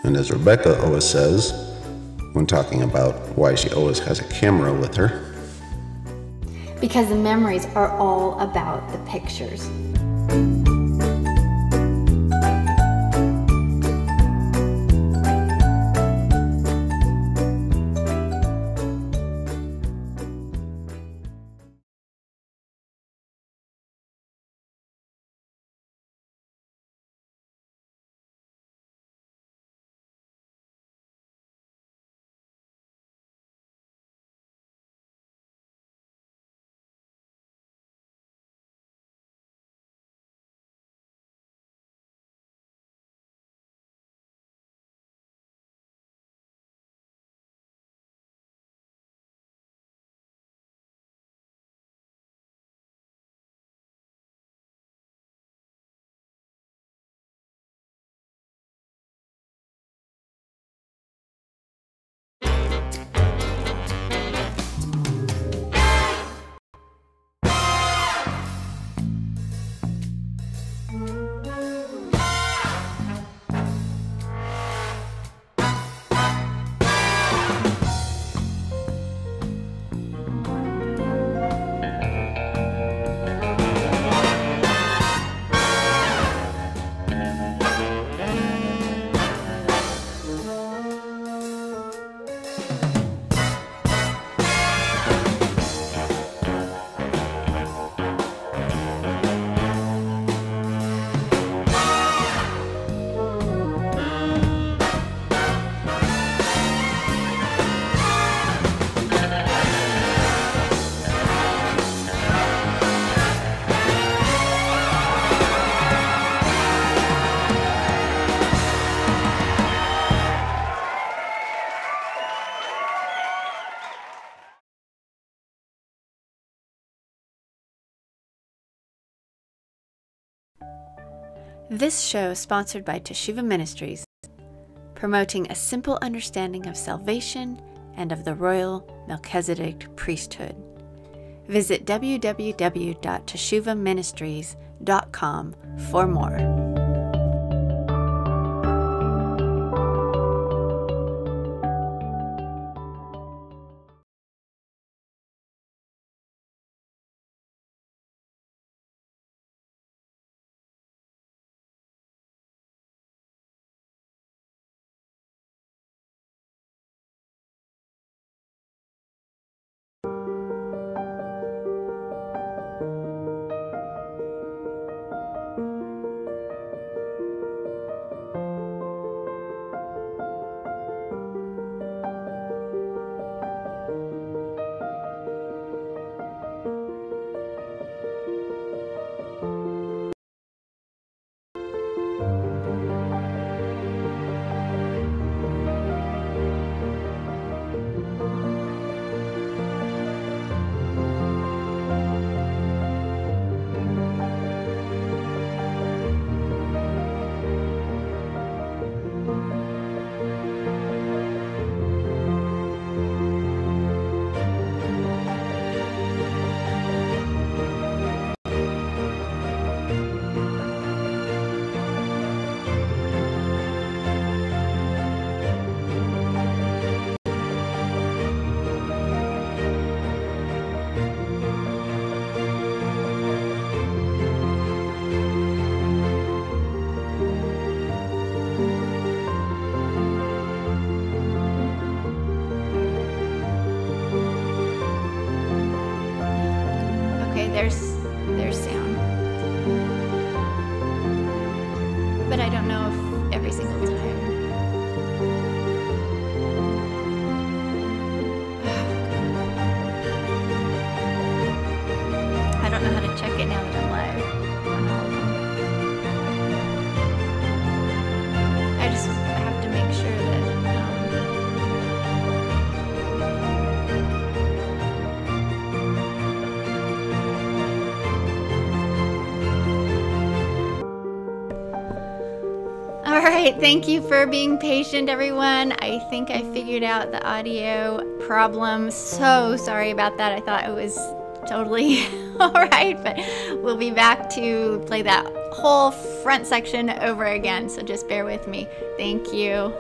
And as Rebekah always says, when talking about why she always has a camera with her, because the memories are all about the pictures. This show is sponsored by Teshuvah Ministries, promoting a simple understanding of salvation and of the Royal Melchizedek Priesthood. Visit www.teshuvahministries.com for more. There's sound. But I don't know if every single time. I don't know how to check it now that I'm live. I just have to make sure that Alright, thank you for being patient, everyone. I think I figured out the audio problem. So sorry about that. I thought it was totally alright, but we'll be back to play that whole front section over again, so just bear with me. Thank you.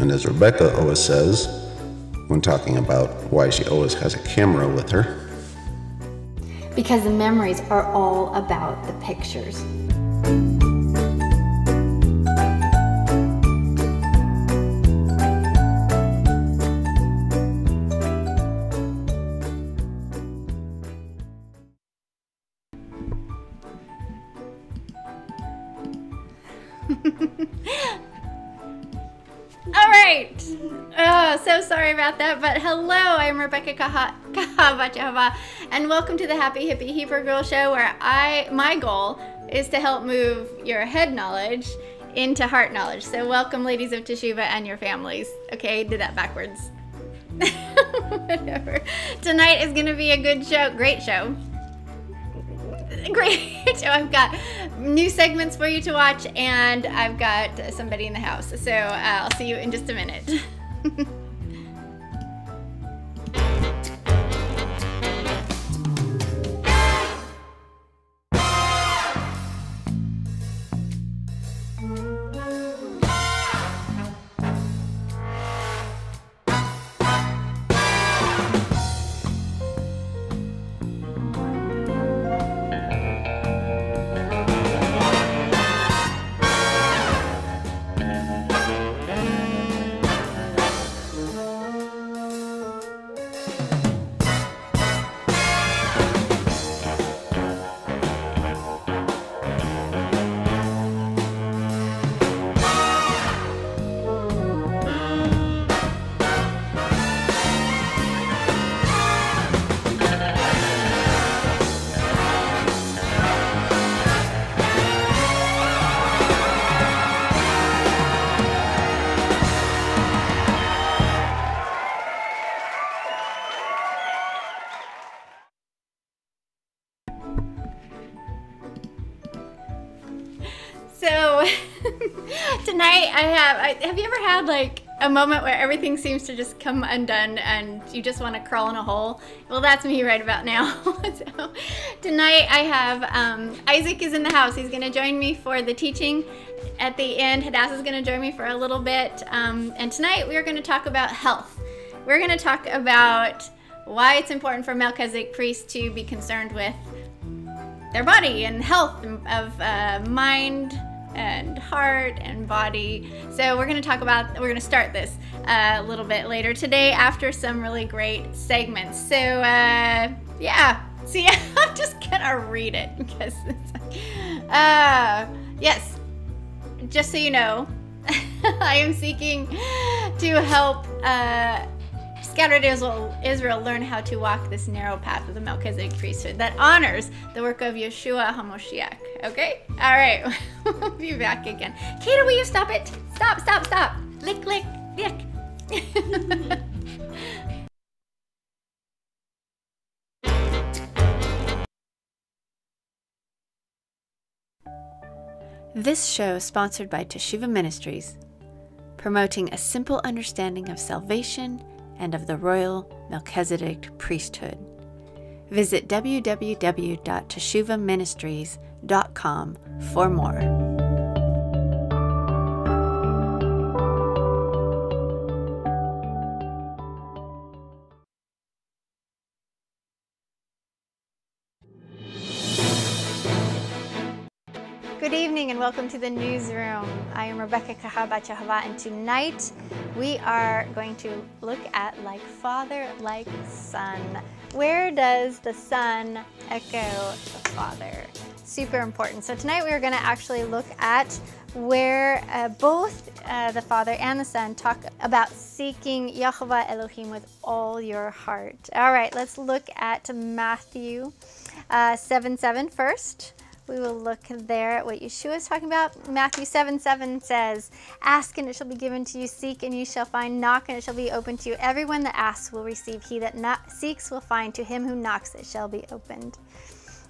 And as Rebekah always says, when talking about why she always has a camera with her, because the memories are all about the pictures. All right. Oh, so sorry about that, but hello, I'm Rebekah Kaha, and welcome to the Happy Hippy Hebrew Girl Show, where my goal is to help move your head knowledge into heart knowledge. So welcome, Ladies of Teshuvah and your families. Okay, did that backwards. Whatever. Tonight is going to be a good show, great show. Great show. I've got new segments for you to watch, and I've got somebody in the house. So I'll see you in just a minute. So tonight have you ever had like a moment where everything seems to just come undone and you just want to crawl in a hole? Well, that's me right about now. So tonight I have Isaac is in the house. He's going to join me for the teaching at the end. Hadassah is going to join me for a little bit. And tonight we are going to talk about health. We're going to talk about why it's important for Melchizedek priests to be concerned with their body and health of mind and heart and body. So we're going to start this a little bit later today after some really great segments. So yeah, see, I'm just gonna read it because it's yes, just so you know, I am seeking to help scattered Israel learn how to walk this narrow path of the Melchizedek priesthood that honors the work of Yeshua HaMoshiach. Okay? All right. We'll be back again. Kata, will you stop it? Stop, stop, stop. Lick, lick, lick. This show is sponsored by Teshuvah Ministries, promoting a simple understanding of salvation and of the Royal Melchizedek Priesthood. Visit www.teshuvahministries.com for more. Good evening and welcome to the newsroom. I am Rebekah Kaha, and tonight we are going to look at like father, like son. Where does the son echo the father? Super important. So tonight we are going to actually look at where both the father and the son talk about seeking Yahovah Elohim with all your heart. All right, let's look at Matthew 7:7 first. We will look there at what Yeshua is talking about. Matthew 7:7 says, "Ask and it shall be given to you, seek and you shall find, knock and it shall be opened to you. Everyone that asks will receive, he that seeks will find, to him who knocks it shall be opened."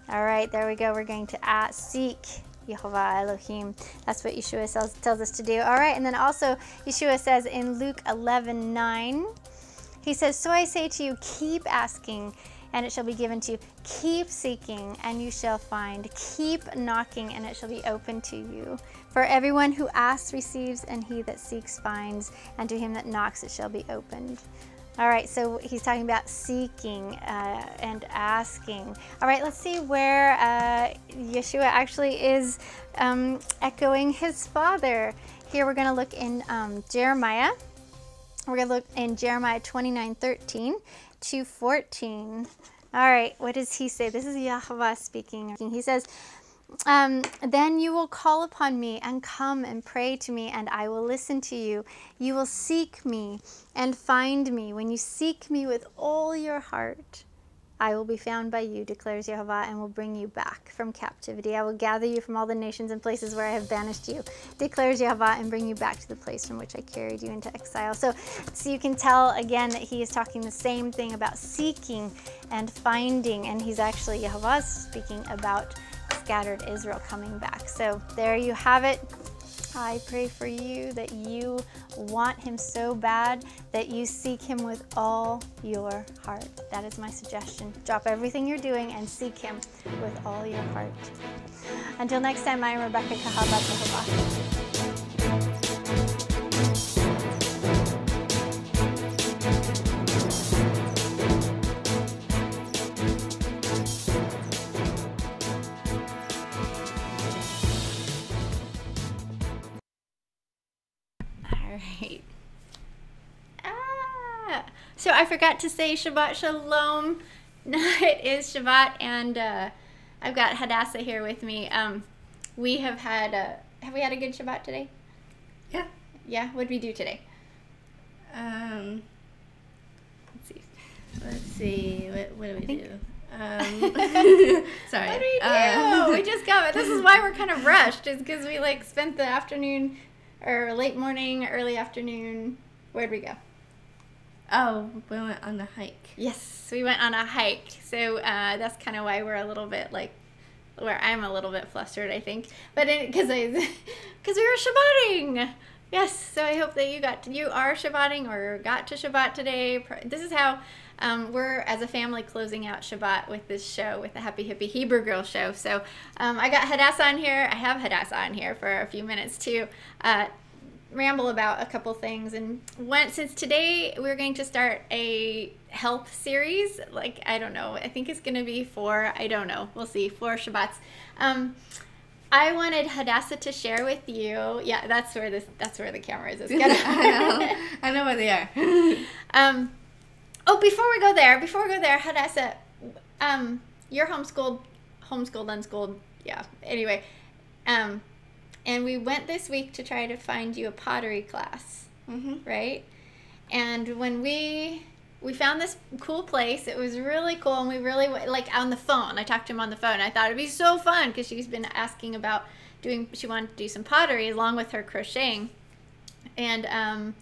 All right, there we go. We're going to seek Yahovah Elohim. That's what Yeshua tells us to do. All right, and then also Yeshua says in Luke 11:9, he says, "So I say to you, keep asking, and it shall be given to you. Keep seeking, and you shall find. Keep knocking, and it shall be open to you. For everyone who asks receives, and he that seeks finds, and to him that knocks it shall be opened. All right, so he's talking about seeking and asking. All right, let's see where Yeshua actually is echoing his father. Here we're going to look in Jeremiah. We're going to look in Jeremiah 29:13 to 14. All right, what does he say? This is Yahweh speaking. He says, then you will call upon me and come and pray to me, and I will listen to you. You will seek me and find me. When you seek me with all your heart, I will be found by you, declares Yehovah, and will bring you back from captivity. I will gather you from all the nations and places where I have banished you, declares Yehovah, and bring you back to the place from which I carried you into exile. So you can tell again that he is talking the same thing about seeking and finding, and he's actually, Yehovah is speaking about scattered Israel coming back. So there you have it. I pray for you that you want him so bad that you seek him with all your heart. That is my suggestion. Drop everything you're doing and seek him with all your heart. Until next time, I'm Rebekah. Right. So I forgot to say Shabbat Shalom. It is Shabbat, and I've got Hadassah here with me. We have had we had a good Shabbat today? Yeah. Yeah. What did we do today? Let's see. What do we do? Sorry. What do we do? We just got it. This is why we're kind of rushed. Is because we spent the afternoon. Or late morning, early afternoon. Where'd we go? Oh, we went on a hike. Yes, we went on a hike. So that's kind of why we're a little bit where I'm a little bit flustered, I think. But because we were Shabbating. Yes, so I hope that you are Shabbating or got to Shabbat today. This is how we're, as a family, closing out Shabbat with this show, with the Happy Hippy Hebrew Girl show. So I got Hadassah on here. I have Hadassah on here for a few minutes to ramble about a couple things. And since today we're going to start a health series, I don't know. I think it's going to be 4. I don't know. We'll see. 4 Shabbats. I wanted Hadassah to share with you. Yeah, that's where the camera is. I know where they are. Oh, before we go there, Hadassah, you're homeschooled, unschooled, yeah. Anyway, and we went this week to try to find you a pottery class, right? And when we found this cool place, it was really cool, and we really, on the phone, I talked to him on the phone. I thought it'd be so fun, because she's been asking about she wanted to do some pottery along with her crocheting. And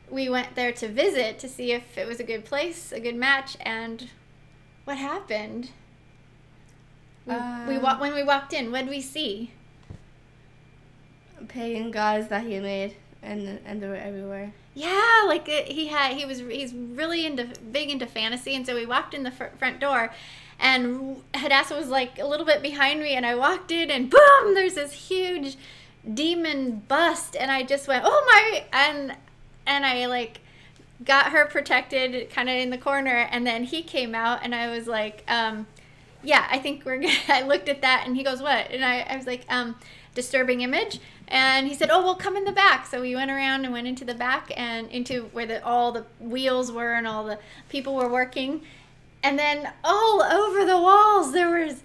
we went there to visit to see if it was a good place, a good match, and what happened? When we walked in, what did we see? Pagan gods that he made, and they were everywhere. Yeah, he's really big into fantasy, and so we walked in the front door, and Hadassah was a little bit behind me, and I walked in, and boom, there's this huge demon bust, and I just went, oh my, and I got her protected kind of in the corner, and then he came out, and I was yeah, I think we're good. I looked at that, and he goes, what? And I was disturbing image. And he said, oh, well, come in the back. So we went around and went into the back and into where all the wheels were and all the people were working. And then all over the walls, there was,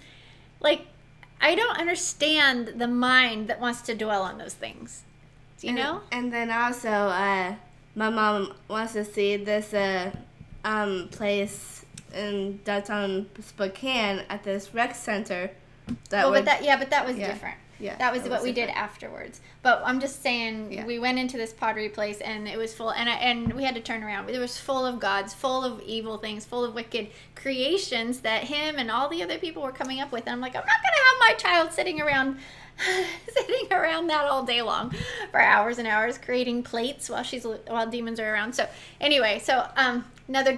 I don't understand the mind that wants to dwell on those things. Do you know? And then also, my mom wants to see this place in downtown Spokane at this rec center. But that was different. Yeah. That was it what we did different. afterwards. But I'm just saying, Yeah. we went into this pottery place and it was full, and we had to turn around. It was full of gods, full of evil things, full of wicked creations that him and all the other people were coming up with. And I'm like, I'm not going to have my child sitting around that all day long for hours and hours creating plates while demons are around. So anyway, another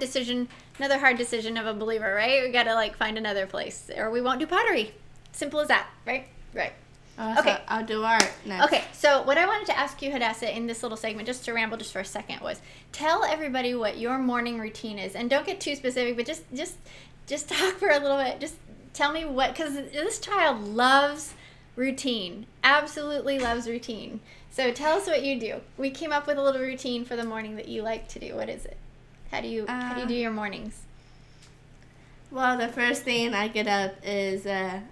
hard decision of a believer, right? We got to like find another place or we won't do pottery. Simple as that, right? Right. Okay. So I'll do art next. Okay, so what I wanted to ask you, Hadassah, in this little segment, just to ramble just for a second, was tell everybody what your morning routine is, and don't get too specific, but just talk for a little bit. Just tell me because this child loves routine, absolutely loves routine. So tell us what you do. We came up with a little routine for the morning that you like to do. What is it? How do you do your mornings? Well, the first thing I get up is I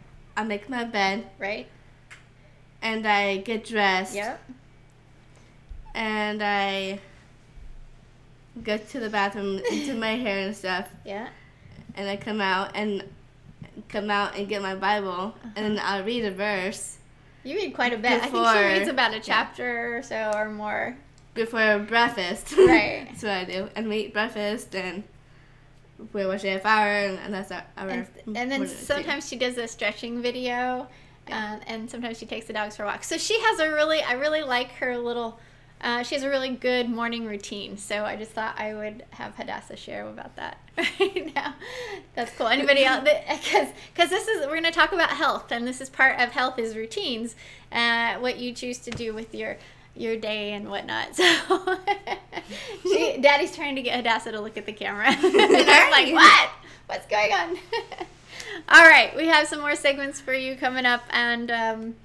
make my bed. Right. And I get dressed. Yep. And I go to the bathroom and do my hair and stuff. Yeah. And I come out and get my Bible, and then I'll read a verse. You read quite a bit. Before, I think she reads about a chapter or so or more. Before breakfast. Right. That's what I do. And we eat breakfast, and we watch AFR, and that's our and then sometimes she does a stretching video. And sometimes she takes the dogs for walks. So she has I really like her little, she has a really good morning routine. So I just thought I would have Hadassah share about that right now. That's cool. Anybody else? Because we're going to talk about health, and this is part of health is routines, what you choose to do with your day and whatnot. So Daddy's trying to get Hadassah to look at the camera. And I'm like, what? What's going on? All right, we have some more segments for you coming up, and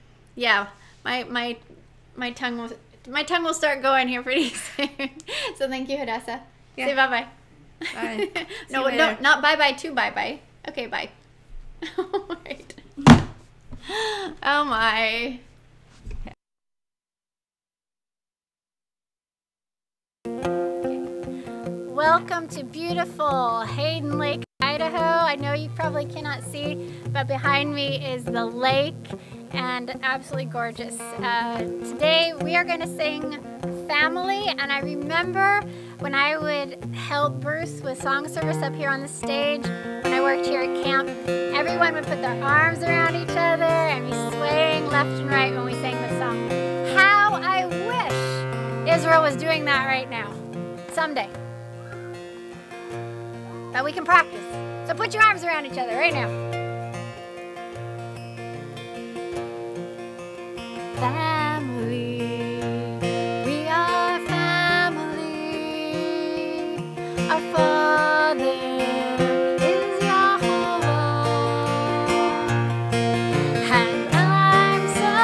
my tongue will start going here pretty soon. So thank you, Hadassah. Yeah. Say bye-bye. Bye. No, not bye-bye to bye-bye. Okay, bye. All right. Oh my. Welcome to beautiful Hayden Lake, Idaho. I know you probably cannot see, but behind me is the lake and absolutely gorgeous. Today we are going to sing Family, and I remember when I would help Bruce with song service up here on the stage when I worked here at camp, everyone would put their arms around each other and be swaying left and right when we sang the song. How I wish Israel was doing that right now. Someday. But we can practice. So put your arms around each other right now. Family, we are family. Our Father is Jehovah, and I'm so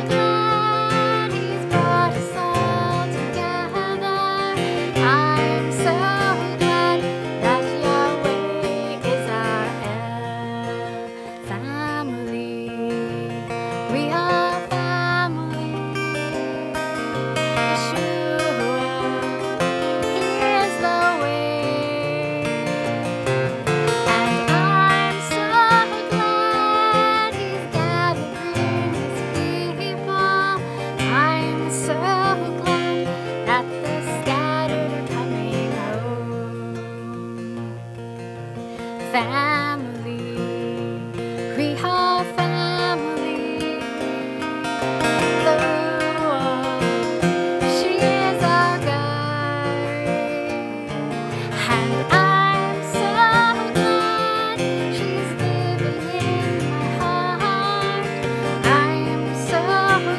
glad He's brought us all together. I'm so glad that Yahweh is our family. We are family. Yeshua, He is the way. And I'm so glad He's gathering His people. I'm so glad that the scattered are coming home. Family, we are family. The Ruach, she is our guide, and I'm so glad she's living in my heart. I am so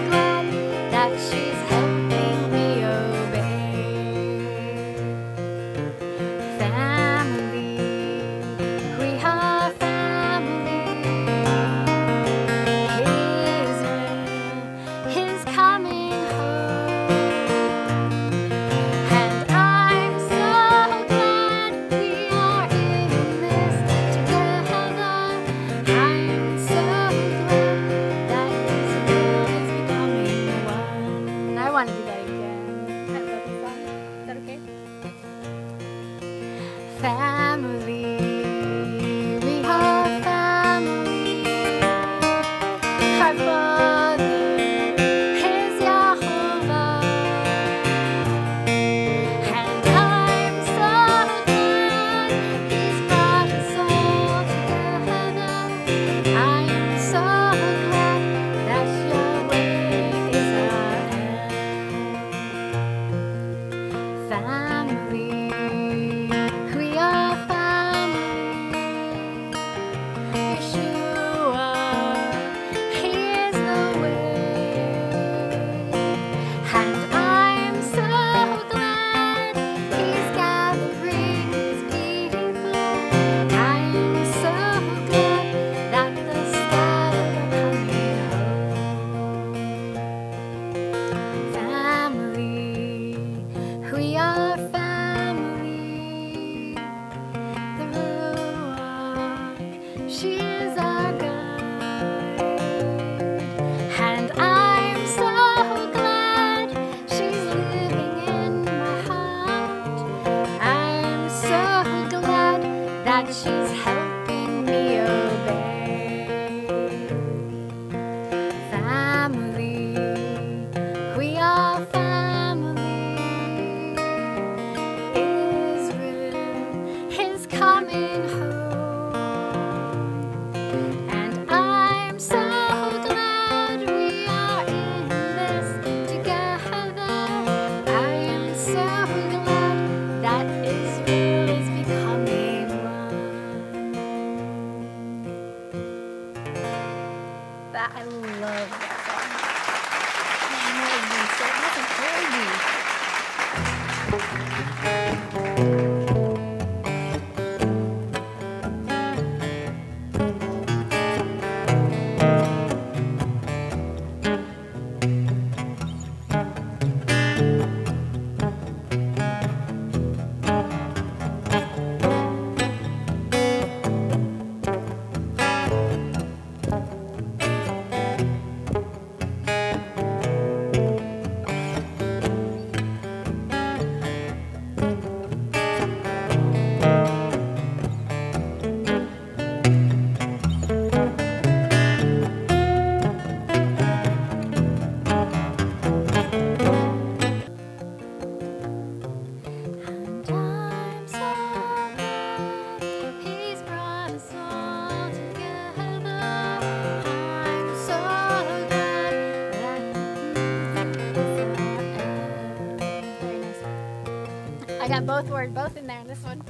glad that she's helping me obey. Family, we are family. Israel is coming home, and I'm so glad we are in this together. I'm so glad that this world is becoming one. I want to do that again. I love this song. Is that okay? Family, we are family. Our Father that she's helping me obey. Family, we are family. Israel is coming home, and I'm so glad we are in this together. I am so glad that Israel is becoming one. That I love that song. Man, that has been so much encouraging. And I'm so glad He's brought us all together. I'm so glad that Very nice. I got both in there in this one.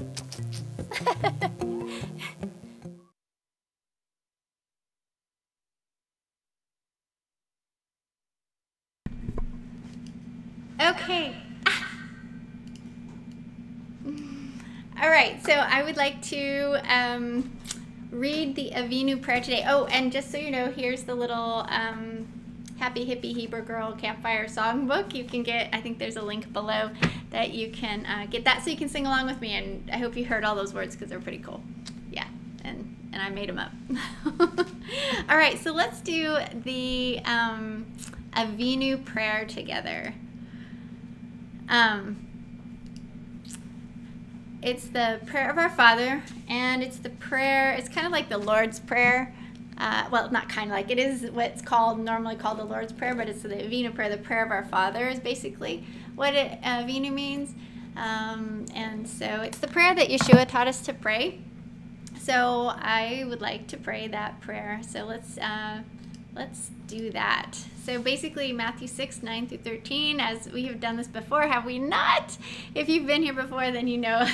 Okay. All right, so I would like to read the Avinu prayer today. Oh, and just so you know, here's the little Happy Hippy Hebrew Girl Campfire Songbook. You can get, I think there's a link below that you can get that so you can sing along with me. And I hope you heard all those words because they're pretty cool. Yeah, and I made them up. All right, so let's do the Avinu prayer together. It's the prayer of our Father, and it's the prayer, it's kind of like the Lord's Prayer. Well, not kind of like, it is what's normally called the Lord's Prayer, but it's the Avinu prayer. The prayer of our Father is basically what Avinu means. And so it's the prayer that Yeshua taught us to pray. So I would like to pray that prayer. So let's do that. So basically Matthew 6:9-13, as we have done this before, have we not? If you've been here before, then you know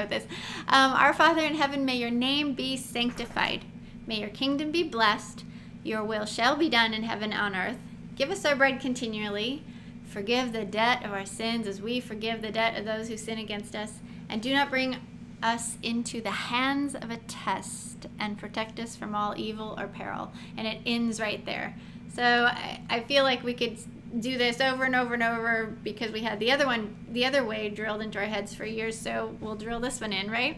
this. Our Father in heaven, may your name be sanctified. May your kingdom be blessed. Your will shall be done in heaven and on earth. Give us our bread continually. Forgive the debt of our sins as we forgive the debt of those who sin against us. And do not bring us into the hands of a test, and protect us from all evil or peril. And it ends right there. So I feel like we could do this over and over and over because we had the other way drilled into our heads for years. So we'll drill this one in, right?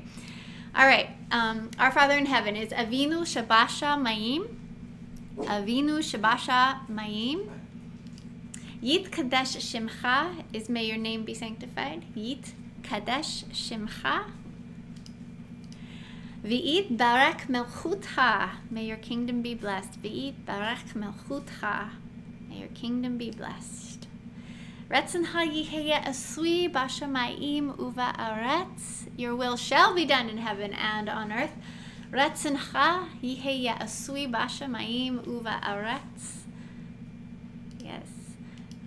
All right. Our Father in heaven is Avinu Shabasha Mayim. Avinu Shabasha Mayim. Yit Kadesh Shimcha is may your name be sanctified. Yit Kadesh Shimcha. V'it Barak Melchutcha, may your kingdom be blessed. V'it Barak Melchutcha, may your kingdom be blessed. Retzencha Yiheye Asui Bashamayim Uva Aretz, your will shall be done in heaven and on earth. Retzencha Yiheye Asui Bashamayim Uva Aretz. Yes.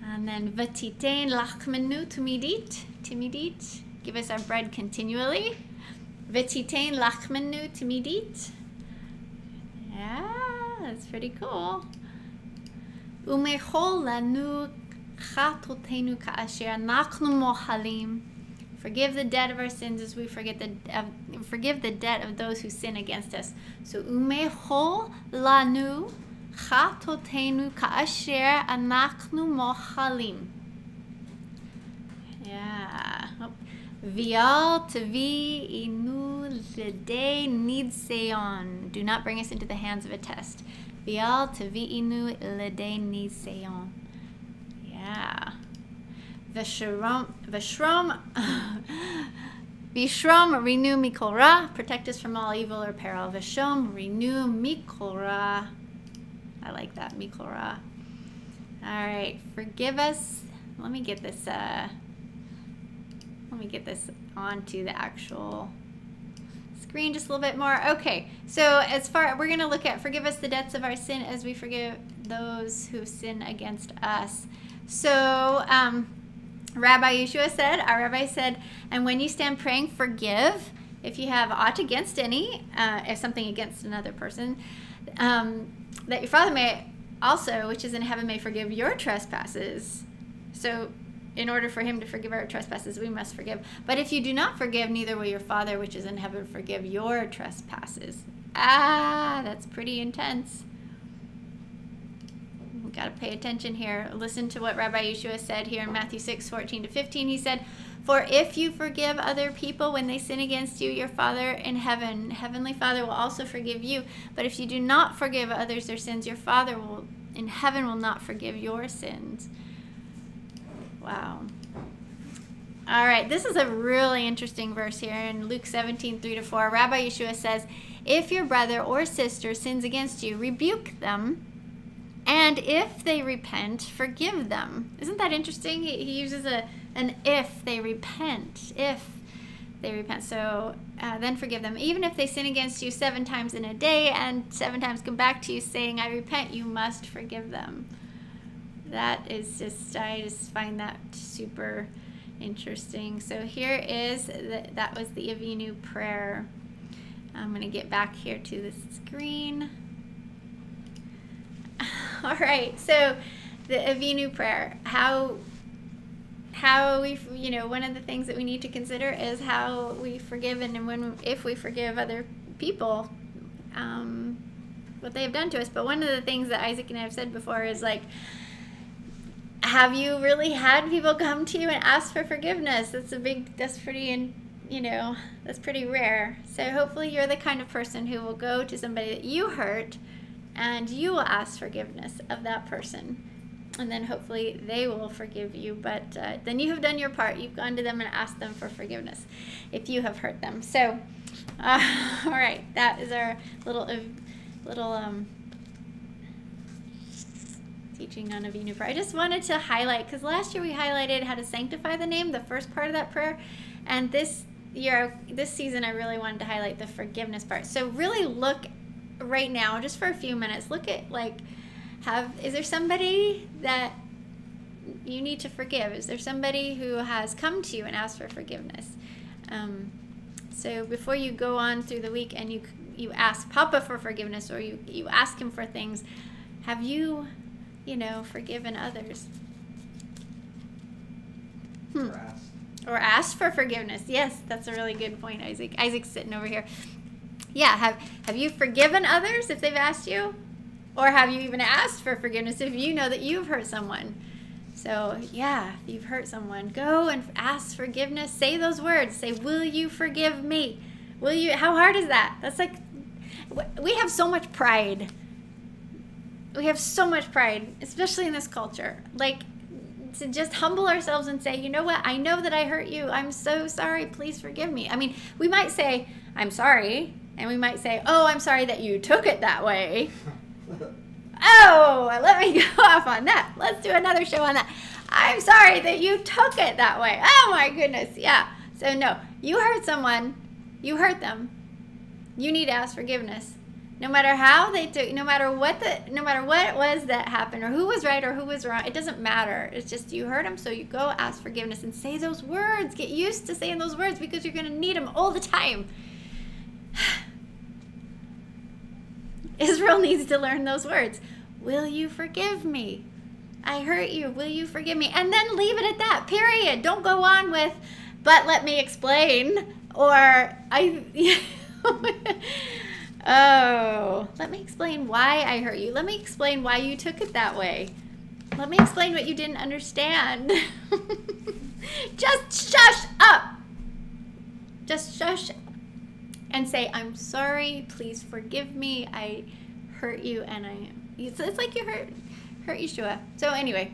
And then V'titein Lachmenu Timidit, give us our bread continually. V'titein lachmenu timidit. Yeah, that's pretty cool. Umechol lanu chatotenu ka'asher anachnu mochalim. Forgive the debt of our sins as we forgive the debt of those who sin against us. So umechol lanu chatotenu ka'asher anachnu mochalim. Yeah. Vial tavi inu ledei nidseon. Do not bring us into the hands of a test. Vial tavi inu ledei nidseon. Yeah. V'shrom Vishrom, renew mikol ra. Protect us from all evil or peril. Vishom, renew mikol ra. I like that, mikol ra. All right, forgive us. Let me get this onto the actual screen just a little bit more. Okay, so we're going to look at forgive us the debts of our sin as we forgive those who sin against us. So Rabbi Yeshua said, our rabbi said, and when you stand praying, forgive if you have aught against any, if something against another person, that your Father may also, which is in heaven, may forgive your trespasses. So in order for him to forgive our trespasses, we must forgive. But if you do not forgive, neither will your Father, which is in heaven, forgive your trespasses. That's pretty intense. We've got to pay attention here. Listen to what Rabbi Yeshua said here in Matthew 6:14-15. He said, for if you forgive other people when they sin against you, your Father in heaven, Heavenly Father, will also forgive you. But if you do not forgive others their sins, your Father in heaven will not forgive your sins. Wow. All right, this is a really interesting verse here in Luke 17:3-4. Rabbi Yeshua says, if your brother or sister sins against you, rebuke them, and if they repent, forgive them. Isn't that interesting? He uses an if they repent. If they repent. So then forgive them. Even if they sin against you 7 times in a day and 7 times come back to you saying, I repent, you must forgive them. That is I just find that super interesting. So here is, that was the Avinu prayer. I'm going to get back here to the screen. All right, so the Avinu prayer, how we, one of the things that we need to consider is how we forgive, and if we forgive other people, what they have done to us. But one of the things that Isaac and I have said before is like, have you really had people come to you and ask for forgiveness? That's pretty rare. So hopefully you're the kind of person who will go to somebody that you hurt and you will ask forgiveness of that person. And then hopefully they will forgive you. But then you have done your part. You've gone to them and asked them for forgiveness if you have hurt them. So, all right, that is our little teaching on Avinu prayer. I just wanted to highlight, because last year we highlighted how to sanctify the name, the first part of that prayer, and this season I really wanted to highlight the forgiveness part. So really look right now, just for a few minutes, look at is there somebody that you need to forgive? Is there somebody who has come to you and asked for forgiveness? So before you go on through the week and you ask Papa for forgiveness, or you ask him for things, have you forgiven others? Or asked for forgiveness. Yes, that's a really good point, Isaac. Isaac's sitting over here. Yeah, have you forgiven others if they've asked you? Or have you even asked for forgiveness if you know that you've hurt someone? So, yeah, if you've hurt someone, go and ask forgiveness. Say those words. Say, will you forgive me? Will you? How hard is that? That's like, we have so much pride. We have so much pride, especially in this culture. Like, to just humble ourselves and say, you know what? I know that I hurt you. I'm so sorry. Please forgive me. I mean, we might say, I'm sorry. And we might say, oh, I'm sorry that you took it that way. Oh, let me go off on that. Let's do another show on that. I'm sorry that you took it that way. Oh my goodness. Yeah. So no, you hurt someone. You hurt them. You need to ask forgiveness. No matter how they took, no matter what it was that happened, or who was right or who was wrong, it doesn't matter. It's just you hurt them, so you go ask forgiveness and say those words. Get used to saying those words, because you're going to need them all the time. Israel needs to learn those words. Will you forgive me? I hurt you. Will you forgive me? And then leave it at that, period. Don't go on with, but let me explain, or oh, let me explain why I hurt you. Let me explain why you took it that way. Let me explain what you didn't understand. Just shush up. Just shush and say, I'm sorry, please forgive me. I hurt you, and it's like you hurt Yeshua. So anyway,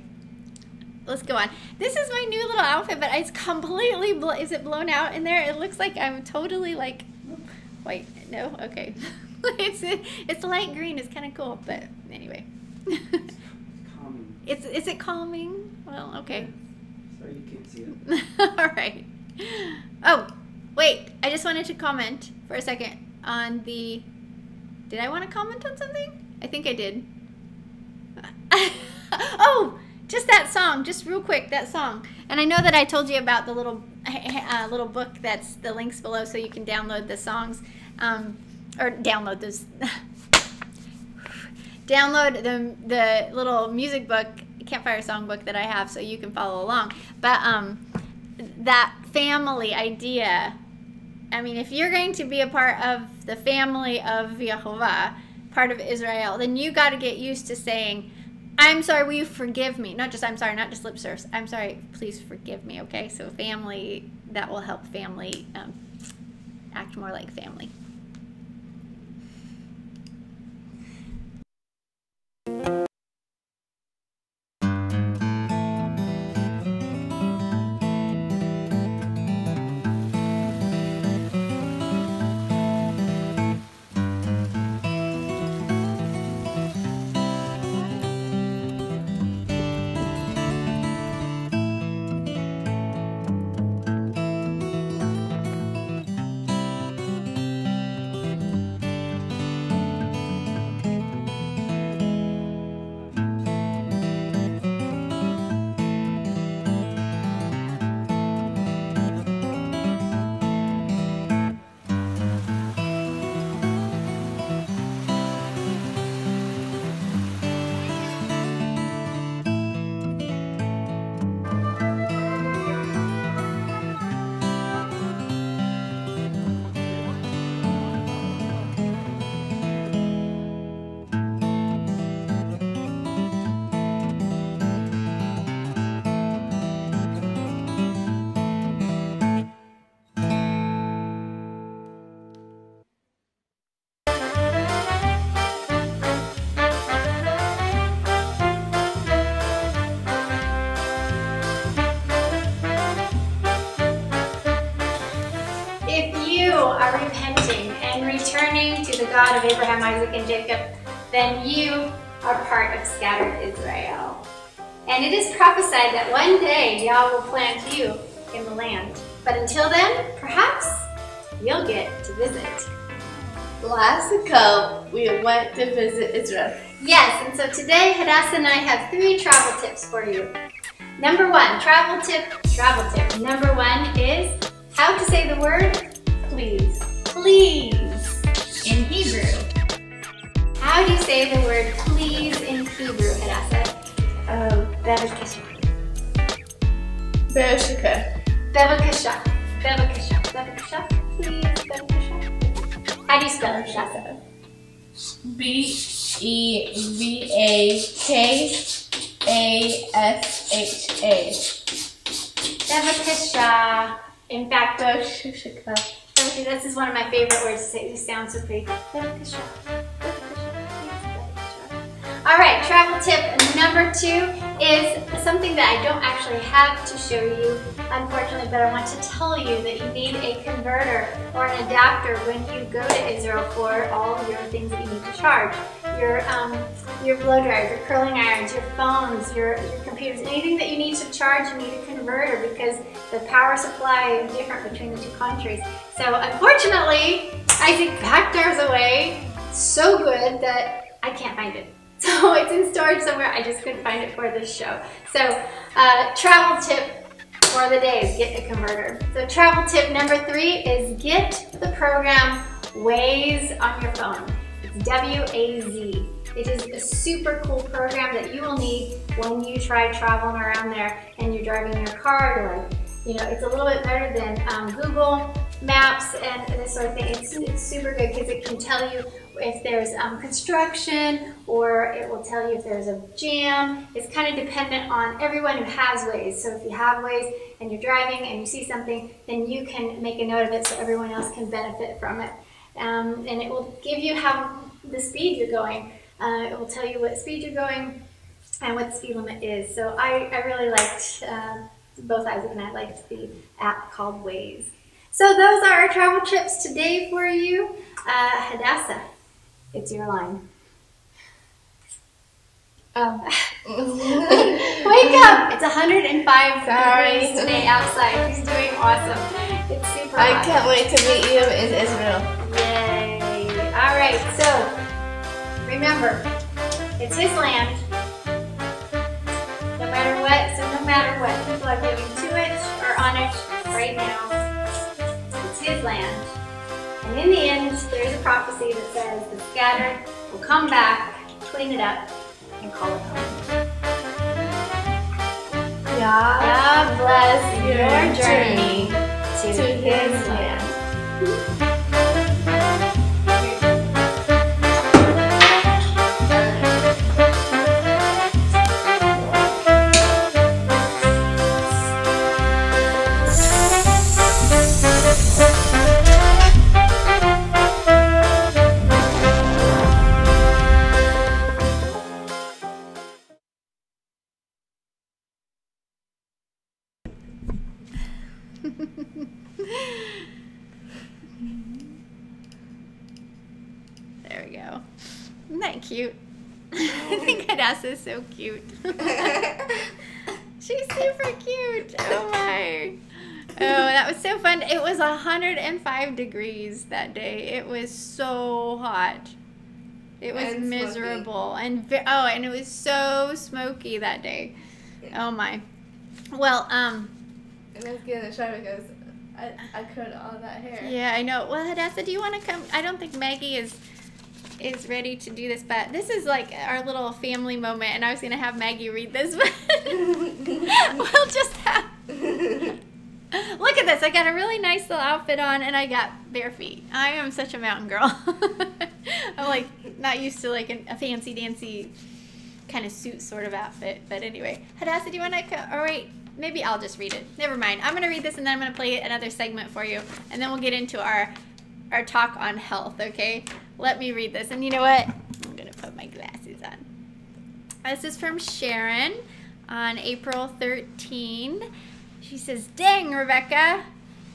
let's go on. This is my new little outfit, but it's completely, is it blown out in there? It looks like I'm totally like, white, no, okay. It's light green, it's kind of cool, but anyway. Calming. Is it calming? Well, okay. Sorry you can't see it. All right. Oh, wait, I just wanted to comment for a second on the, did I want to comment on something? I think I did. Oh, just that song, just real quick, that song. And I know that I told you about the little book that's the links below, so you can download the songs, or download those. Download the little music book, campfire song book that I have, so you can follow along. But that family idea, I mean, if you're going to be a part of the family of YHVH, part of Israel, then you got to get used to saying, I'm sorry, will you forgive me? Not just I'm sorry, not just lip service. I'm sorry, please forgive me, okay? So family, that will help family act more like family. Are repenting and returning to the God of Abraham, Isaac, and Jacob, then you are part of scattered Israel. And it is prophesied that one day Yah will plant you in the land. But until then, perhaps you'll get to visit. Last ago, we went to visit Israel. Yes, and so today Hadassah and I have 3 travel tips for you. Number 1, travel tip. Number 1 is how to say the word please. Please in Hebrew. How do you say the word please in Hebrew, Hadassah? Bevakasha. Bevakasha. Bevakasha. Please, Bevakasha. How do you spell it, Hadassah? Bevakasha. Bevakasha. In fact, this is one of my favorite words to say. It just sounds so pretty. Bevakasha. All right, travel tip number 2 is something that I don't actually have to show you, unfortunately, but I want to tell you that you need a converter or an adapter when you go to Israel for all of your things that you need to charge. Your blow dryers, your curling irons, your phones, your computers, anything that you need to charge, you need a converter because the power supply is different between the 2 countries. So unfortunately, Isaac packed ours away so good that I can't find it. So it's in storage somewhere, I just couldn't find it for this show. So travel tip for the day is get a converter. So travel tip number 3 is get the program Waze on your phone. It's W-A-Z. It is a super cool program that you will need when you try traveling around there and you're driving your car to it's a little bit better than Google Maps and this sort of thing. It's super good because it can tell you if there's construction or it will tell you if there's a jam. It's kind of dependent on everyone who has Waze. So if you have Waze and you're driving and you see something, then you can make a note of it so everyone else can benefit from it. And it will give you the speed you're going. It will tell you what speed you're going. and what the speed limit is. So I really liked, both Isaac and I liked the app called Waze. So those are our travel tips today for you. Hadassah, it's your line. Oh. Wake up! It's 105 degrees today outside. She's doing awesome. It's super hot. I can't wait to meet you in Israel. Yay! All right, so remember, it's his land. No matter what, no matter what people are giving to it or on it right now, it's his land. And in the end, there's a prophecy that says the scattered will come back, clean it up, and call it home. God bless your journey to his land. There we go. Isn't that cute? I think Hadassah is so cute. She's super cute. Oh my. Oh, that was so fun. It was 105 degrees that day. It was so hot. It was And miserable. And and it was so smoky that day. Oh my. Well, And I was getting a shower because I cut all that hair. yeah, I know. Well, Hadassah, do you want to come? I don't think Maggie is ready to do this, but this is like our little family moment, and I was going to have Maggie read this, but we'll just have... Look at this. I got a really nice little outfit on, and I got bare feet. I am such a mountain girl. I'm like not used to like a fancy dancy kind of suit sort of outfit, but anyway. Hadassah, do you want to come? Or wait, maybe I'll just read it. Never mind. I'm going to read this, and then I'm going to play another segment for you, and then we'll get into our talk on health, okay? Let me read this. And you know what? I'm going to put my glasses on. This is from Sharon on April 13. She says, "Dang, Rebekah,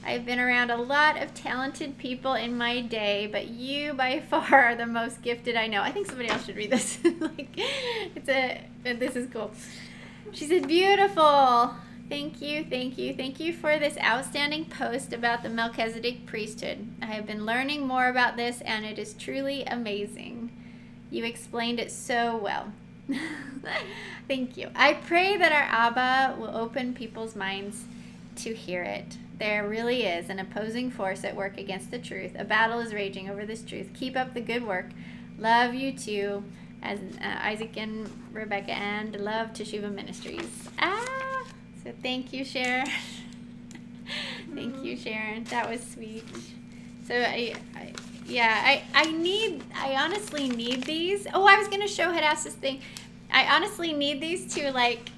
I've been around a lot of talented people in my day, but you by far are the most gifted I know." I think somebody else should read this. This is cool. She said, "Beautiful. Thank you for this outstanding post about the Melchizedek Priesthood. I have been learning more about this, and it is truly amazing. You explained it so well." Thank you. I pray that our Abba will open people's minds to hear it. There really is an opposing force at work against the truth. A battle is raging over this truth. Keep up the good work. Love you too, as Isaac and Rebekah, and love Teshuvah Ministries. So thank you, Sharon. Thank you, Sharon. That was sweet. So I honestly need these. Oh, I was gonna show Hadassah's thing. I honestly need these to like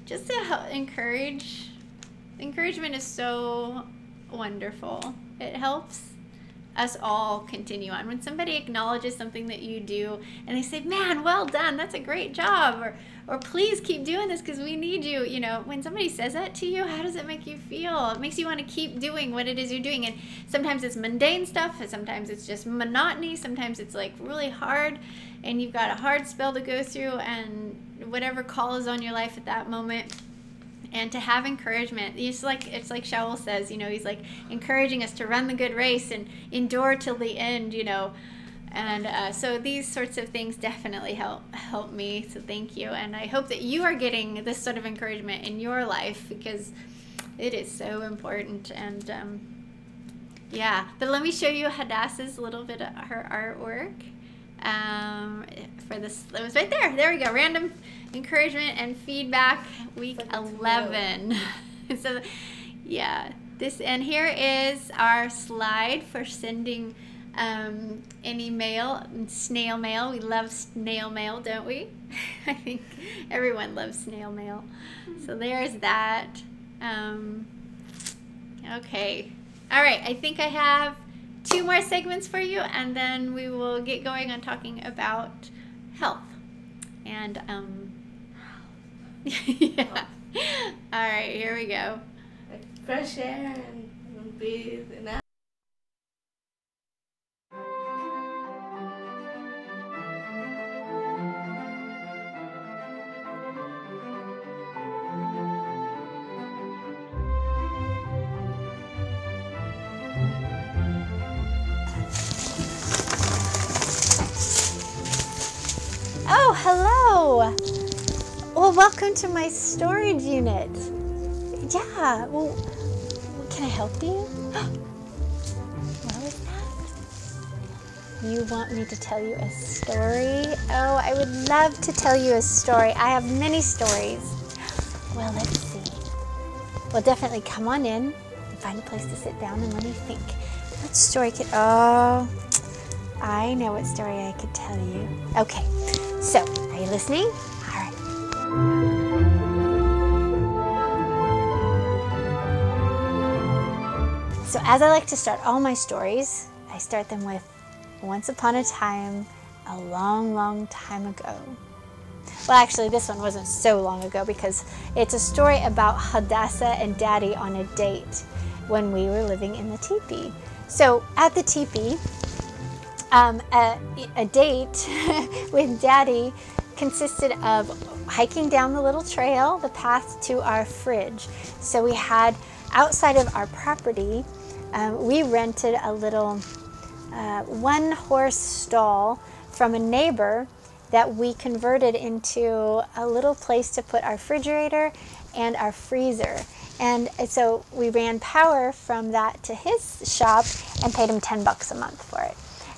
just to help encourage. Encouragement is so wonderful. It helps us all continue on. When somebody acknowledges something that you do and they say, "Man, well done, that's a great job," or "Please keep doing this because we need you," you know, when somebody says that to you, how does it make you feel? It makes you want to keep doing what it is you're doing. And sometimes it's mundane stuff, and sometimes it's just monotony, sometimes it's like really hard and you've got a hard spell to go through, and whatever call is on your life at that moment. And to have encouragement, it's like Shaul says, you know, he's like encouraging us to run the good race and endure till the end, you know. And so these sorts of things definitely help me. So thank you, and I hope that you are getting this sort of encouragement in your life, because it is so important. And yeah, but let me show you Hadassah's little bit of her artwork. For this, it was right there. There we go. Random encouragement and feedback, week 11. So yeah, this, and here is our slide for sending any mail, snail mail. We love snail mail, don't we? I think everyone loves snail mail. So there's that. Okay. All right. I think I have 2 more segments for you, and then we will get going on talking about health. And, yeah. All right, here we go. Like fresh air and breathe and out. Oh, hello. Well, welcome to my storage unit. Yeah, well, can I help you? What was that? You want me to tell you a story? Oh, I would love to tell you a story. I have many stories. Well, let's see. Well, definitely come on in and find a place to sit down and let me think. What story could... Oh, I know what story I could tell you. Okay, so are you listening? All right. So as I like to start all my stories, I start them with once upon a time, a long, long time ago. Well, actually, this one wasn't so long ago because it's a story about Hadassah and Daddy on a date when we were living in the teepee. So at the teepee, a date with Daddy consisted of hiking down the little trail, the path to our fridge. So we had, outside of our property, we rented a little one-horse stall from a neighbor that we converted into a little place to put our refrigerator and our freezer. And so we ran power from that to his shop and paid him $10 a month for it.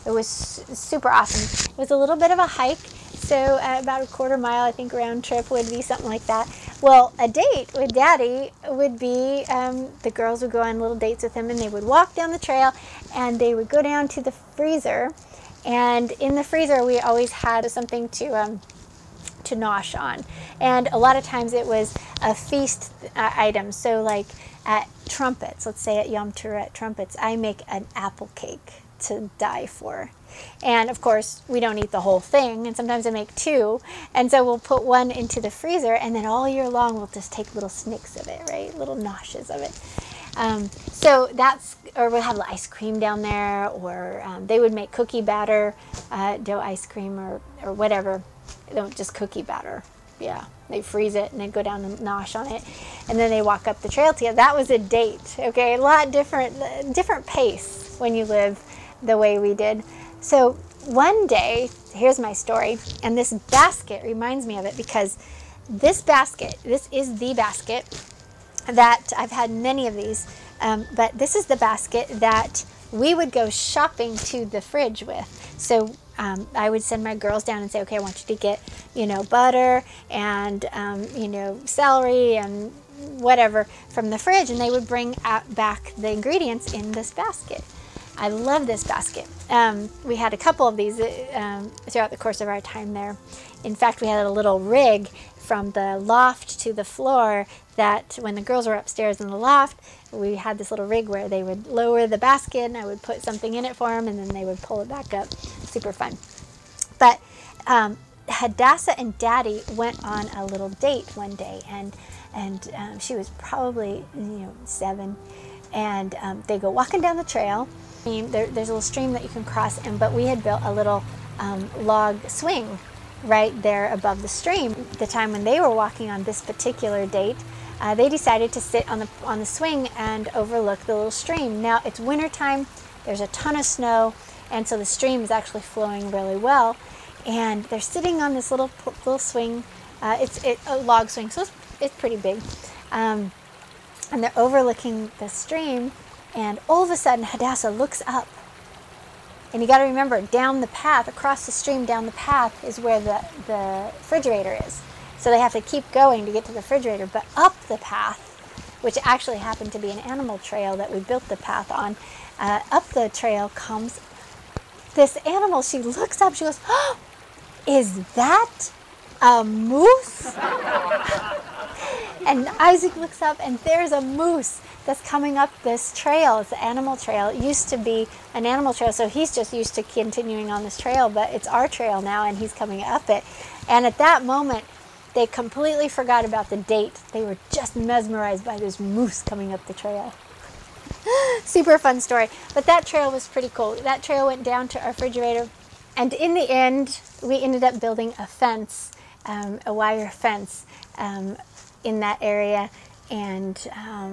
It was super awesome. It was a little bit of a hike, so about a quarter mile, I think, round trip would be something like that. Well, a date with Daddy would be, the girls would go on little dates with him, and they would walk down the trail, and they would go down to the freezer, and in the freezer we always had something to nosh on. And a lot of times it was a feast item, so like at trumpets, let's say at Yom Teruah trumpets, I make an apple cake to die for. And of course we don't eat the whole thing, and sometimes I make two, and so we'll put one into the freezer, and then all year long we'll just take little snicks of it, right, little noshes of it. So that's, or we'll have ice cream down there, or they would make cookie batter, dough ice cream, or whatever. They don't just cookie batter. Yeah, they freeze it and then go down and nosh on it, and then they walk up the trail together. That was a date. Okay, a lot different pace when you live the way we did. So one day, here's my story, and this basket reminds me of it, because this is the basket that I've had many of these, but this is the basket that we would go shopping to the fridge with. So I would send my girls down and say, okay, I want you to get, butter and, celery and whatever from the fridge, and they would bring back the ingredients in this basket. I love this basket. We had a couple of these throughout the course of our time there. In fact, we had a little rig from the loft to the floor that when the girls were upstairs in the loft, we had this little rig where they would lower the basket and I would put something in it for them, and then they would pull it back up. Super fun. But Hadassah and Daddy went on a little date one day, and she was probably 7, and they go walking down the trail. There's a little stream that you can cross, but we had built a little log swing right there above the stream. The time when they were walking on this particular date, they decided to sit on the swing and overlook the little stream. Now it's winter time, there's a ton of snow, and so the stream is actually flowing really well. And they're sitting on this little swing. It's a log swing, so it's pretty big. And they're overlooking the stream. And all of a sudden, Hadassah looks up. And you got to remember, down the path, across the stream, down the path is where the refrigerator is. So they have to keep going to get to the refrigerator. But up the path, which actually happened to be an animal trail that we built the path on, up the trail comes this animal. She looks up, she goes, "Oh, is that a moose?" And Isaac looks up, and there's a moose that's coming up this trail. It's an animal trail. It used to be an animal trail, so he's just used to continuing on this trail, but it's our trail now, and he's coming up it. And at that moment, they completely forgot about the date. They were just mesmerized by this moose coming up the trail. Super fun story. But that trail was pretty cool. That trail went down to our refrigerator. And in the end, we ended up building a fence, a wire fence in that area, and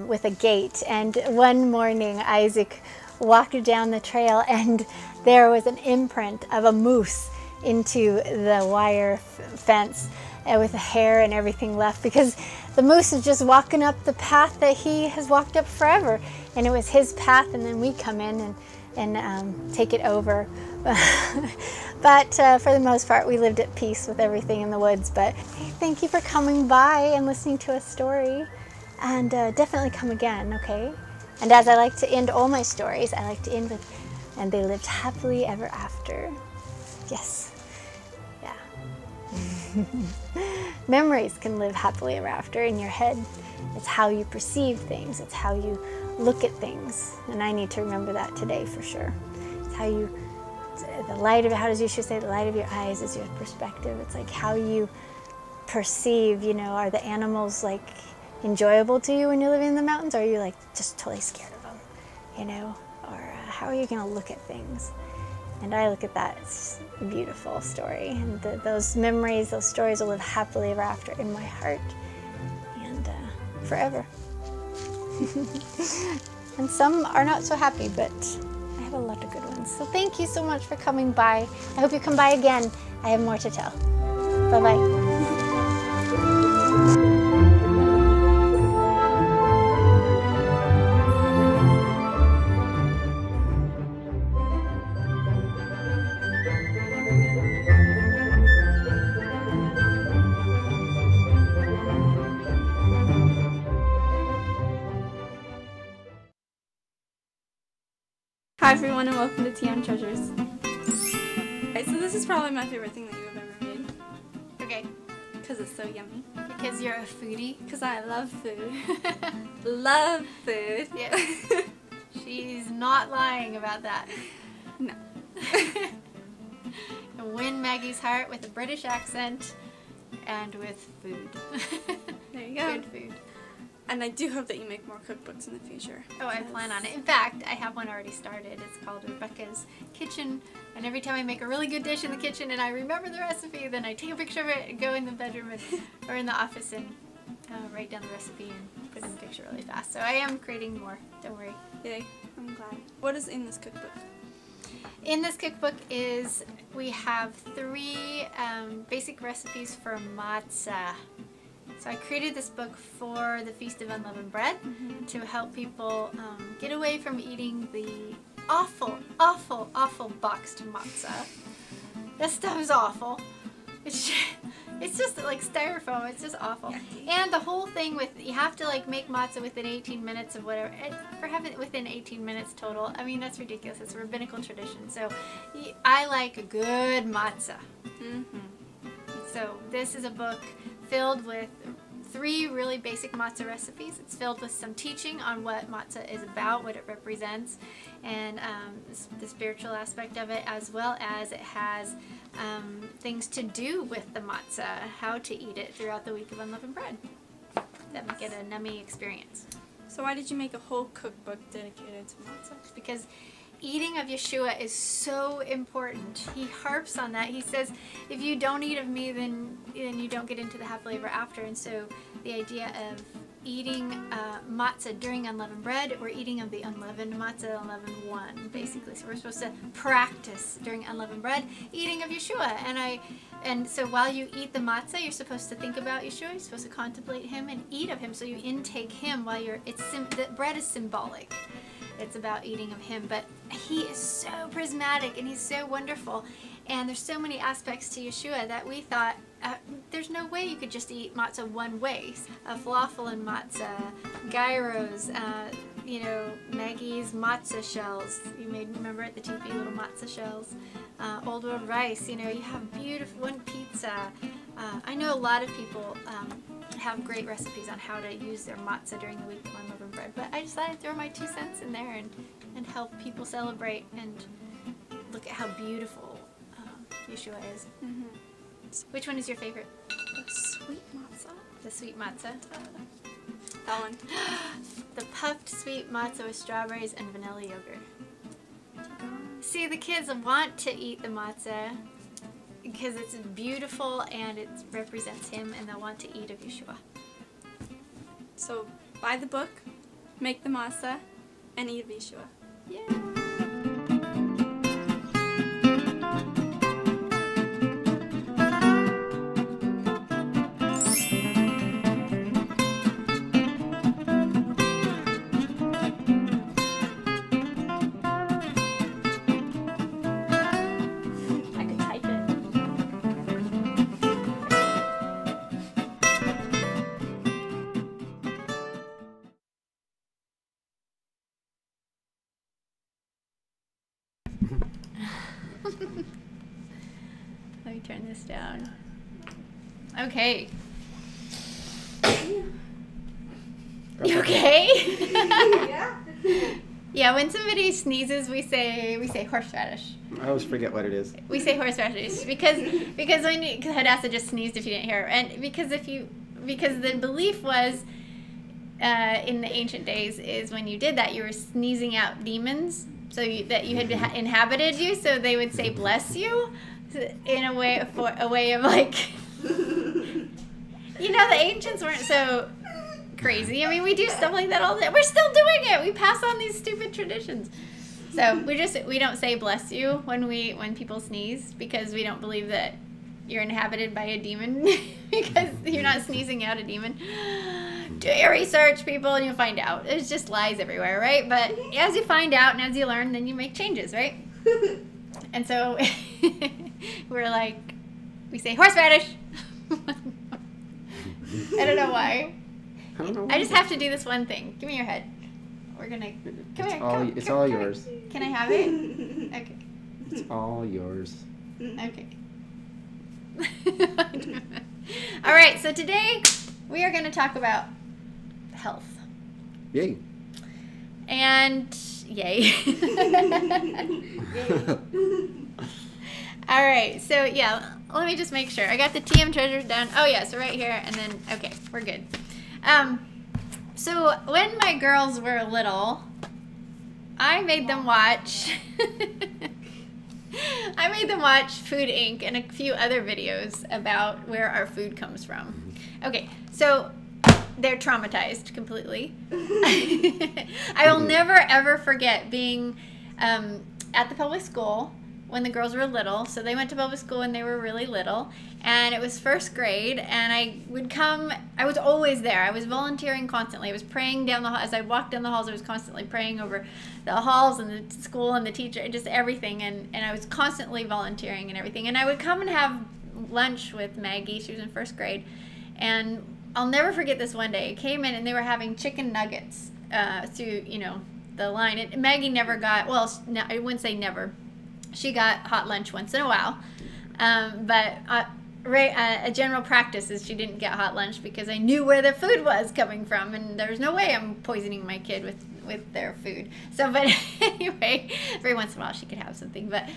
with a gate. And one morning, Isaac walked down the trail, and there was an imprint of a moose into the wire fence, with the hair and everything left, because the moose is just walking up the path that he has walked up forever, and it was his path, and then we come in and take it over. But for the most part, we lived at peace with everything in the woods. But hey, thank you for coming by and listening to a story, and definitely come again, okay? And as I like to end all my stories, I like to end with, and they lived happily ever after. Yes. Memories can live happily ever after in your head. It's how you perceive things. It's how you look at things. And I need to remember that today for sure. It's how you, the light of, how does Yeshua say, the light of your eyes is your perspective. It's like how you perceive, you know, are the animals like enjoyable to you when you're living in the mountains? Or are you like just totally scared of them, you know? Or how are you going to look at things? And I look at that, it's a beautiful story. And those memories, those stories will live happily ever after in my heart and forever. And some are not so happy, but I have a lot of good ones. So thank you so much for coming by. I hope you come by again. I have more to tell. Bye-bye. Hi everyone and welcome to Tea on Treasures. Alright, so this is probably my favorite thing that you have ever made. Okay. Because it's so yummy. Because you're a foodie? Because I love food. Love food. Yes. She's not lying about that. No. And win Maggie's heart with a British accent and with food. There you go. Good food. And I do hope that you make more cookbooks in the future. Oh, I plan on it. In fact, I have one already started. It's called Rebekah's Kitchen. And every time I make a really good dish in the kitchen and I remember the recipe, then I take a picture of it and go in the bedroom or in the office and write down the recipe and put in the picture really fast. So I am creating more. Don't worry. Yay. I'm glad. What is in this cookbook? In this cookbook we have 3 basic recipes for matzah. So I created this book for the Feast of Unleavened Bread to help people get away from eating the awful, awful, awful boxed matzah. This stuff is awful. It's just like styrofoam. It's just awful. Yucky. And the whole thing with, you have to like make matzah within 18 minutes of whatever. For having it within 18 minutes total, I mean, that's ridiculous. It's a rabbinical tradition. So I like a good matzah. So this is a book filled with 3 really basic matzah recipes. It's filled with some teaching on what matzah is about, what it represents, and the spiritual aspect of it, as well as it has things to do with the matzah, how to eat it throughout the week of unleavened bread, that make it a nummy experience. So why did you make a whole cookbook dedicated to matzah? Because eating of Yeshua is so important. He harps on that. He says, if you don't eat of me, then you don't get into the happily ever after. And so the idea of eating matzah during unleavened bread, we're eating of the unleavened matzah, unleavened one, basically. So we're supposed to practice during unleavened bread, eating of Yeshua. And so while you eat the matzah, you're supposed to think about Yeshua. You're supposed to contemplate him and eat of him. So you intake him while the bread is symbolic. It's about eating of him, but he is so prismatic and he's so wonderful, and there's so many aspects to Yeshua that we thought there's no way you could just eat matzah one way. Falafel and matzah, gyros, you know, Maggie's matzah shells. You may remember at the teepee, little matzah shells. Old World rice. You know, you have beautiful one pizza. I know a lot of people have great recipes on how to use their matzah during the week of unleavened bread. bread. But I just thought I'd throw my 2 cents in there and help people celebrate and look at how beautiful Yeshua is. Mm-hmm. Which one is your favorite? The sweet matzah. The sweet matzah. That one. The puffed sweet matzah with strawberries and vanilla yogurt. See, the kids want to eat the matzah because it's beautiful and it represents him, and they'll want to eat of Yeshua. So buy the book, make the matzah, and eat of Yeshua. Yeah. Let me turn this down. Okay. You okay? Yeah. Yeah, when somebody sneezes, we say horseradish. I always forget what it is. We say horseradish because when Hadassah just sneezed if you didn't hear her, and because the belief was in the ancient days is when you did that you were sneezing out demons, so that you had inhabited you, so they would say bless you in a way of like, the ancients weren't so crazy. I mean, we do stuff like that all the time. We're still doing it. We pass on these stupid traditions. So we don't say bless you when people sneeze, because we don't believe that you're inhabited by a demon because you're not sneezing out a demon. Do your research, people, and you'll find out. There's just lies everywhere, right? But as you find out and as you learn, then you make changes, right? And so we say horseradish. I don't know why. I don't know. I just have to do this one thing. Give me your head. We're gonna come here. It's all yours. Can I have it? Okay. It's all yours. Okay. All right. So today we are going to talk about health. Yay. And yay. All right. So yeah, let me just make sure. I got the TM treasures done. Oh yeah, so right here, and then okay, we're good. So when my girls were little, I made them watch Food Inc. and a few other videos about where our food comes from. Okay, so they're traumatized completely. I will never ever forget being at the public school when the girls were little. So they went to public school when they were really little, and it was first grade, and I was always there. I was volunteering constantly. I was praying down the hall. As I walked down the halls, I was constantly praying over the halls and the school and the teacher, just everything, and I was constantly volunteering and everything. And I would come and have lunch with Maggie. She was in first grade, and I'll never forget this one day. I came in and they were having chicken nuggets through, the line. And Maggie never got, no, I wouldn't say never. She got hot lunch once in a while, but a general practice is she didn't get hot lunch because I knew where the food was coming from, and there's no way I'm poisoning my kid with their food. So, but anyway, every once in a while she could have something. But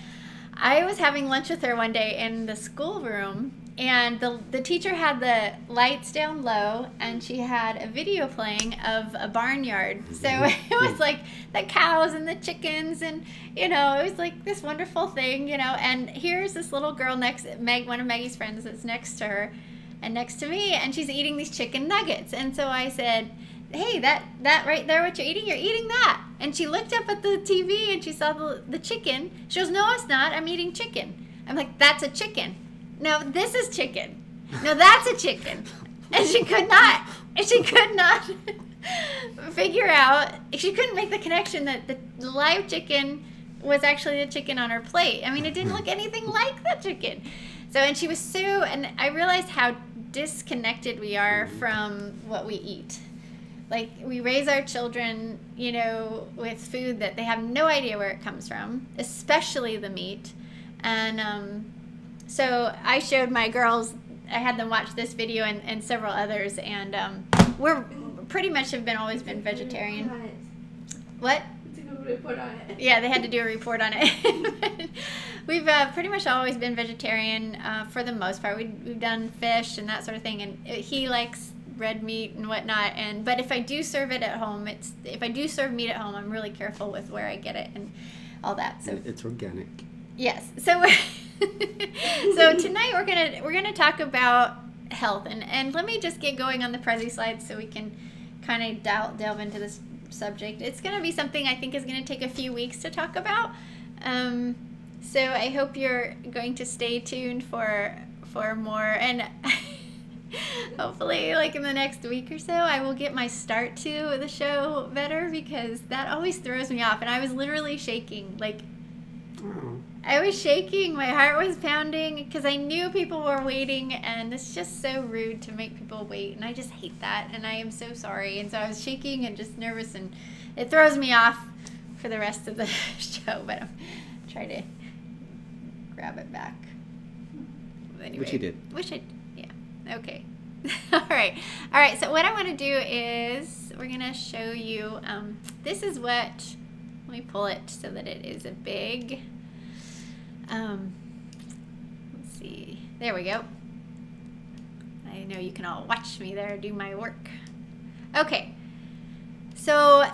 I was having lunch with her one day in the schoolroom, and the teacher had the lights down low, and she had a video playing of a barnyard. So it was like the cows and the chickens, and it was like this wonderful thing, and here's this little girl one of Maggie's friends that's next to her and next to me, and she's eating these chicken nuggets. And so I said, hey, that right there, what you're eating that. And she looked up at the TV and she saw the chicken. She goes, no, it's not. I'm eating chicken. I'm like, that's a chicken. No, this is chicken. No, that's a chicken. And she could not figure out, she couldn't make the connection that the live chicken was actually the chicken on her plate. I mean, it didn't look anything like the chicken. So, and she was and I realized how disconnected we are from what we eat. Like, we raise our children, with food that they have no idea where it comes from, especially the meat. And so I showed my girls, I had them watch this video and several others, and we're pretty much have always been vegetarian. What? Report on it. Yeah, they had to do a report on it. We've pretty much always been vegetarian for the most part. We've done fish and that sort of thing, and he likes red meat and whatnot. But if I do serve it at home, if I do serve meat at home, I'm really careful with where I get it and all that. So It's organic. yes. So so tonight we're gonna talk about health, and let me just get going on the Prezi slide so we can kind of delve into this subject. It's going to be something I think is going to take a few weeks to talk about. So I hope you're going to stay tuned for more, and hopefully like in the next week or so I will get my start to the show better, because that always throws me off, and I was literally shaking. Like, Oh. I was shaking, my heart was pounding, because I knew people were waiting, and it's just so rude to make people wait, and I just hate that, and I am so sorry. And so I was shaking and just nervous, and it throws me off for the rest of the show, but I'm trying to grab it back. Anyway, Which you did. Yeah, okay. All right, so what I want to do is we're going to show you, this is what, let me pull it so that it is a big, let's see, there we go. I know you can all watch me there do my work. Okay, so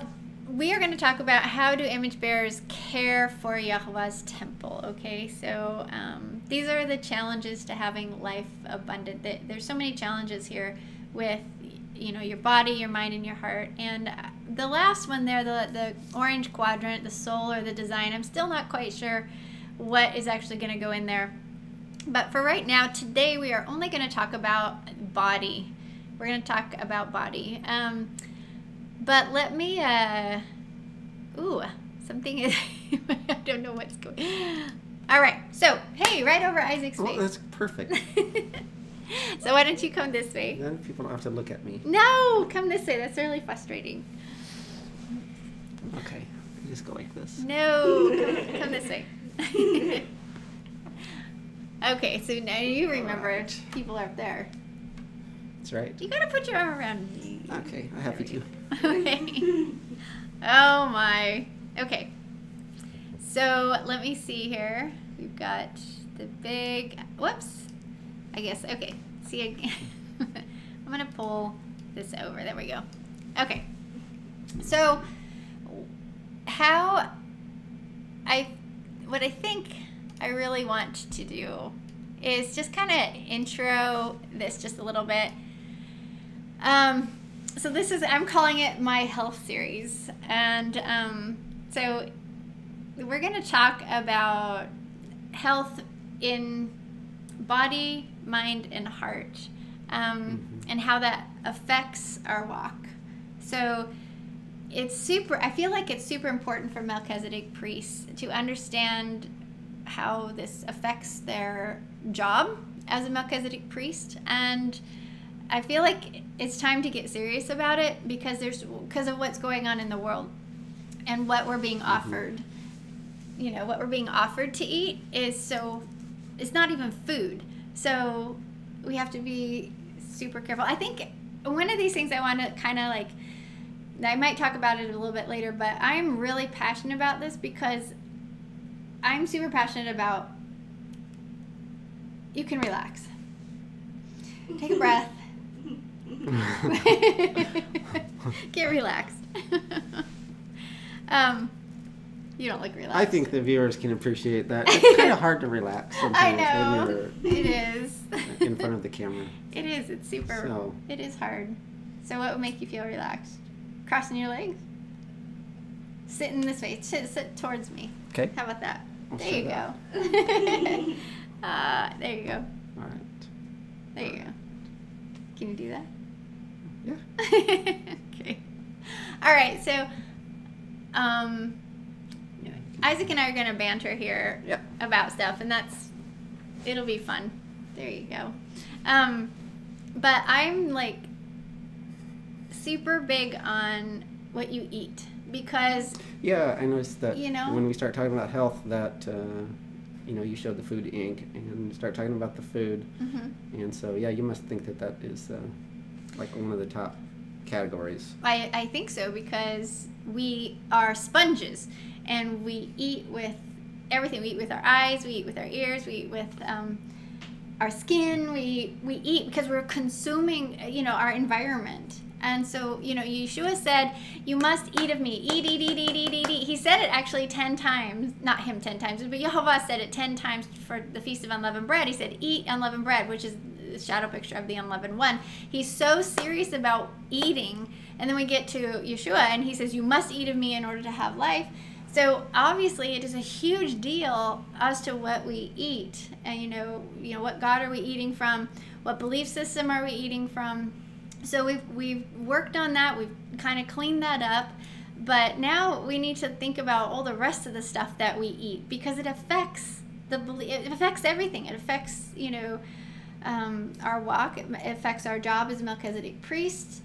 we are going to talk about how do image bearers care for Yahweh's temple. Okay, so these are the challenges to having life abundant. There's so many challenges here with, you know, your body, your mind, and your heart. And the last one there, the orange quadrant, the soul or the design, I'm still not quite sure what is actually going to go in there. But for right now, today we are only going to talk about body. We're going to talk about body. But let me, something is, I don't know what's going on. All right, so, hey, right over Isaac's face. Oh, that's perfect. So why don't you come this way? Then people don't have to look at me. No, come this way. That's really frustrating. Okay, I just go like this. No, come this way. Okay, so now you remember Alright. people are up there. That's right. You gotta put your arm around me. Okay, I'm happy to. Okay. Oh my. Okay. So let me see here. We've got the big, whoops. I guess, okay. See, I'm gonna pull this over. There we go. Okay. So what I think I really want to do is just kind of intro this just a little bit. So this is, I'm calling it my health series. And so we're going to talk about health in body, mind, and heart, and how that affects our walk. So I feel like it's super important for Melchizedek priests to understand how this affects their job as a Melchizedek priest, and I feel like it's time to get serious about it because of what's going on in the world and what we're being offered. You know, what we're being offered to eat it's not even food. So we have to be super careful. I think one of these things I want to kind of like, I might talk about it a little bit later, but I'm really passionate about this because I'm super passionate about, you can relax. Take a breath. Get relaxed. You don't look relaxed. I think the viewers can appreciate that. It's kind of hard to relax sometimes I know. when It is. you're in front of the camera. It is. It's super. So. It is hard. So what would make you feel relaxed? Crossing your legs? Sitting this way. Sit towards me. Okay. How about that? I'll There you sit go. There you go. All right. There you go. Can you do that? Yeah. Okay. All right. So, Isaac and I are gonna banter here Yep. about stuff, and it'll be fun. There you go. But I'm like super big on what you eat because Yeah, I noticed that You know? when we start talking about health that, you showed the food ink and start talking about the food. Mhm. And so, yeah, you must think that is like one of the top categories. I think so, because we are sponges, and we eat with everything. We eat with our eyes, we eat with our ears, we eat with our skin. We eat because we're consuming, our environment. And so, Yeshua said, you must eat of me. Eat, eat, eat, eat, eat, eat, eat. He said it actually 10 times. Not him 10 times, but Yehovah said it 10 times for the Feast of Unleavened Bread. He said, eat unleavened bread, which is the shadow picture of the unleavened one. He's so serious about eating. And then we get to Yeshua, and he says, you must eat of me in order to have life. So obviously it is a huge deal as to what we eat. And, what God are we eating from? What belief system are we eating from? So we've worked on that. We've kind of cleaned that up. But now we need to think about all the rest of the stuff that we eat, because it affects it affects everything. It affects, our walk. It affects our job as Melchizedek priest.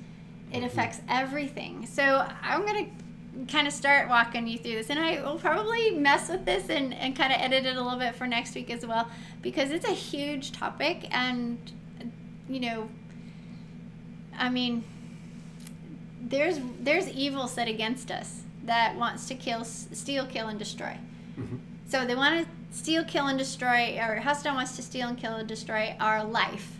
It affects everything. So I'm going to kind of start walking you through this. And I will probably mess with this and kind of edit it a little bit for next week as well, because it's a huge topic. And, there's evil set against us that wants to kill, steal, kill, and destroy. Mm-hmm. So they want to steal, kill, and destroy, or Hasatan wants to steal and kill and destroy our life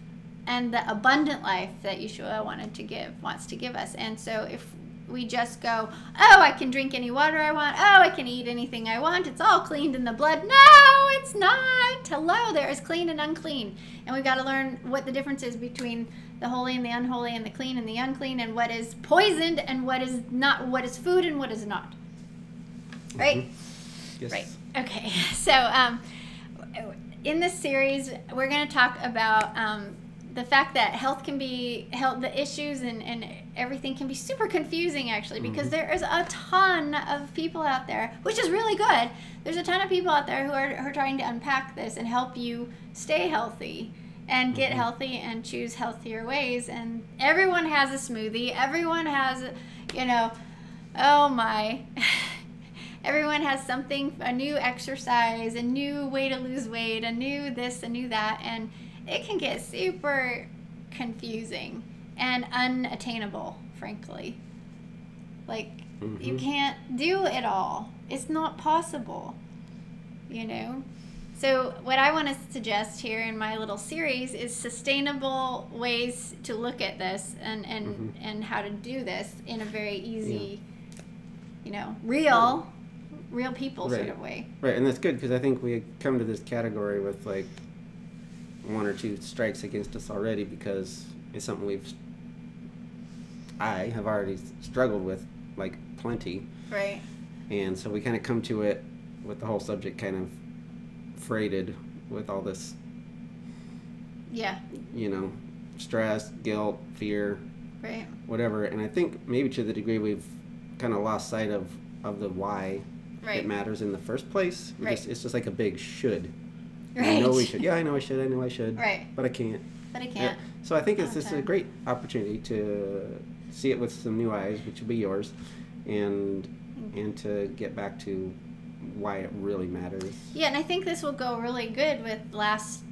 and the abundant life that Yeshua wants to give us. And so if we just go, oh, I can drink any water I want, oh, I can eat anything I want, it's all cleaned in the blood. No, it's not. Hello, there is clean and unclean. And we've got to learn what the difference is between the holy and the unholy, and the clean and the unclean, and what is poisoned and what is not, what is food and what is not. Right? Mm-hmm. Yes. Right. Okay. So in this series, we're going to talk about the fact that the issues and everything can be super confusing, actually, because there is a ton of people out there, which is really good. There's a ton of people out there who are trying to unpack this and help you stay healthy and get healthy and choose healthier ways. And everyone has a smoothie. Everyone has, oh my, everyone has something, a new exercise, a new way to lose weight, a new this, a new that. And it can get super confusing and unattainable, frankly. Like, you can't do it all. It's not possible, So what I want to suggest here in my little series is sustainable ways to look at this and how to do this in a very easy, real people sort of way. Right, and that's good, because I think we come to this category with like one or two strikes against us already, because it's something I have already struggled with, like, plenty. Right. And so we kind of come to it with the whole subject kind of freighted with all this, stress, guilt, fear, right, whatever. And I think maybe to the degree we've kind of lost sight of the why it matters in the first place. It's just like a big should. Right. I know we should. Yeah, I know I should. Right. But I can't. Yeah. So I think it's just a great opportunity to see it with some new eyes, which will be yours, and to get back to why it really matters. Yeah, and I think this will go really good with the last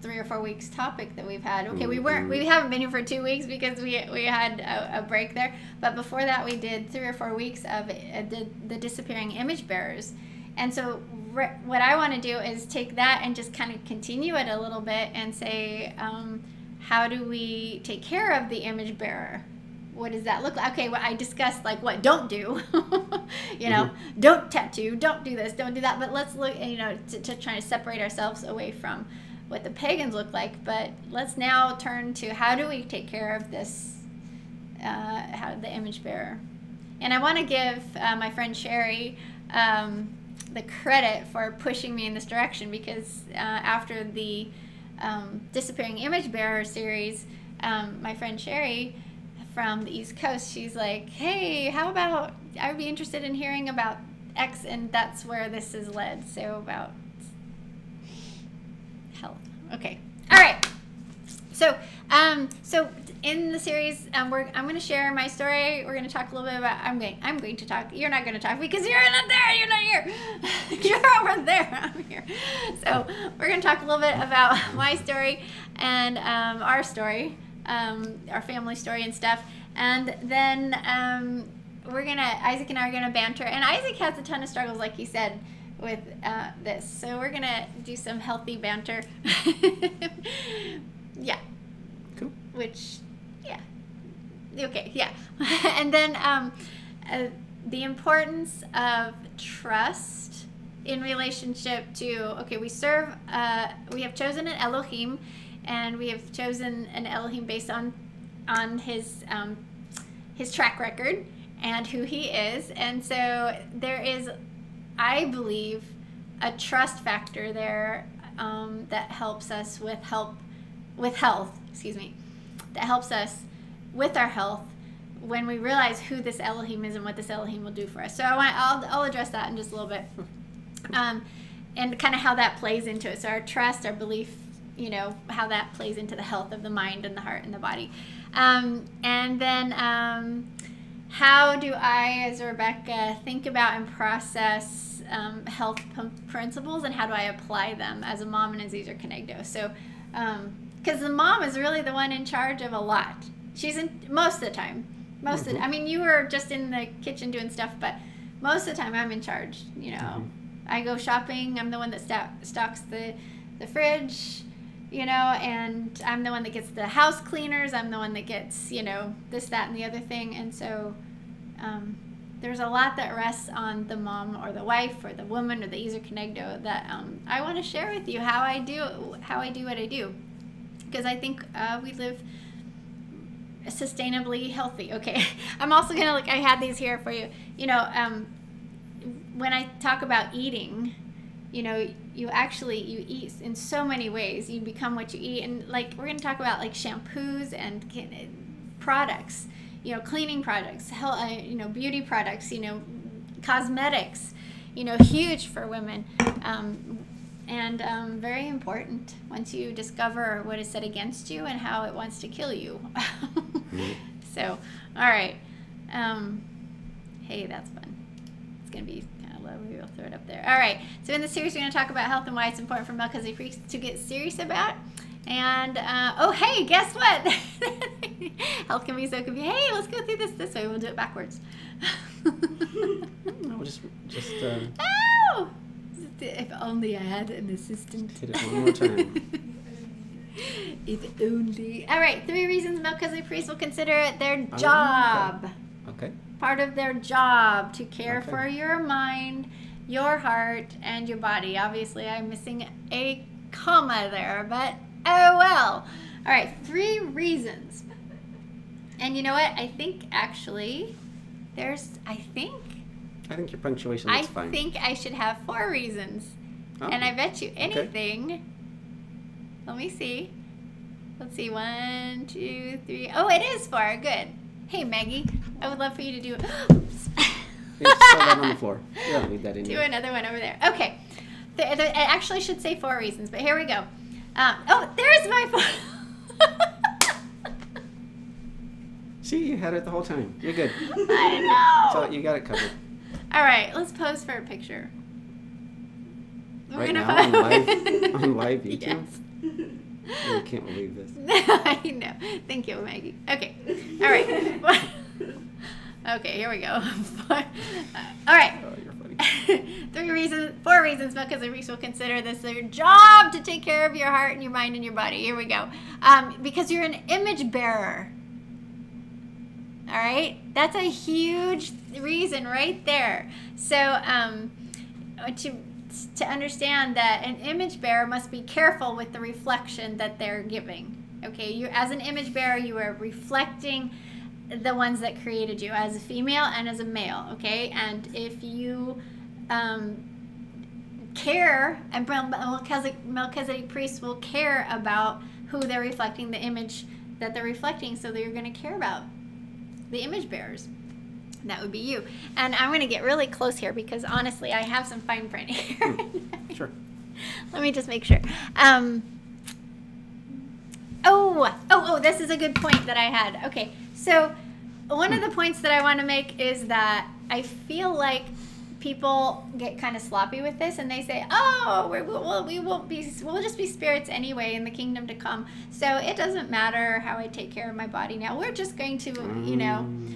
3 or 4 weeks topic that we've had. Okay, we haven't been here for 2 weeks because we had a break there, but before that we did 3 or 4 weeks of the disappearing image bearers. And so what I want to do is take that and just kind of continue it a little bit and say, how do we take care of the image bearer? What does that look like? Okay, well, I discussed like what don't do, don't tattoo, don't do this, don't do that. But let's look, to try to separate ourselves away from what the pagans look like. But let's now turn to how do we take care of this, the image bearer. And I want to give my friend Sherry the credit for pushing me in this direction, because after the disappearing image bearer series, my friend Sherry from the East Coast, she's like, hey, how about, I would be interested in hearing about X, and that's where this is led. So about health. Okay. All right. So in the series, I'm going to share my story. We're going to talk a little bit about, I'm going to talk. You're not going to talk because you're not there. You're not here. You're over there. I'm here. So we're going to talk a little bit about my story and our story, our family story and stuff. And then Isaac and I are gonna banter. And Isaac has a ton of struggles, like you said, with this. So we're gonna do some healthy banter. Yeah. Cool. Which, yeah. Okay, yeah. And then the importance of trust in relationship to, okay, we have chosen an Elohim, and we have chosen an Elohim based on his track record and who he is. And so there is, I believe, a trust factor there that helps us with health, that helps us with our health when we realize who this Elohim is and what this Elohim will do for us. So I'll address that in just a little bit, and kind of how that plays into it. So our trust, our belief, how that plays into the health of the mind and the heart and the body. And then how do I, as Rebekah, think about and process health principles, and how do I apply them as a mom and as Ezer Kenegdo? So, because the mom is really the one in charge of a lot. She's in most of the time. I mean, you were just in the kitchen doing stuff, but most of the time I'm in charge. I go shopping. I'm the one that stocks the fridge. And I'm the one that gets the house cleaners. I'm the one that gets, this, that, and the other thing. And so there's a lot that rests on the mom or the wife or the woman or the Ezer Kenegdo that I want to share with you how I do what I do. Because I think we live sustainably healthy. Okay. I'm also going to, I had these here for you. When I talk about eating, you eat in so many ways. You become what you eat. And we're going to talk about shampoos and products, cleaning products, beauty products, cosmetics, huge for women. And very important once you discover what is set against you and how it wants to kill you. So, all right. Hey, that's fun. It's going to be kind of low. Maybe we'll throw it up there. All right. So in this series, we're going to talk about health and why it's important for Melech Tzadek Priest to get serious about. And, hey, guess what? Health can be so confusing. Hey, let's go through this way. We'll do it backwards. No, just No! If only I had an assistant. hit it one more time. If only. All right, 3 reasons Melech Tzadek Priests will consider it their job. Okay. Part of their job to care for your mind, your heart, and your body. Obviously, I'm missing a comma there, but oh well. All right, 3 reasons. And you know what? I think actually I think your punctuation is fine. I think I should have 4 reasons. Oh. And I bet you anything. Okay. Let me see. Let's see. 1, 2, 3. Oh, it is 4. Good. Hey, Maggie. I would love for you to do it. Just throw that on the floor. Yeah, leave that in. Do another one over there. Okay. It actually should say 4 reasons, but here we go. There's my 4. See, you had it the whole time. You're good. I know. So you got it covered. All right, let's pose for a picture. Right now, on live YouTube? Yes. I can't believe this. I know. Thank you, Maggie. Okay. All right. Okay, here we go. All right. Oh, you're funny. 4 reasons Melech Tzadek Priest will consider this their job to take care of your heart and your mind and your body. Here we go. Because you're an image bearer. All right? That's a huge reason right there. So to understand that an image bearer must be careful with the reflection that they're giving. Okay? You, as an image bearer, you are reflecting the ones that created you as a female and as a male. Okay? And if you care, and Melech Tzadek Priests will care about who they're reflecting, the image that they're reflecting, so they're going to care about the image bearers. That would be you. And I'm going to get really close here because honestly, I have some fine print here. Sure. Let me just make sure. This is a good point that I had. Okay, so one of the points that I want to make is that I feel like people get kind of sloppy with this, and they say, "Oh, we'll just be spirits anyway in the kingdom to come. So it doesn't matter how I take care of my body now. We're just going to,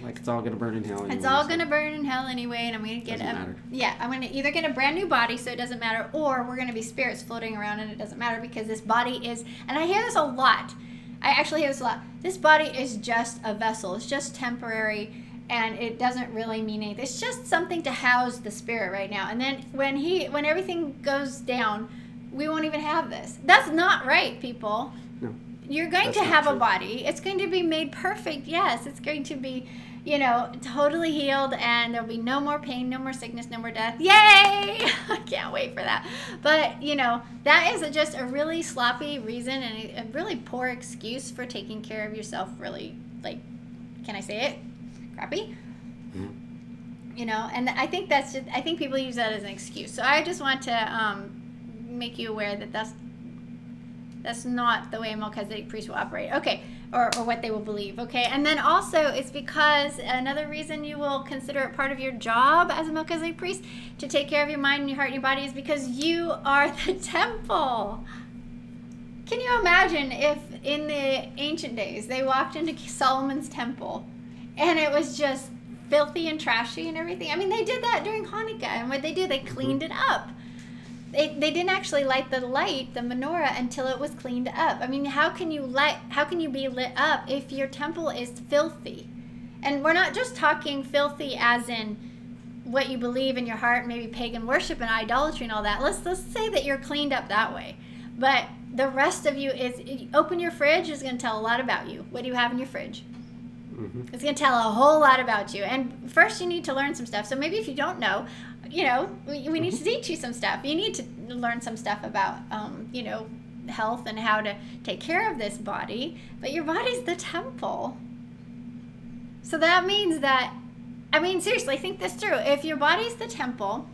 like it's all gonna burn in hell anyway. It's all gonna burn in hell anyway, and I'm gonna get I'm gonna either get a brand new body, so it doesn't matter, or we're gonna be spirits floating around, and it doesn't matter because this body is." And I hear this a lot. I actually hear this a lot. This body is just a vessel. It's just temporary. And it doesn't really mean anything. It's just something to house the spirit right now. And then when everything goes down, we won't even have this. That's not right, people. No. You're going to have a body. It's going to be made perfect. Yes, it's going to be, totally healed, and there'll be no more pain, no more sickness, no more death. Yay! I can't wait for that. But, that is just a really sloppy reason and a really poor excuse for taking care of yourself, really, can I say it? Crappy, and I think I think people use that as an excuse. So I just want to make you aware that that's not the way a Melchizedek priest will operate. Okay, or what they will believe. Okay, and then also it's because another reason you will consider it part of your job as a Melchizedek priest to take care of your mind and your heart and your body is because you are the temple. Can you imagine if in the ancient days they walked into Solomon's temple and it was just filthy and trashy and everything? I mean, they did that during Hanukkah, and what they do, they cleaned it up. They didn't actually light the menorah, until it was cleaned up. I mean, how can you be lit up if your temple is filthy? And we're not just talking filthy as in what you believe in your heart, maybe pagan worship and idolatry and all that. Let's say that you're cleaned up that way. But the rest of you open your fridge, is going to tell a lot about you. What do you have in your fridge? It's going to tell a whole lot about you. And first you need to learn some stuff. So maybe if you don't know, we need to teach you some stuff. You need to learn some stuff about, health and how to take care of this body. But your body's the temple. So that means that, seriously, think this through. If your body's the temple,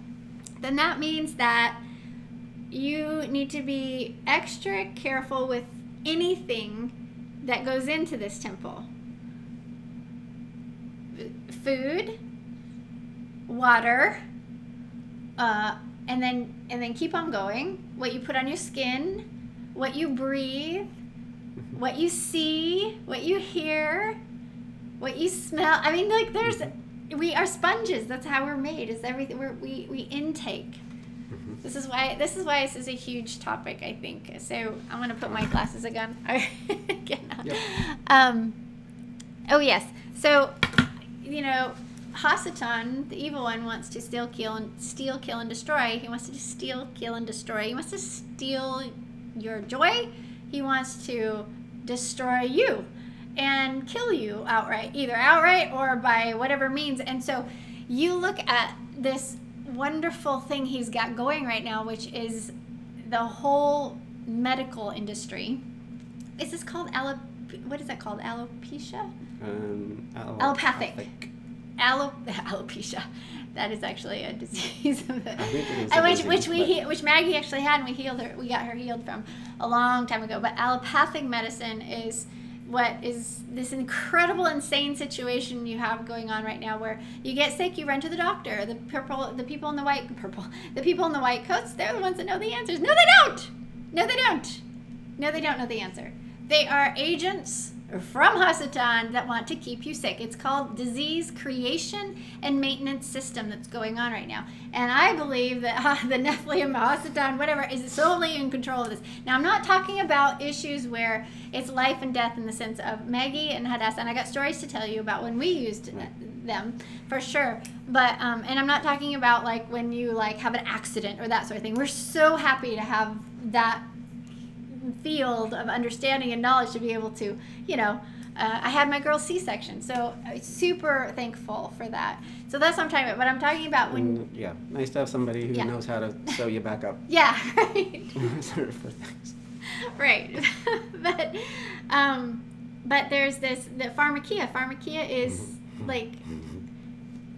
then that means that you need to be extra careful with anything that goes into this temple. Food, water, and then keep on going. What you put on your skin, what you breathe, what you see, what you hear, what you smell. We are sponges. That's how we're made. Is everything we intake. This is why this is a huge topic, I think. So I'm gonna put my glasses again. Oh yes. So. Hasatan, the evil one, wants to steal, kill, and destroy. He wants to steal, kill, and destroy. He wants to steal your joy. He wants to destroy you and kill you outright, either outright or by whatever means. And so you look at this wonderful thing he's got going right now, which is the whole medical industry. Is this called what is that called? Alopecia? Allopathic. Alopecia. That is actually a disease of which Maggie actually had, and we got her healed from a long time ago. But allopathic medicine is what is this incredible, insane situation you have going on right now, where you get sick, you run to the doctor. The people in the white coats, they're the ones that know the answers. No, they don't. No, they don't know the answer. They are agents from Hasatan that want to keep you sick. It's called disease creation and maintenance system that's going on right now. And I believe that the Nephilim, Hasatan, whatever, is solely in control of this. Now, I'm not talking about issues where it's life and death in the sense of Maggie and Hadassah, and I got stories to tell you about when we used them, for sure. But, and I'm not talking about like when you have an accident or that sort of thing. We're so happy to have that field of understanding and knowledge to be able to, I had my girl's C-section, so I'm super thankful for that. So that's what I'm talking about. But I'm talking about when... nice to have somebody who knows how to sew you back up. Yeah, right. For things. Right. But there's the pharmakia. Pharmakia is like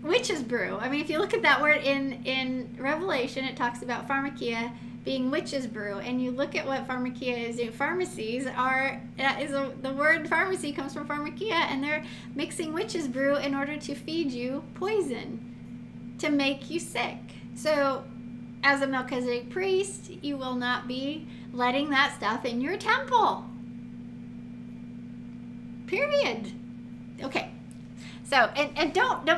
witch's brew. If you look at that word in Revelation, it talks about pharmakia being witch's brew, and you look at what pharmakia is. Pharmacies are, the word pharmacy comes from pharmakia, and they're mixing witch's brew in order to feed you poison, to make you sick. So as a Melchizedek priest, you will not be letting that stuff in your temple. Period. Okay. So, and don't,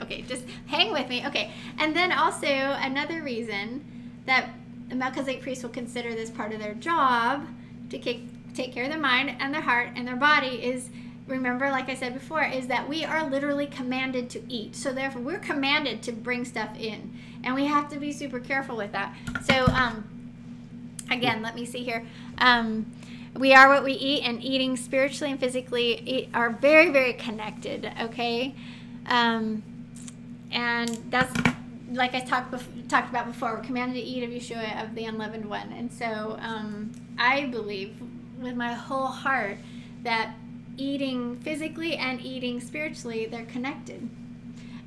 okay, just hang with me. Okay. And then also another reason that the Melchizedek priest will consider this part of their job to take care of their mind and their heart and their body is, remember, like I said before, is that we are literally commanded to eat. So therefore, we're commanded to bring stuff in. And we have to be super careful with that. So, again, let me see here. We are what we eat, and eating spiritually and physically are very, very connected, okay? And that's, like I talked about before, we're commanded to eat of Yeshua, of the unleavened one. And so I believe with my whole heart that eating physically and eating spiritually, they're connected.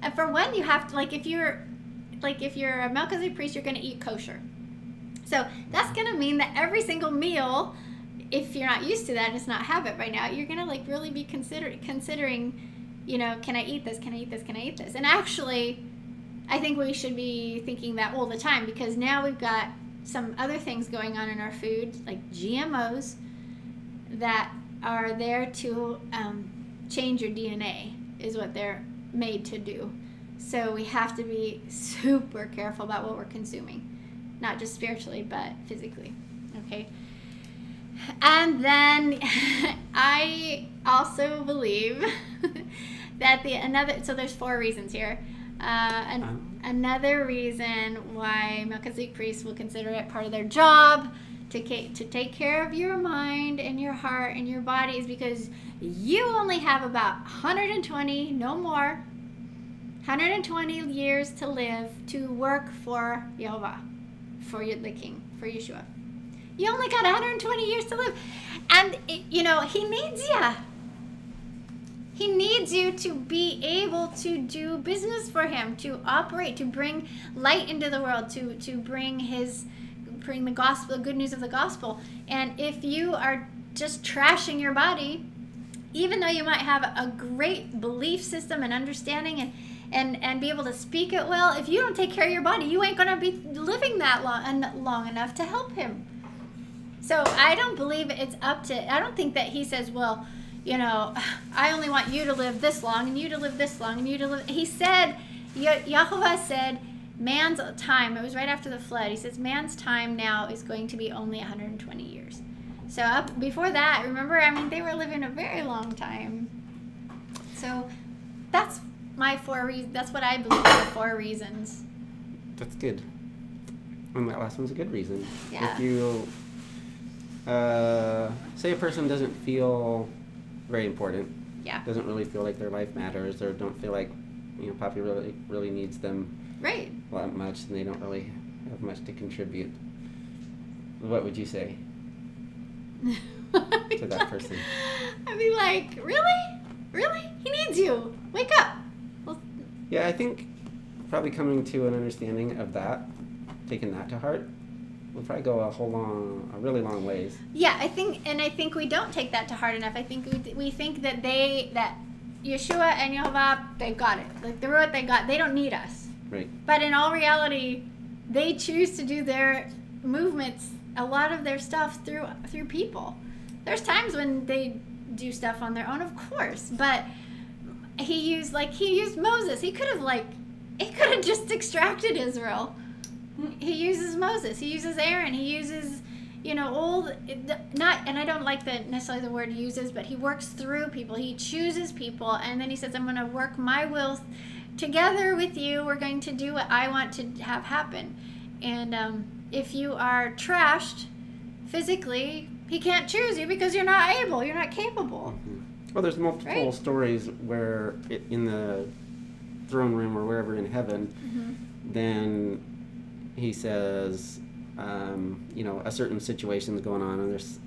And for one, you have to, if you're a Melchizedek priest, you're going to eat kosher. So that's going to mean that every single meal, if you're not used to that and it's not habit right now, you're going to really be considering, can I eat this? Can I eat this? Can I eat this? And actually, I think we should be thinking that all the time, because now we've got some other things going on in our food, like GMOs, that are there to change your DNA, is what they're made to do. So we have to be super careful about what we're consuming, not just spiritually, but physically, okay? And then I also believe that so there's 4 reasons here. Another reason why Melchizedek priests will consider it part of their job to take care of your mind and your heart and your body is because you only have about 120, no more, 120 years to live to work for Yehovah, for the King, for Yeshua. You only got 120 years to live. And, he needs you. He needs you to be able to do business for him, to operate, to bring light into the world, to bring the gospel, the good news of the gospel. And if you are just trashing your body, even though you might have a great belief system and understanding and be able to speak it well, if you don't take care of your body, you ain't going to be living that long enough to help him. So I don't believe it's I don't think that he says, well, I only want you to live this long and you to live this long and you to live. He said, Yahovah said, man's time, it was right after the flood, he says, man's time now is going to be only 120 years. So up before that, remember, they were living a very long time. So that's my 4 reasons. That's what I believe are the 4 reasons. That's good. And that last one's a good reason. Yeah. If you say a person doesn't feel very important, doesn't really feel like their life matters, or don't feel like Papi really needs them right that much, and they don't really have much to contribute, what would you say to that person? I'd be like, really, he needs you, wake up. Well, yeah, I think probably coming to an understanding of that, taking that to heart, will probably go a really long ways. Yeah, I think we don't take that to heart enough. I think we think that Yeshua and Yehovah, they've got it. Like the Ruach, they don't need us. Right. But in all reality, they choose to do their movements, a lot of their stuff through people. There's times when they do stuff on their own, of course, but he used Moses. He could have just extracted Israel. He uses Moses. He uses Aaron. He uses, and I don't like necessarily the word uses, but he works through people. He chooses people, and then he says, I'm going to work my will together with you. We're going to do what I want to have happen. And if you are trashed physically, he can't choose you because you're not able. You're not capable. Mm-hmm. Well, there's multiple stories where in the throne room or wherever in heaven, then he says, a certain situation is going on, and there's,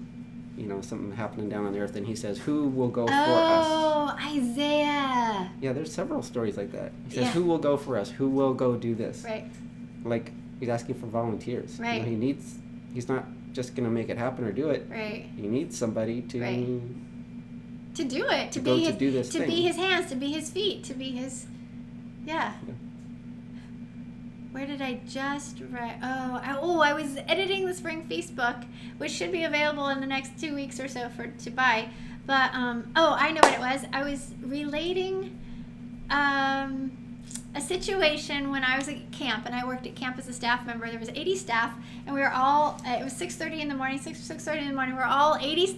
something happening down on the earth, and he says, who will go for us? Oh, Isaiah. Yeah, there's several stories like that. He says, who will go for us? Who will go do this? Right. Like, he's asking for volunteers. Right. He's not just going to make it happen or do it. Right. He needs somebody to do it, to be his hands, to be his feet, to be his, where did I just write? I was editing the spring feast book, which should be available in the next 2 weeks or so to buy. But I know what it was. I was relating a situation when I was at camp, and I worked at camp as a staff member. There was 80 staff, and we were all, it was 6:30 in the morning, 6:30 in the morning. We're all 80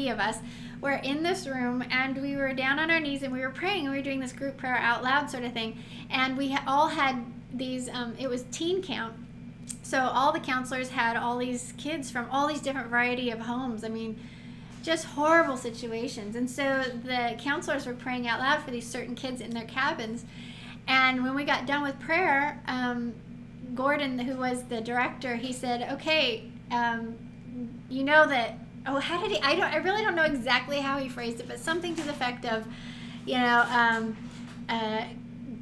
of us were in this room, and we were down on our knees, and we were praying, and we were doing this group prayer out loud sort of thing. And we all had these, it was teen camp. So all the counselors had all these kids from all these different variety of homes. I mean, just horrible situations. And so the counselors were praying out loud for these certain kids in their cabins. And when we got done with prayer, Gordon, who was the director, he said, okay, you know that, how did he, I really don't know exactly how he phrased it, but something to the effect of,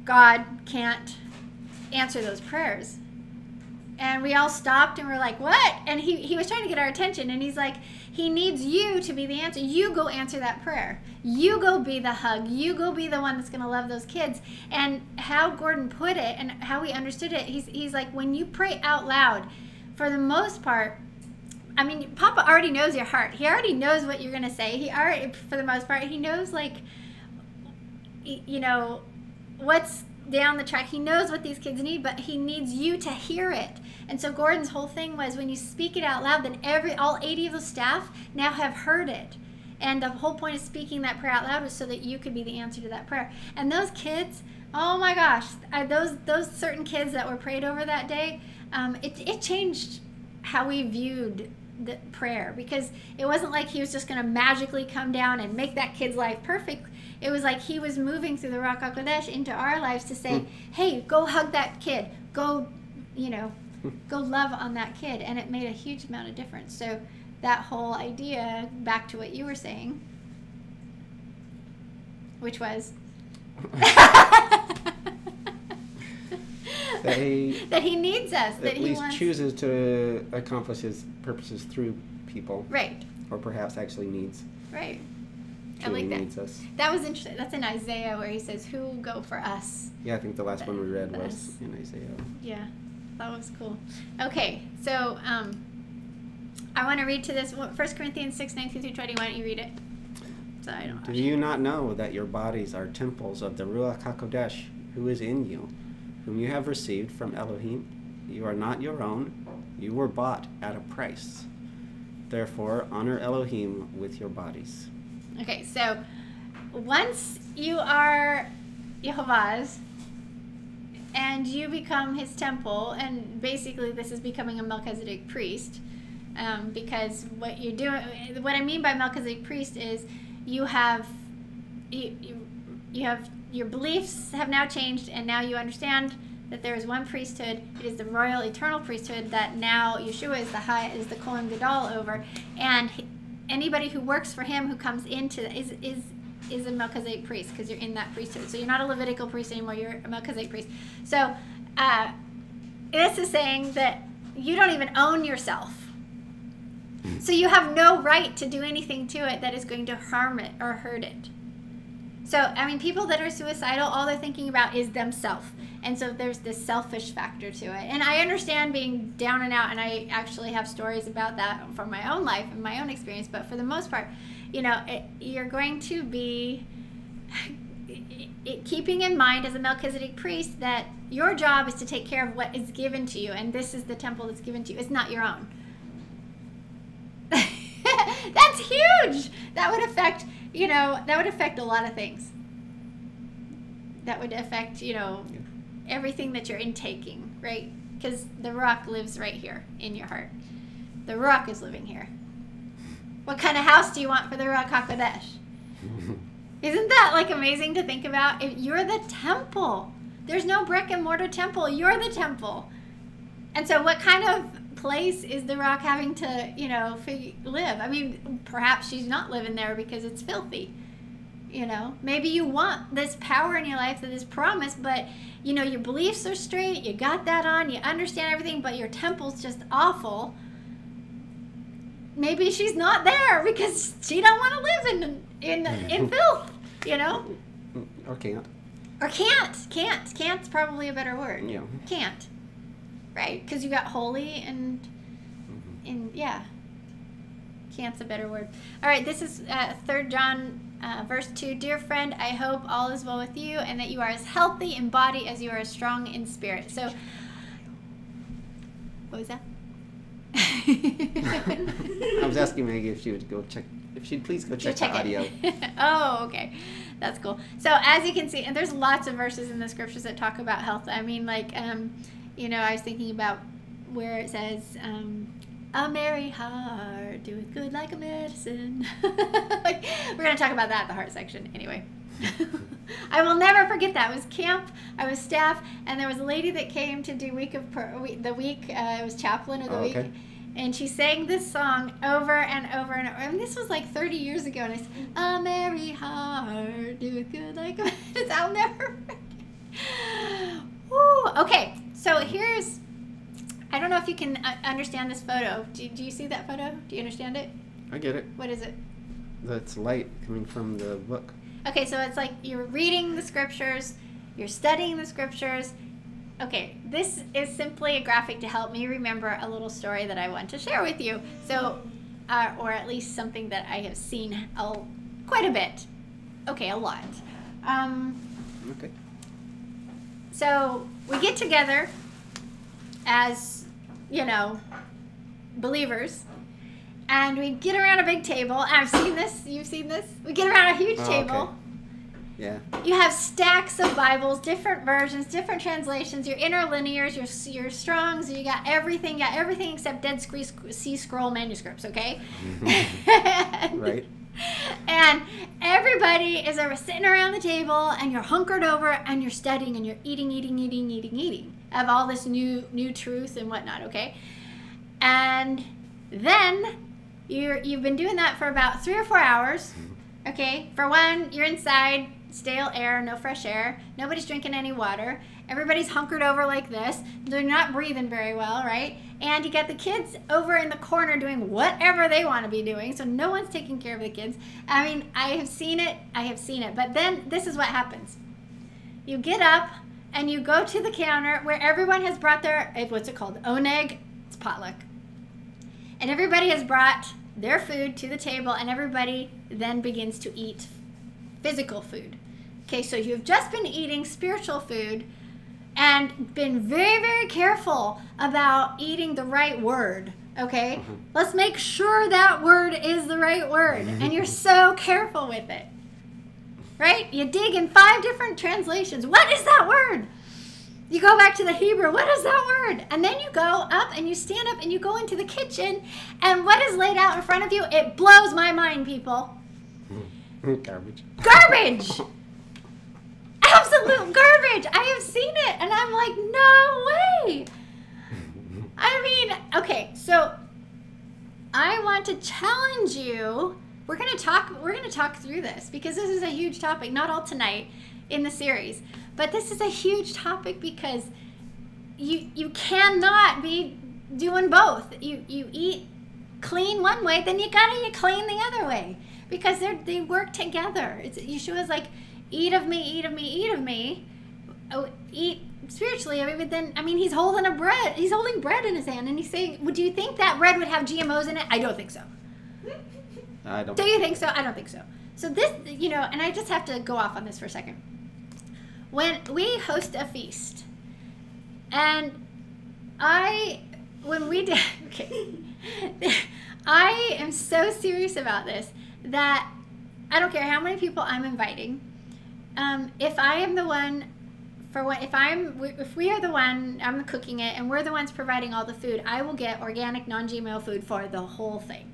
God can't answer those prayers. And we all stopped and we're like, what? And he was trying to get our attention, and he's like, he needs you to be the answer. You go answer that prayer. You go be the hug. You go be the one that's going to love those kids. And how Gordon put it and how we understood it, he's like, when you pray out loud, for the most part, I mean, Papa already knows your heart. He already knows what you're going to say. He already, for the most part, he knows, like, what's down the track. He knows what these kids need, but he needs you to hear it. And so Gordon's whole thing was, when you speak it out loud, then all 80 of the staff now have heard it. And the whole point of speaking that prayer out loud was so that you could be the answer to that prayer. And those kids, oh my gosh, those certain kids that were prayed over that day, it changed how we viewed the prayer, because it wasn't like he was just going to magically come down and make that kid's life perfect. It was like he was moving through the Ruach HaKodesh into our lives to say, hey, go hug that kid. Go, go love on that kid. And it made a huge amount of difference. So that whole idea, back to what you were saying, which was that he needs us. That he chooses to accomplish his purposes through people. Right. Or perhaps actually needs. Right. I like that. Needs us. That was interesting. That's in Isaiah where he says, who will go for us? Yeah, I think the last one we read was in Isaiah. Yeah, that was cool. Okay, so I want to read to this 1 Corinthians 6:19-20. Why don't you read it? So I don't. Do you not know that your bodies are temples of the Ruach HaKodesh, who is in you, whom you have received from Elohim? You are not your own. You were bought at a price. Therefore, honor Elohim with your bodies. Okay, so once you are Yehovah's and you become his temple, and basically this is becoming a Melchizedek priest, because what you're doing, what I mean by Melchizedek priest is you have your beliefs have now changed, and now you understand that there is one priesthood. It is the royal eternal priesthood that now Yeshua is the Kohen Gadol over, and anybody who works for him, who comes into is a Melchizedek priest, because you're in that priesthood. So you're not a Levitical priest anymore, you're a Melchizedek priest. So this is saying that you don't even own yourself. So you have no right to do anything to it that is going to harm it or hurt it. So, I mean, people that are suicidal, all they're thinking about is themselves. And so there's this selfish factor to it. And I understand being down and out, and I actually have stories about that from my own life and my own experience. But for the most part, you're going to be keeping in mind as a Melchizedek priest that your job is to take care of what is given to you. And this is the temple that's given to you. It's not your own. That's huge. That would affect, a lot of things. That would affect, everything that you're intaking, right? Because the Ruach lives right here in your heart. The Ruach is living here. What kind of house do you want for the Ruach HaKodesh? Isn't that amazing to think about? If you're the temple. There's no brick and mortar temple. You're the temple. And so what kind of place is the Ruach having to, live? I mean, perhaps she's not living there because it's filthy. Maybe you want this power in your life, this promise, but your beliefs are straight, you got that on, you understand everything, but your temple's just awful. Maybe she's not there because she don't want to live in filth, Or can't. Or can't. Can't's probably a better word. Yeah. Can't. Right? Because you got holy and yeah. Can't's a better word. All right, this is 3 John verse 2. Dear friend, I hope all is well with you and that you are as healthy in body as you are strong in spirit. So, what was that? I was asking Maggie if she would go check, if she'd please go check the audio. Oh, okay. That's cool. So as you can see, and there's lots of verses in the scriptures that talk about health. I mean, like, you know, I was thinking about where it says, a merry heart doeth good like a medicine. Like, we're going to talk about that in the heart section anyway. I will never forget that. It was camp. I was staff, and there was a lady that came to do it was chaplain of the week, and she sang this song over and over and over. I mean, this was like 30 years ago, and I said, a merry heart doeth good like a medicine. I'll never forget. Woo. Okay, so here's, I don't know if you can understand this photo. Do you see that photo? Do you understand it? I get it. What is it? That's light coming from the book. Okay, so it's like you're reading the scriptures, you're studying the scriptures. Okay, this is simply a graphic to help me remember a little story that I want to share with you. So, or at least something that I have seen quite a bit. Okay, a lot. Okay. So we get together as, you know, believers. And we get around a big table. I've seen this. You've seen this. We get around a huge table. Okay. Yeah. You have stacks of Bibles, different versions, different translations. Your interlinears, your Strongs. You got everything. Except Dead Sea Scroll manuscripts. Okay. Right. And everybody is sitting around the table, and you're hunkered over, and you're studying, and you're eating of all this new truth and whatnot. Okay. And then you've been doing that for about 3 or 4 hours. Okay, for one, you're inside, stale air, no fresh air. Nobody's drinking any water. Everybody's hunkered over like this. They're not breathing very well, right? And you got the kids over in the corner doing whatever they want to be doing, so no one's taking care of the kids. I mean, I have seen it. But then this is what happens. You get up and you go to the counter where everyone has brought their, what's it called? Oneg? It's potluck. And everybody has brought their food to the table, and everybody then begins to eat physical food. Okay, so you've just been eating spiritual food and been very, very careful about eating the right word, okay? Let's make sure that word is the right word, and you're so careful with it, right? You dig in 5 different translations. What is that word? You go back to the Hebrew. What is that word? And then you go up and you stand up and you go into the kitchen. And what is laid out in front of you? It blows my mind, people. Garbage. Garbage! Absolute garbage. I have seen it. And I'm like, no way. I mean, okay, so I want to challenge you. We're gonna talk through this because this is a huge topic. Not all tonight in the series. But this is a huge topic because you cannot be doing both. You eat clean one way, then you gotta eat clean the other way because they work together. Yeshua's like, eat of me, eat of me, eat of me. Oh, eat spiritually. I mean, he's holding bread. He's holding bread in his hand, and he's saying, "Would you think that bread would have GMOs in it?" I don't think so. I don't. Do you think so? I don't think so. So this, you know, and I just have to go off on this for a second. When we host a feast, and when we did, okay, I am so serious about this that I don't care how many people I'm inviting. If I am the one if we are the one, I'm cooking it, and we're the ones providing all the food, I will get organic, non-GMO food for the whole thing.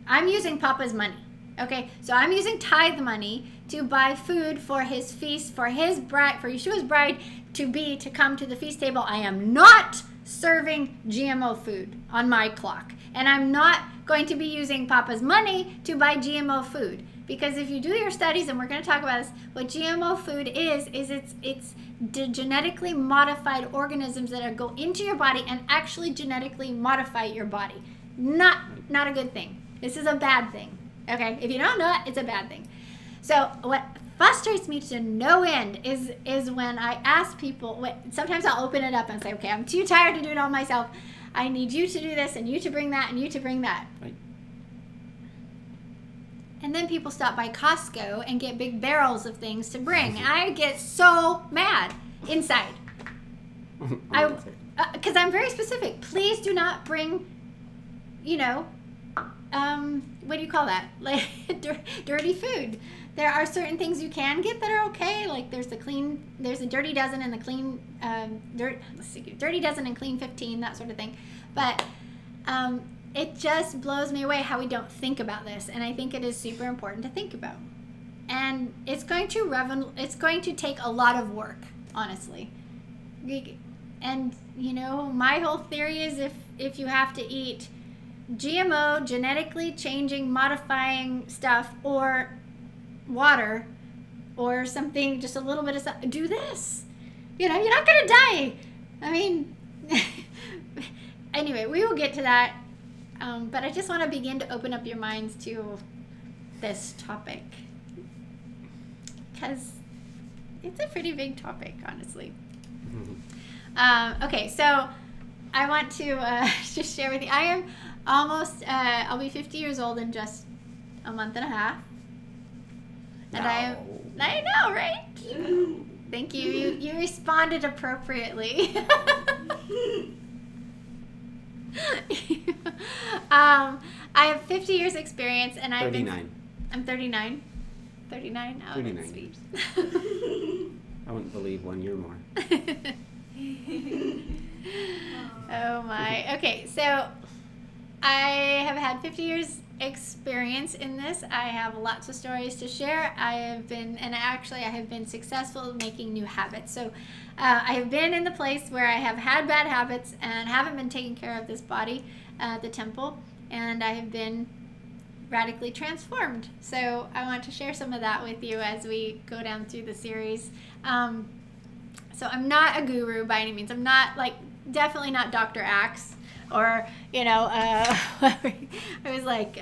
I'm using Papa's money. Okay, so I'm using tithe money to buy food for his feast, for his bride, for Yeshua's bride to come to the feast table. I am not serving GMO food on my clock, and I'm not going to be using Papa's money to buy GMO food. Because if you do your studies, and we're going to talk about this, what GMO food is it's genetically modified organisms that go into your body and actually genetically modify your body. Not a good thing. This is a bad thing. Okay, if you don't know it, it's a bad thing. So what frustrates me to no end is when I ask people, sometimes I'll open it up and say, okay, I'm too tired to do it all myself. I need you to do this and you to bring that and you to bring that. Right. And then people stop by Costco and get big barrels of things to bring. And I get so mad inside. Because I'm very specific. Please do not bring, what do you call that? Like dirty food. There are certain things you can get that are okay. Like there's a dirty dozen and the clean, dirty dozen and clean 15, that sort of thing. But it just blows me away how we don't think about this. And I think it is super important to think about. And it's going to take a lot of work, honestly. And, my whole theory is if you have to eat GMO, genetically changing, modifying stuff, or water, or something, just a little bit of stuff, do this. You're not going to die. I mean, anyway, we will get to that. But I just want to begin to open up your minds to this topic. Because it's a pretty big topic, honestly. Okay, so I want to just share with you. I am almost, I'll be 50 years old in just a month and a half. And I know, right? Thank you. You responded appropriately. I have 50 years experience and I've 39. I'm 39. 39? Oh, 39 that's sweet. I wouldn't believe 1 year more. Oh my. Okay, so I have had 50 years experience in this. I have lots of stories to share. I have been successful in making new habits. So I have been in the place where I have had bad habits and haven't been taking care of this body at the temple, and I have been radically transformed. So I want to share some of that with you as we go down through the series. So I'm not a guru by any means. I'm not definitely not Dr. Axe or, I was like,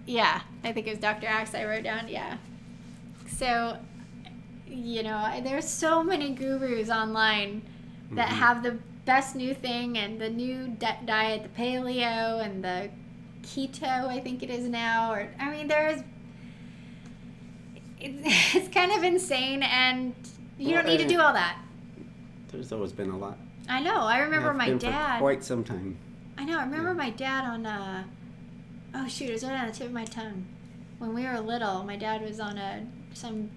yeah, I think it was Dr. Axe I wrote down. Yeah. So, there's so many gurus online that have the best new thing and the new diet, the paleo and the keto, I think it is now. It's kind of insane, and you don't need to do all that. There's always been a lot. I know. I remember my dad. For quite some time. I know. I remember my dad on oh shoot, it was right on the tip of my tongue. When we were little, my dad was on some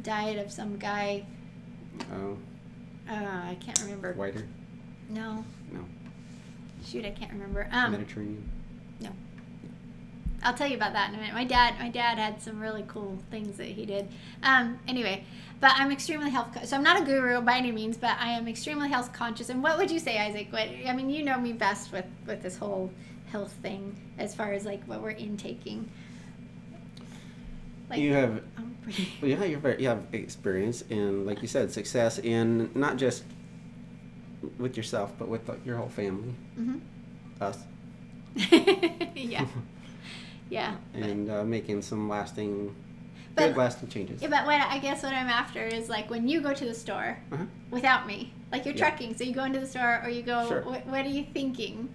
diet of some guy. Oh. I can't remember. Whiter? No. No. Shoot, I can't remember. Mediterranean? No. I'll tell you about that in a minute. My dad had some really cool things that he did. Anyway, but I'm extremely so I'm not a guru by any means, but I am extremely health conscious. And what would you say, Isaac? You know me best with this whole health thing as far as what we're intaking. You have, you have experience and, like you said, success in not just with yourself, but with your whole family. Mm-hmm. Us. Yeah. Yeah. And making some lasting changes. Yeah, but I guess what I'm after is when you go to the store without me, you're trucking, so you go into the store or you go, sure. What are you thinking?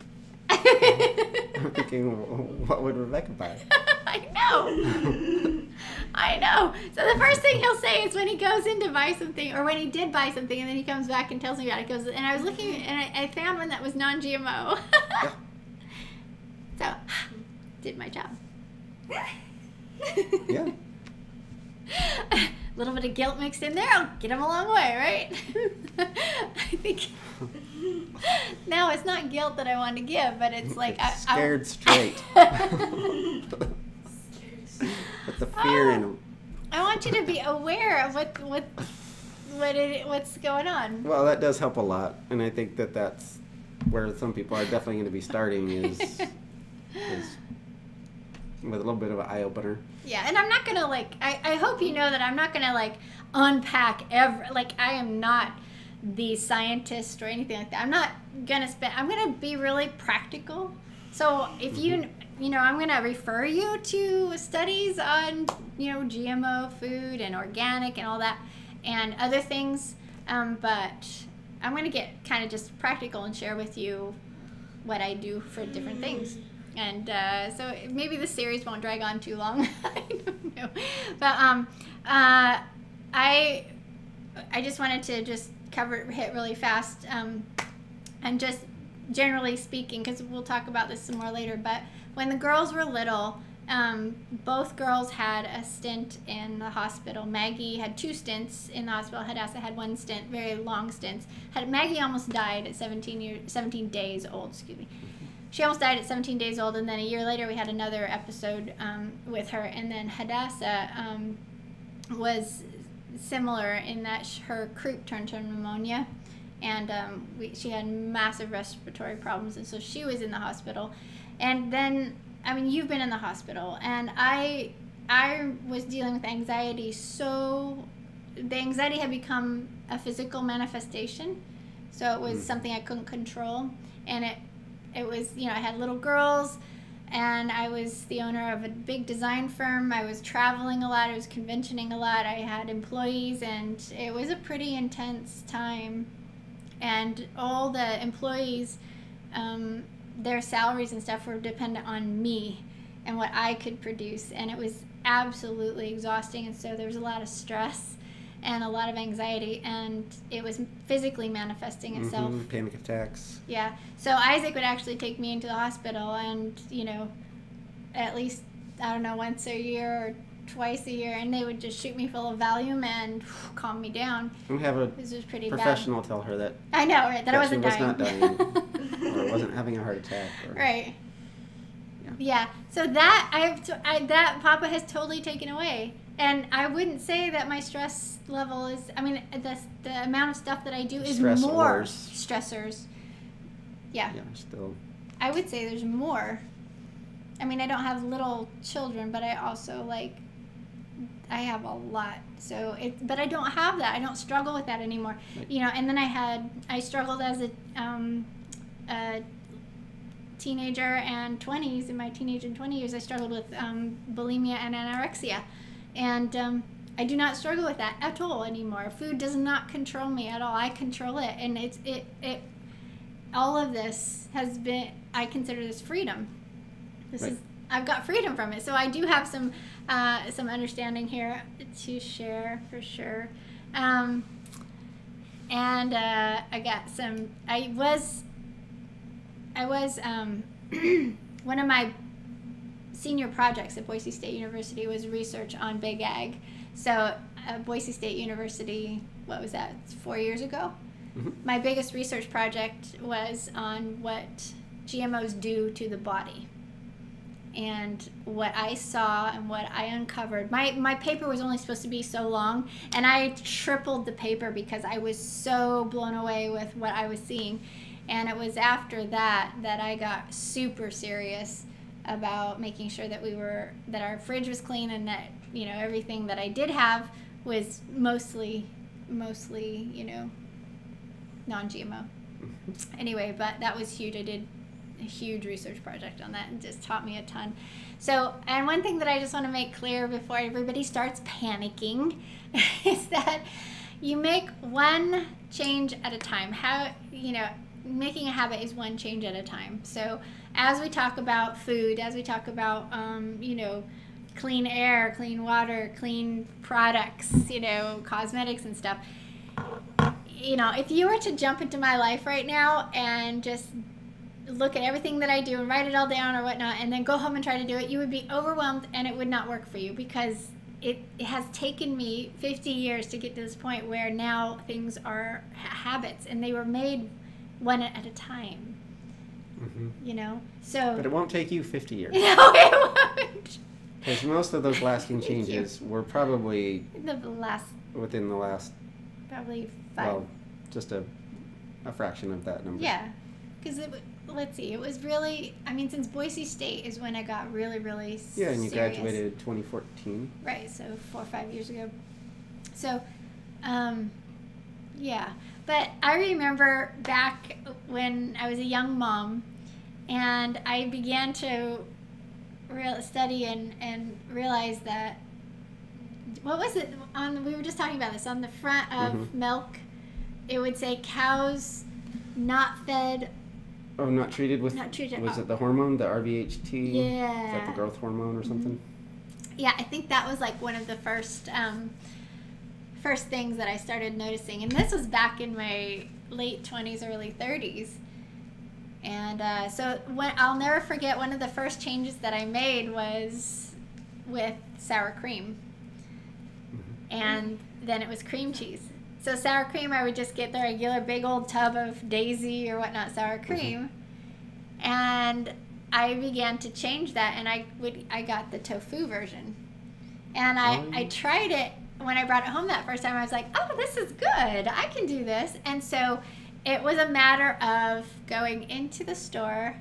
I'm thinking, what would Rebekah buy? I know. So the first thing he'll say is when he goes in to buy something, or when he did buy something, and then he comes back and tells me about it. Goes, and I was looking, and I found one that was non-GMO. Yeah. So, did my job. Yeah. A little bit of guilt mixed in there, I'll get him a long way, right? I think. No, it's not guilt that I want to give, but it's scared straight. With the fear in them. I want you to be aware of what's going on. Well, that does help a lot, and I think that's where some people are definitely going to be starting is with a little bit of an eye opener. Yeah, and I'm not gonna I hope you know that I'm not gonna unpack I am not the scientist or anything like that. I'm not gonna I'm gonna be really practical. So if you know, I'm going to refer you to studies on, you know, GMO food and organic and all that and other things. But I'm going to get kind of just practical and share with you what I do for different things. And so maybe the series won't drag on too long. I don't know. But I just wanted to just hit really fast and just generally speaking, because we'll talk about this some more later, but when the girls were little, both girls had a stint in the hospital. Maggie had 2 stints in the hospital. Hadassah had 1 stint, very long stints. Maggie almost died at 17 days old, excuse me. She almost died at 17 days old, and then a year later we had another episode with her. And then Hadassah was similar in that her croup turned to pneumonia, and she had massive respiratory problems, and so she was in the hospital. And then, I mean, you've been in the hospital, and I was dealing with anxiety, so the anxiety had become a physical manifestation, so it was something I couldn't control, and it was, you know, I had little girls, and I was the owner of a big design firm. I was traveling a lot, I was conventioning a lot, I had employees, and it was a pretty intense time. And all the employees, their salaries and stuff were dependent on me and what I could produce, and it was absolutely exhausting. And so there was a lot of stress and a lot of anxiety, and it was physically manifesting itself. Panic attacks. Yeah. So Isaac would actually take me into the hospital, and, you know, at least, I don't know, once a year or twice a year, and they would just shoot me full of Valium and calm me down. And have a This was pretty professional bad. tell her that I know, right? That I wasn't she was dying. not dying, or wasn't having a heart attack. Or, Right. Yeah. So that that Papa has totally taken away, and I wouldn't say that my stress level is. I mean, the amount of stuff that I do is more stressors. Yeah. Yeah, still. I would say there's more. I mean, I don't have little children, but I also I have a lot. So but I don't have that. I don't struggle with that anymore. Right. You know, and then I struggled as a teenager and 20s. In my teenage and 20 years, I struggled with bulimia and anorexia. And I do not struggle with that at all anymore. Food does not control me at all. I control it. And it all of this has been, I consider this freedom. I've got freedom from it. So I do have some understanding here to share for sure. And I got some, I was one of my senior projects at Boise State University was research on Big Ag. So Boise State University, what was that, 4 years ago? Mm-hmm. My biggest research project was on what GMOs do to the body. And what I saw and what I uncovered. My paper was only supposed to be so long, and I tripled the paper because I was so blown away with what I was seeing. And it was after that I got super serious about making sure that that our fridge was clean, and that, you know, everything that I did have was mostly, you know, non-GMO. Anyway, but that was huge. I did a huge research project on that, and just taught me a ton. So, and one thing that I just want to make clear before everybody starts panicking is that you make one change at a time. How, you know, making a habit is one change at a time. So as we talk about food, as we talk about, you know, clean air, clean water, clean products, you know, cosmetics and stuff, you know, if you were to jump into my life right now and just look at everything that I do and write it all down or whatnot, and then go home and try to do it, you would be overwhelmed, and it would not work for you, because it has taken me 50 years to get to this point where now things are habits, and they were made one at a time. Mm-hmm. You know, so. But it won't take you 50 years. No, it won't. Because most of those lasting changes were probably within the last, probably 5. well, just a fraction of that number. Yeah, because let's see, it was really, I mean, since Boise State is when I got really, really serious. Yeah, and you graduated 2014. Right, so 4 or 5 years ago. So, yeah. But I remember back when I was a young mom, And I began to study and realize that, what was it? We were just talking about this. On the front of milk, it would say cows not fed. Oh, not treated with. Not treated. Was it the hormone, the RVHT? Yeah. Is that the growth hormone or something? Yeah, I think that was like one of the first things that I started noticing, and this was back in my late 20s, early 30s. And so I'll never forget, one of the first changes that I made was with sour cream, and then it was cream cheese. So sour cream, I would just get the regular big old tub of Daisy or whatnot sour cream, and I began to change that, and I got the tofu version, and I tried it when I brought it home that first time. I was like, oh, this is good. I can do this. And so it was a matter of going into the store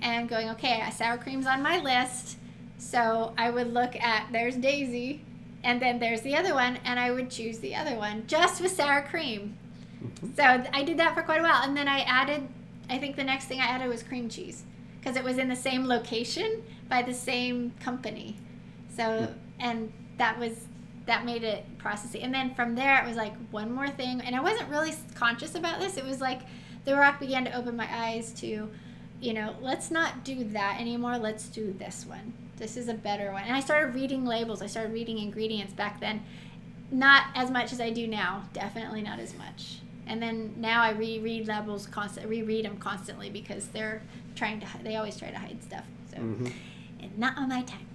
and going, okay, sour cream's on my list. So I would look at, there's Daisy, and then there's the other one, and I would choose the other one just with sour cream. So I did that for quite a while. And then I think the next thing I added was cream cheese, because it was in the same location by the same company. So, and that made it processy. And then from there, it was like one more thing. And I wasn't really conscious about this. It was like the Ruach began to open my eyes to, let's not do that anymore. Let's do this one. This is a better one. And I started reading labels. I started reading ingredients back then. Not as much as I do now. Definitely not as much. And then now I reread labels reread them constantly, because they always try to hide stuff. So, and not on my time.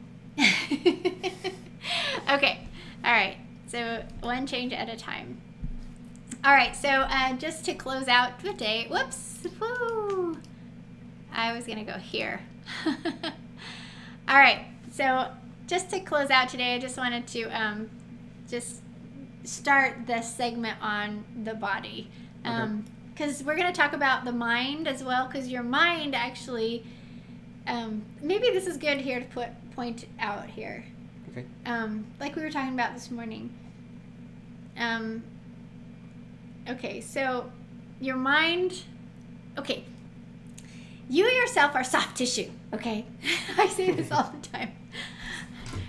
Okay. All right. So one change at a time. All right. So just to close out the day. Whoops. Woo. I was going to go here. All right. So just to close out today, I just wanted to just start this segment on the body. Because we're going to talk about the mind as well, because your mind actually, maybe this is good here to point out here. Okay. Like we were talking about this morning. Okay, so your mind, okay, you yourself are soft tissue, okay? I say this all the time.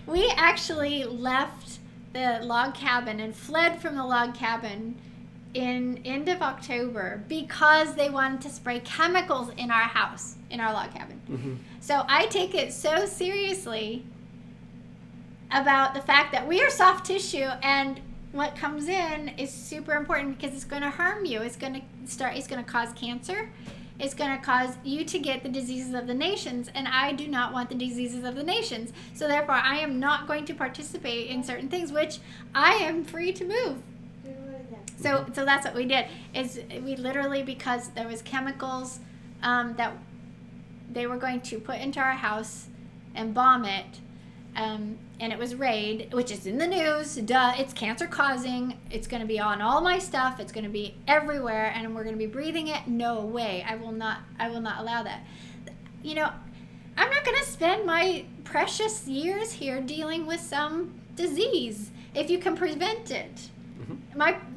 We actually left the log cabin and fled from the log cabin in end of October because they wanted to spray chemicals in our house, in our log cabin. So I take it so seriously about the fact that we are soft tissue, and what comes in is super important, because it's going to harm you. It's going to cause cancer. It's going to cause you to get the diseases of the nations, and I do not want the diseases of the nations. So therefore, I am not going to participate in certain things, which I am free to move. So that's what we did. Is we literally, because there was chemicals that they were going to put into our house and bomb it, and it was raid, which is in the news. Duh, it's cancer causing. It's going to be on all my stuff. It's going to be everywhere, and we're going to be breathing it. No way. I will not allow that. I'm not going to spend my precious years here dealing with some disease if you can prevent it.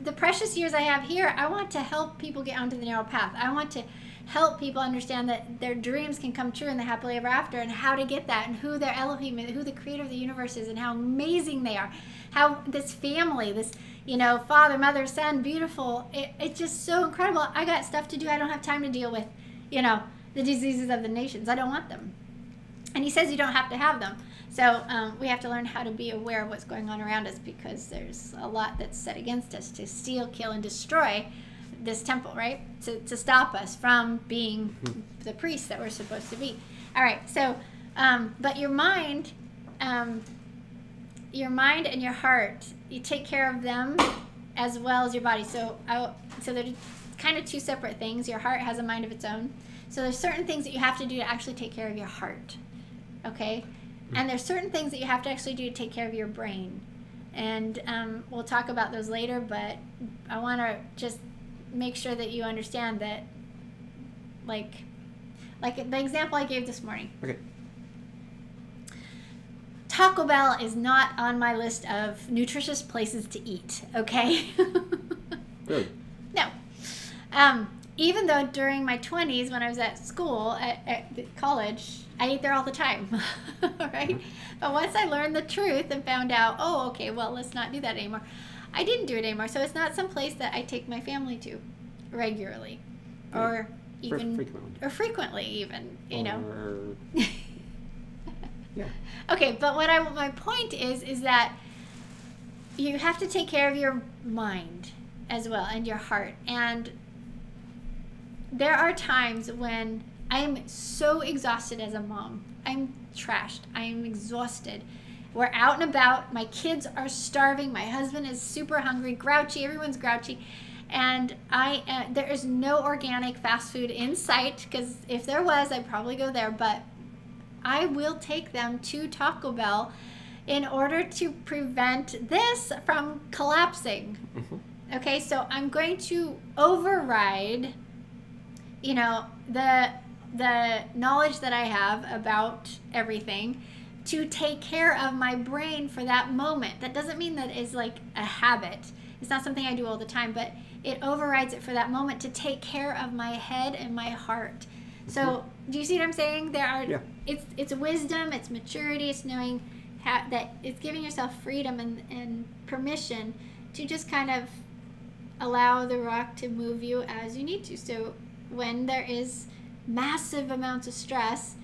The precious years I have here, I want to help people get onto the narrow path. I want to help people understand that their dreams can come true in the happily ever after, and how to get that, and who their Elohim is, who the creator of the universe is, and how amazing they are. How this family, this, father, mother, son, beautiful. It's just so incredible. I got stuff to do. I don't have time to deal with, the diseases of the nations. I don't want them. And he says you don't have to have them. So we have to learn how to be aware of what's going on around us, because there's a lot that's set against us to steal, kill, and destroy this temple, right? To stop us from being the priests that we're supposed to be. All right, so, but your mind and your heart, you take care of them as well as your body. So they're kind of two separate things. Your heart has a mind of its own. So there's certain things that you have to do to actually take care of your heart, okay? And there's certain things that you have to actually do to take care of your brain. And we'll talk about those later, but I want to just make sure that you understand that, like the example I gave this morning. Okay. Taco Bell is not on my list of nutritious places to eat, okay? Really? No. even though during my 20s, when I was at school, at college, I ate there all the time, right? But once I learned the truth and found out, oh, okay, well, let's not do that anymore, I didn't do it anymore. So it's not some place that I take my family to regularly, or even frequently even, you know. Yeah. Okay, but my point is that you have to take care of your mind as well, and your heart. And there are times when I'm so exhausted as a mom. I'm trashed. I'm exhausted. We're out and about. My kids are starving. My husband is super hungry, grouchy. Everyone's grouchy. And there is no organic fast food in sight, because if there was, I'd probably go there. But I will take them to Taco Bell in order to prevent this from collapsing. Mm-hmm. Okay, so I'm going to override, you know, the knowledge that I have about everything to take care of my brain for that moment. That doesn't mean that it's like a habit. It's not something I do all the time, but it overrides it for that moment to take care of my head and my heart. So do you see what I'm saying? It's wisdom, it's maturity, it's knowing that it's giving yourself freedom and permission to just kind of allow the Ruach to move you as you need to. So when there is massive amounts of stress,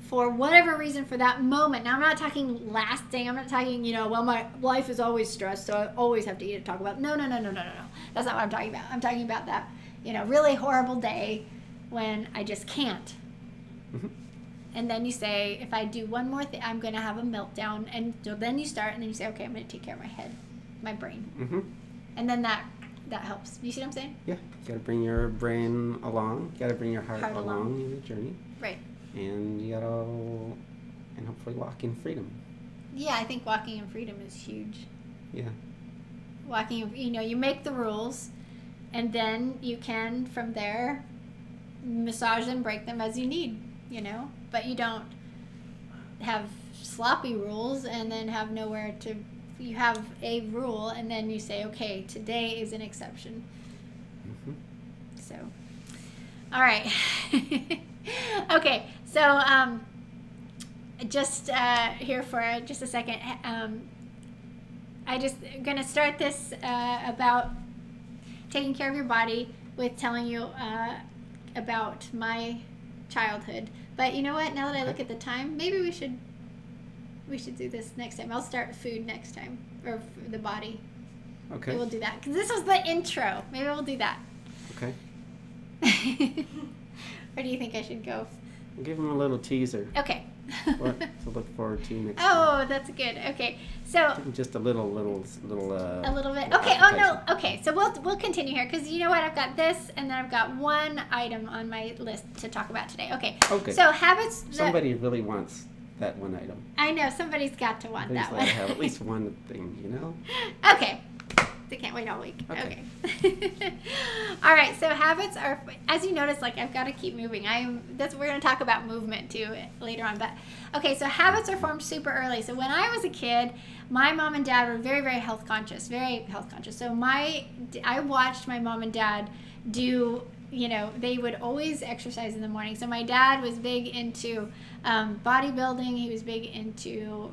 for whatever reason, for that moment. Now, I'm not talking lasting. I'm not talking, you know, well, my life is always stressed, so I always have to eat and talk about. No. That's not what I'm talking about. I'm talking about that, you know, really horrible day when I just can't. Mm-hmm. And then you say, if I do one more thing, I'm going to have a meltdown. And so then you start, and then you say, okay, I'm going to take care of my head, my brain. Mm-hmm. And then that helps. You see what I'm saying? Yeah. You got to bring your brain along. You got to bring your heart along in the journey. Right. And you got to, and hopefully walk in freedom. Yeah, I think walking in freedom is huge. Yeah. Walking, you know, you make the rules, and then you can, from there, massage and break them as you need, you know? But you don't have sloppy rules and then have nowhere to, you have a rule and then you say, okay, today is an exception. Mm-hmm. So, all right. Okay, so just here for just a second. I just going to start this about taking care of your body with telling you about my childhood. But you know what? Now that I look at the time, maybe we should do this next time. I'll start food next time, or the body. Okay. Maybe we'll do that because this was the intro. Maybe we'll do that. Okay. Where do you think I should go? We'll give them a little teaser. Okay. What to look forward to next time. Oh, that's good. Okay. So just a little a little bit. Okay. Oh no. Okay. So we'll continue here because you know what? I've got this, and then I've got one item on my list to talk about today. Okay. Okay. So habits. Somebody really wants that one item. I know somebody's got to want that one. Have at least one thing, you know. Okay. They can't wait all week. Okay. All right. So habits are, as you notice, like I've got to keep moving. We're going to talk about movement too later on. But okay. So habits are formed super early. So when I was a kid, my mom and dad were very, very health conscious. Very health conscious. So I watched my mom and dad do. You know, they would always exercise in the morning. So my dad was big into bodybuilding. He was big into.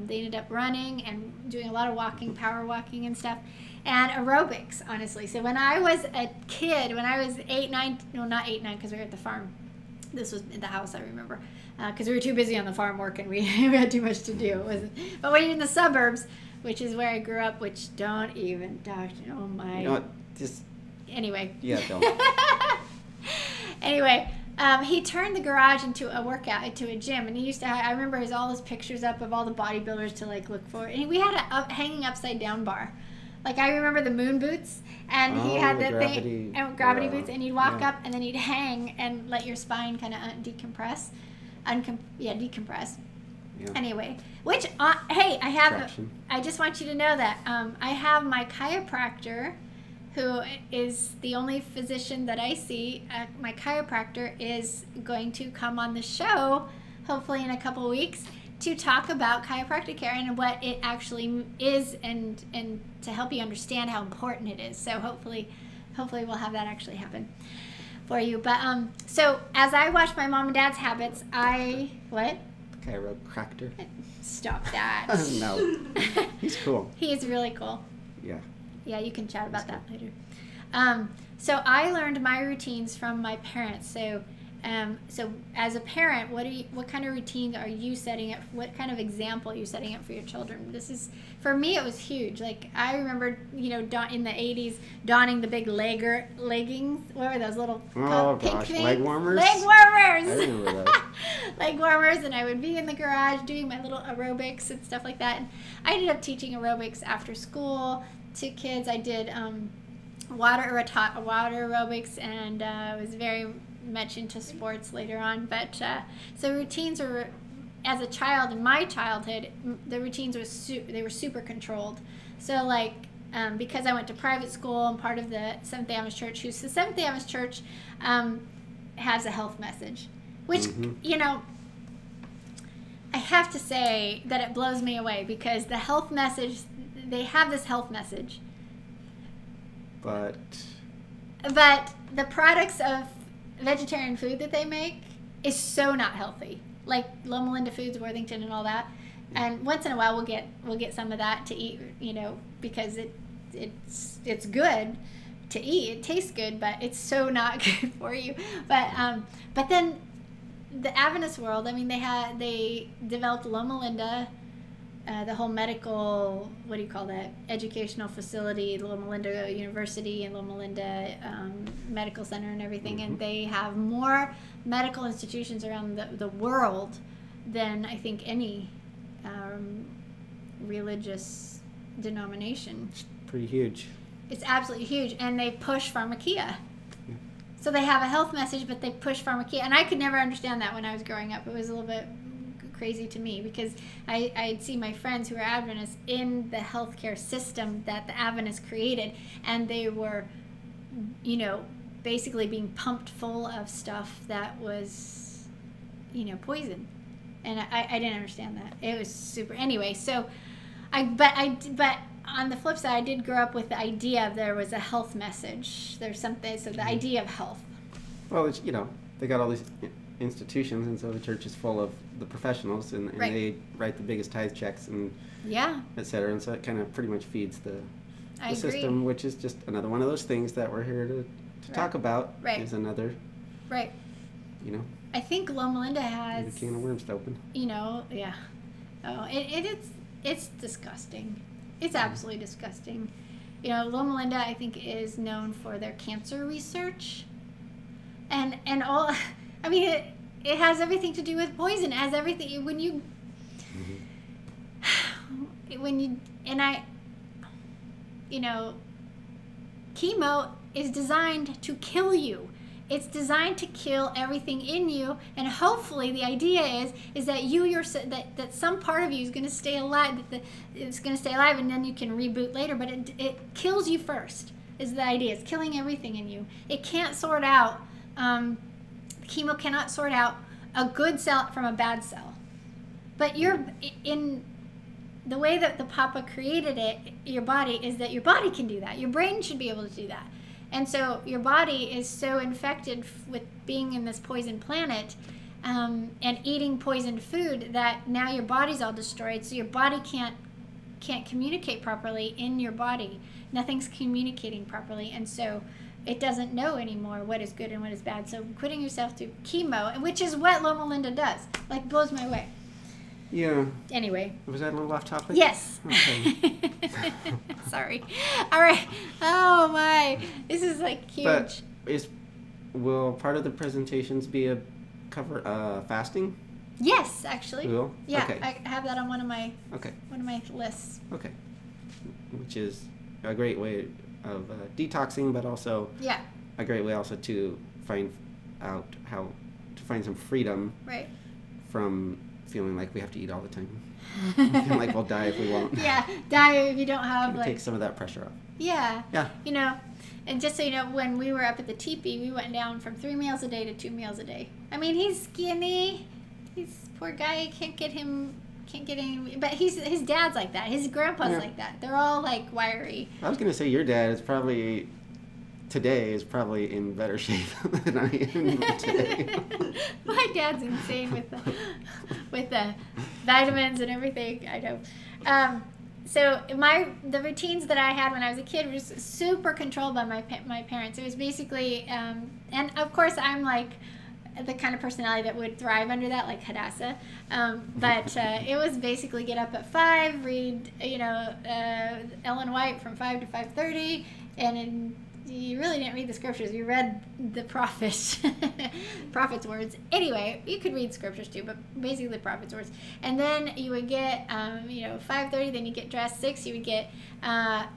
They ended up running and doing a lot of walking, power walking and stuff. And aerobics, honestly. So when I was a kid, when I was 8, 9, no, not 8, 9, because we were at the farm. This was in the house, I remember. Because we were too busy on the farm working. We had too much to do. But when you're in the suburbs, which is where I grew up, which don't even talk, oh my. You know what, just. Anyway. Yeah, don't. Anyway. He turned the garage into a workout, into a gym, and he used to have, I remember all his pictures up of all the bodybuilders to like look for. And we had a hanging upside down bar. Like I remember the moon boots, and he had the thing, and gravity boots, and you'd walk up, and then you'd hang and let your spine kind of decompress, decompress. Yeah. Anyway, which hey, I just want you to know that I have my chiropractor, who is the only physician that I see. My chiropractor is going to come on the show, hopefully in a couple weeks, to talk about chiropractic care and what it actually is, and to help you understand how important it is. So hopefully we'll have that actually happen for you. But so as I watch my mom and dad's habits, what? Chiropractor. Stop that. No. He's cool. He is really cool. Yeah. Yeah, you can chat about that later. So I learned my routines from my parents. So as a parent, what kind of routines are you setting up? What kind of example are you setting up for your children? This is, for me, it was huge. Like, I remember, in the 80s, donning the big leggings. What were those little pink things? Leg warmers? Leg warmers! I remember those. Leg warmers, and I would be in the garage doing my little aerobics and stuff like that. And I ended up teaching aerobics after school to kids. I did water aerobics, and was very much into sports later on. But so routines were, as a child in my childhood, the routines were super controlled. So like because I went to private school and part of the Seventh-day Adventist Church, the Seventh-day Adventist Church has a health message, which I have to say that it blows me away, because the health message, they have this health message, but the products of vegetarian food that they make is so not healthy. Like Loma Linda Foods, Worthington, and all that. And once in a while, we'll get some of that to eat, because it's good to eat. It tastes good, but it's so not good for you. But then the Adventist world, I mean, they developed Loma Linda, the whole medical, what do you call that, educational facility, Loma Linda University and Loma Linda Medical Center and everything, and they have more medical institutions around the world than I think any religious denomination. It's pretty huge. It's absolutely huge, and they push pharmakia. So they have a health message, but they push pharmakia, and I could never understand that when I was growing up. It was a little bit crazy to me, because I'd see my friends who were Adventists in the healthcare system that the Adventists created, and they were, basically being pumped full of stuff that was, poison, and I didn't understand that. It was super. Anyway, so but on the flip side, I did grow up with the idea of there was a health message. There's something. So the idea of health. Well, it's, they got all these institutions, and so the church is full of the professionals, and they write the biggest tithe checks and et cetera, and so it kind of pretty much feeds the system, which is just another one of those things that we're here to talk about. Is another I think Loma Linda has a can of worms to open. It's disgusting. It's absolutely disgusting. Loma Linda, I think, is known for their cancer research, and all. I mean, it has everything to do with poison. It has everything. Chemo is designed to kill you. It's designed to kill everything in you, and hopefully the idea is that that some part of you is going to stay alive. It's going to stay alive, and then you can reboot later. But it kills you first. Is the idea? It's killing everything in you. It can't sort out. Chemo cannot sort out a good cell from a bad cell. But in the way that the Papa created your body is that your body can do that. Your brain should be able to do that. And so your body is so infected with being in this poison planet and eating poisoned food that now your body's all destroyed. So your body can't communicate properly in your body. Nothing's communicating properly. And so it doesn't know anymore what is good and what is bad. So putting yourself through chemo, which is what Loma Linda does, blows my way. Yeah. Anyway. Was that a little off topic? Yes. Okay. Sorry. All right. Oh my. This is huge. But will part of the presentations be a cover fasting? Yes, actually. Will? Yeah. Okay. I have that on one of my lists. Okay. Which is a great way of detoxing, but also a great way also to find out how to find some freedom from feeling like we have to eat all the time. Feeling like we'll die if we won't. Yeah, die if you don't have take some of that pressure off. Yeah. Yeah. And just so you know, when we were up at the teepee, we went down from 3 meals a day to 2 meals a day. I mean, he's skinny. He's poor guy. Can't get any. But his dad's like that. His grandpa's like that. They're all wiry. I was gonna say your dad is probably today is probably in better shape than I am today. My dad's insane with the vitamins and everything. I know. So the routines that I had when I was a kid were just super controlled by my parents. It was basically, and of course I'm like the kind of personality that would thrive under that, like Hadassah. But it was basically get up at 5, read, Ellen White from 5 to 5:30, and you really didn't read the scriptures. You read the prophet's words. Anyway, you could read scriptures too, but basically the prophet's words. And then you would get, 5:30. Then you get dressed. 6. You would get,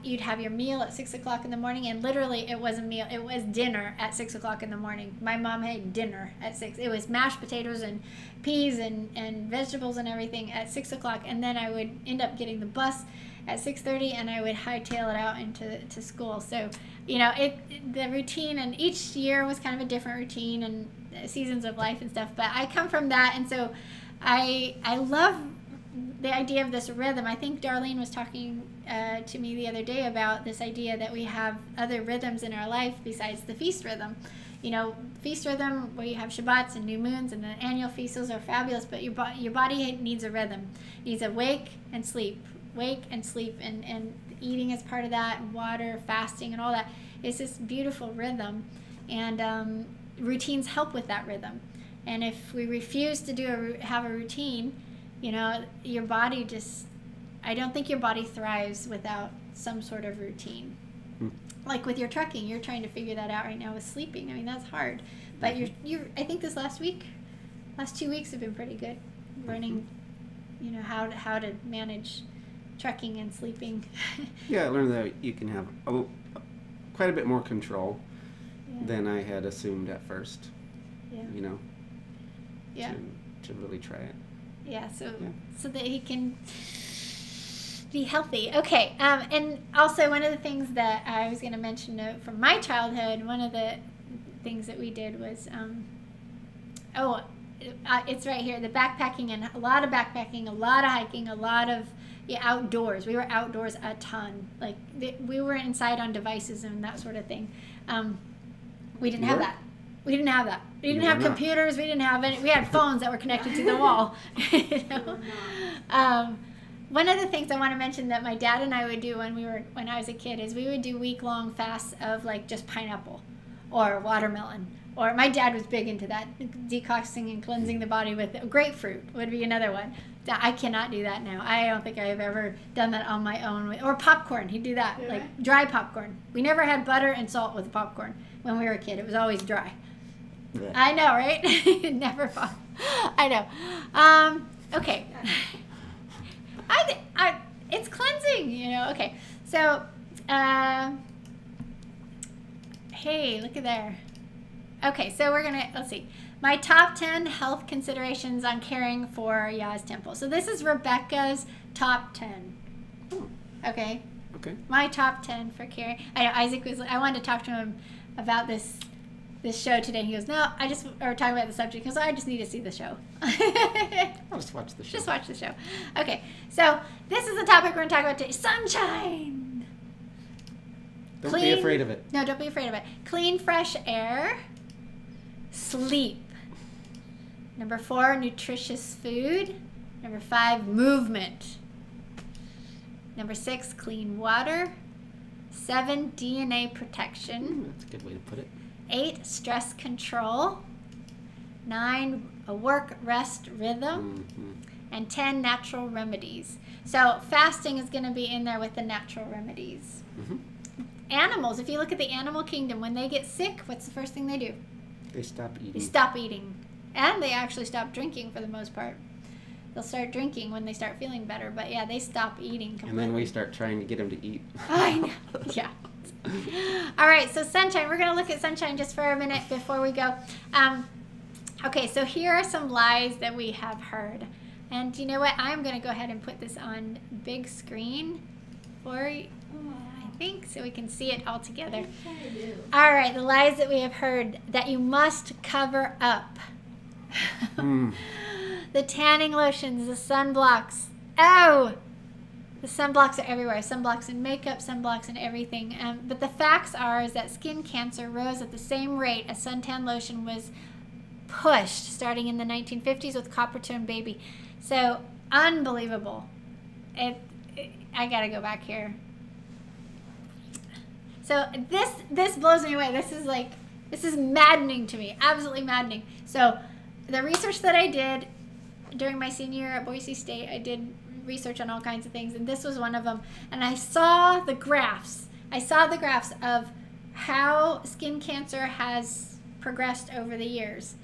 you'd have your meal at 6 o'clock in the morning. And literally, it was a meal. It was dinner at 6 o'clock in the morning. My mom had dinner at 6. It was mashed potatoes and peas and vegetables and everything at 6 o'clock. And then I would end up getting the bus at 6:30, and I would hightail it out into school. So, the routine, and each year was kind of a different routine and seasons of life and stuff. But I come from that, and so I love the idea of this rhythm. I think Darlene was talking to me the other day about this idea that we have other rhythms in our life besides the feast rhythm. Feast rhythm where you have Shabbats and new moons and the annual feasts, those are fabulous. But your body needs a rhythm. It needs a wake and sleep. And eating is part of that, and water, fasting, and all that. It's this beautiful rhythm, and routines help with that rhythm. And if we refuse to have a routine, your body I don't think your body thrives without some sort of routine. Like with your trucking, you're trying to figure that out right now with sleeping. I mean, that's hard. But I think this last 2 weeks have been pretty good, learning, how to manage trucking and sleeping. Yeah, I learned that you can have quite a bit more control than I had assumed at first. Yeah. To really try it. Yeah, so that he can be healthy. Okay, and also one of the things that I was going to mention from my childhood, one of the things that we did was, it's right here, the backpacking, and a lot of backpacking, a lot of hiking, a lot of outdoors. We were outdoors a ton. Like we were inside on devices and that sort of thing. We didn't have that. We didn't have computers. We didn't have any. We had phones that were connected to the wall. One of the things I want to mention that my dad and I would do when I was a kid is we would do week-long fasts of like just pineapple or watermelon. Or my dad was big into that, detoxing and cleansing the body with grapefruit would be another one. I cannot do that now. I don't think I have ever done that on my own. Or popcorn, he'd do that, like dry popcorn. We never had butter and salt with popcorn when we were a kid. It was always dry. Yeah. I know, right? Never fun. I know. Okay. It's cleansing, Okay, so, hey, look at there. Okay, so let's see. My top 10 health considerations on caring for Yah's temple. So this is Rebekah's top 10. Okay? Okay. My top 10 for caring. I know Isaac I wanted to talk to him about this show today. He goes, no, or talking about the subject. He goes, I just need to see the show. I'll just watch the show. Just watch the show. Okay, so this is the topic we're going to talk about today. Sunshine. Don't be afraid of it. No, don't be afraid of it. Clean, fresh air. Sleep. Number 4, nutritious food. Number 5, movement. Number 6, clean water. 7, DNA protection. That's a good way to put it. 8, stress control. 9, a work-rest rhythm. Mm-hmm. And 10, natural remedies. So fasting is going to be in there with the natural remedies. Mm-hmm. Animals, if you look at the animal kingdom, when they get sick, what's the first thing they do? They stop eating. They stop eating. And they actually stop drinking for the most part. They'll start drinking when they start feeling better. But yeah, they stop eating completely. And then we start trying to get them to eat. I know. Yeah. All right, so sunshine. We're going to look at sunshine just for a minute before we go. Okay, so here are some lies that we have heard. And you know what? I'm going to go ahead and put this on big screen for you. So we can see it all together. All right, the lies that we have heard: that you must cover up. The tanning lotions, the sunblocks. Oh, The sunblocks are everywhere. Sunblocks in makeup, sunblocks in everything. But the facts are is that skin cancer rose at the same rate as suntan lotion was pushed starting in the 1950s with copper tone baby. So unbelievable. I gotta go back here. So this blows me away. This is maddening to me. Absolutely maddening. So the research that I did during my senior year at Boise State, I did research on all kinds of things, and this was one of them. And I saw the graphs. Of how skin cancer has progressed over the years.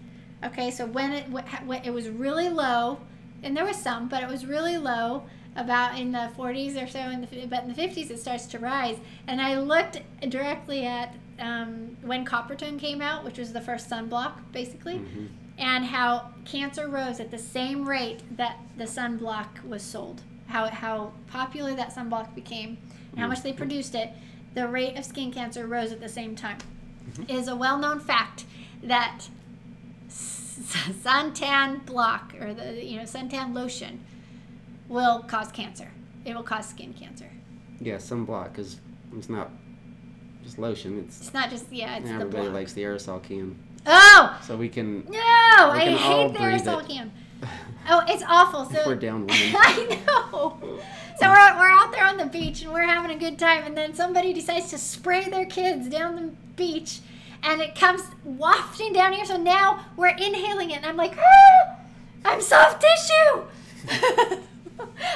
Okay, so when it was really low, and there was some, but it was really low about in the 40s or so, but in the 50s it starts to rise. And I looked directly at when Coppertone came out, which was the first sunblock, basically, and how cancer rose at the same rate that the sunblock was sold. How popular that sunblock became, and how much they produced it, the rate of skin cancer rose at the same time. It is a well-known fact that suntan block, or the suntan lotion, will cause cancer. It will cause skin cancer. Yeah, sunblock is it's not just lotion. It's not just it's the everybody block. likes the aerosol can. Oh! So we can. No, I hate the breathe aerosol it. can. Oh, it's awful. So If we're down one. I know. So we're out there on the beach and we're having a good time, and then somebody decides to spray their kids down the beach, and it comes wafting down here. So now we're inhaling it, and I'm like, I'm soft tissue.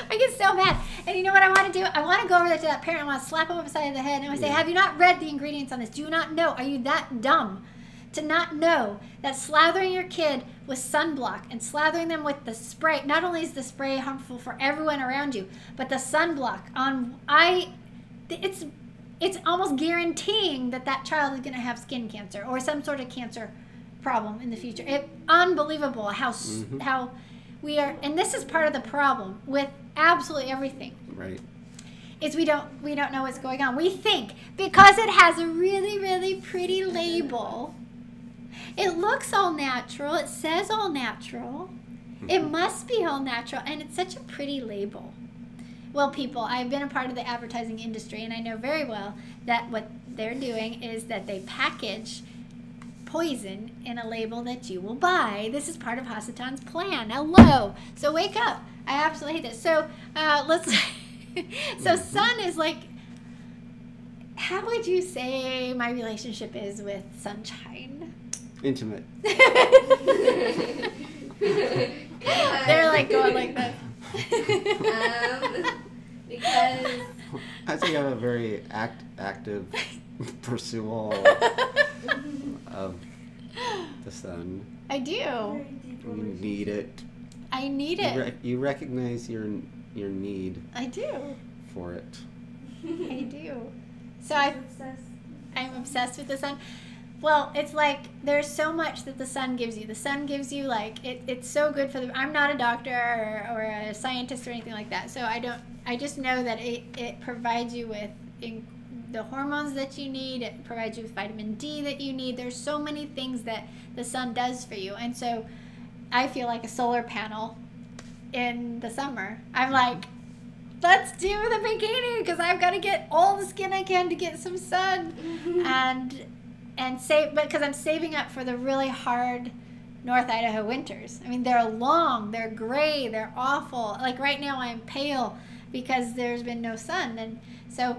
I get so mad. And you know what I want to do? I want to go over there to that parent. I want to slap him upside the head, and I want to say, have you not read the ingredients on this? Do you not know? Are you that dumb to not know that slathering your kid with sunblock and slathering them with the spray, not only is the spray harmful for everyone around you, but the sunblock it's almost guaranteeing that child is going to have skin cancer or some sort of cancer problem in the future. Unbelievable how we are, and this is part of the problem with absolutely everything. Right. Is we don't know what's going on. We think because it has a really, really pretty label, it looks all natural, it says all natural, it must be all natural, and it's such a pretty label. Well, people, I've been a part of the advertising industry, and I know very well that what they're doing is that they package poison in a label that you will buy. This is part of Hasatan's plan. Hello. So wake up. I absolutely hate this. So so sun is like, how would you say my relationship is with sunshine? Intimate. They're like going like this. Because I think I have a very active pursuit of the sun. I do. You need it. I need it. You recognize your need I do. for it. I do. So I'm obsessed with the sun. Well, it's like there's so much that the sun gives you. The sun gives you it's so good for I'm not a doctor or a scientist or anything like that. So I just know that it provides you with the hormones that you need. It provides you with vitamin D that you need. There's so many things that the sun does for you. And so I feel like a solar panel in the summer. I'm like, let's do the bikini because I've got to get all the skin I can to get some sun. And save, but because I'm saving up for the really hard North Idaho winters. I mean, they're long, they're gray, they're awful. Like right now I'm pale because there's been no sun. And so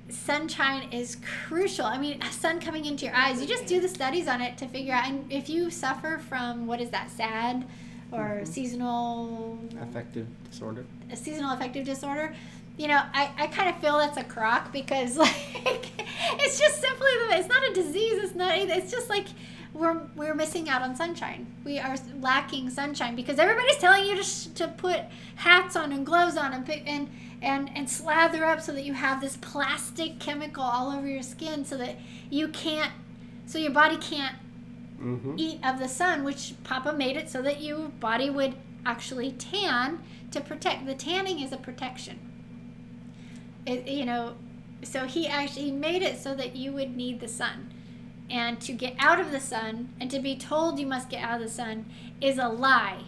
sunshine is crucial. I mean, sun coming into your eyes, you just do the studies on it to figure out. And if you suffer from, what is that, SAD or seasonal affective disorder? A seasonal affective disorder. You know, I kind of feel that's a crock because, like, it's just simply, it's not a disease, it's just like we're missing out on sunshine. We are lacking sunshine because everybody's telling you to put hats on and gloves on and slather up so that you have this plastic chemical all over your skin so that your body can't eat of the sun, which Papa made it so that your body would actually tan to protect. The tanning is a protection. So he made it so that you would need the sun. And to get out of the sun and to be told you must get out of the sun is a lie.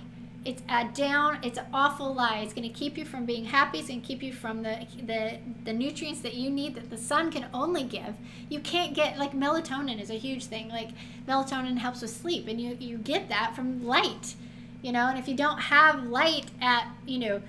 It's it's an awful lie. It's going to keep you from being happy. It's going to keep you from the nutrients that you need that the sun can only give. You can't get, like, melatonin is a huge thing. Like, melatonin helps with sleep, and you get that from light, you know. And if you don't have light at, you know,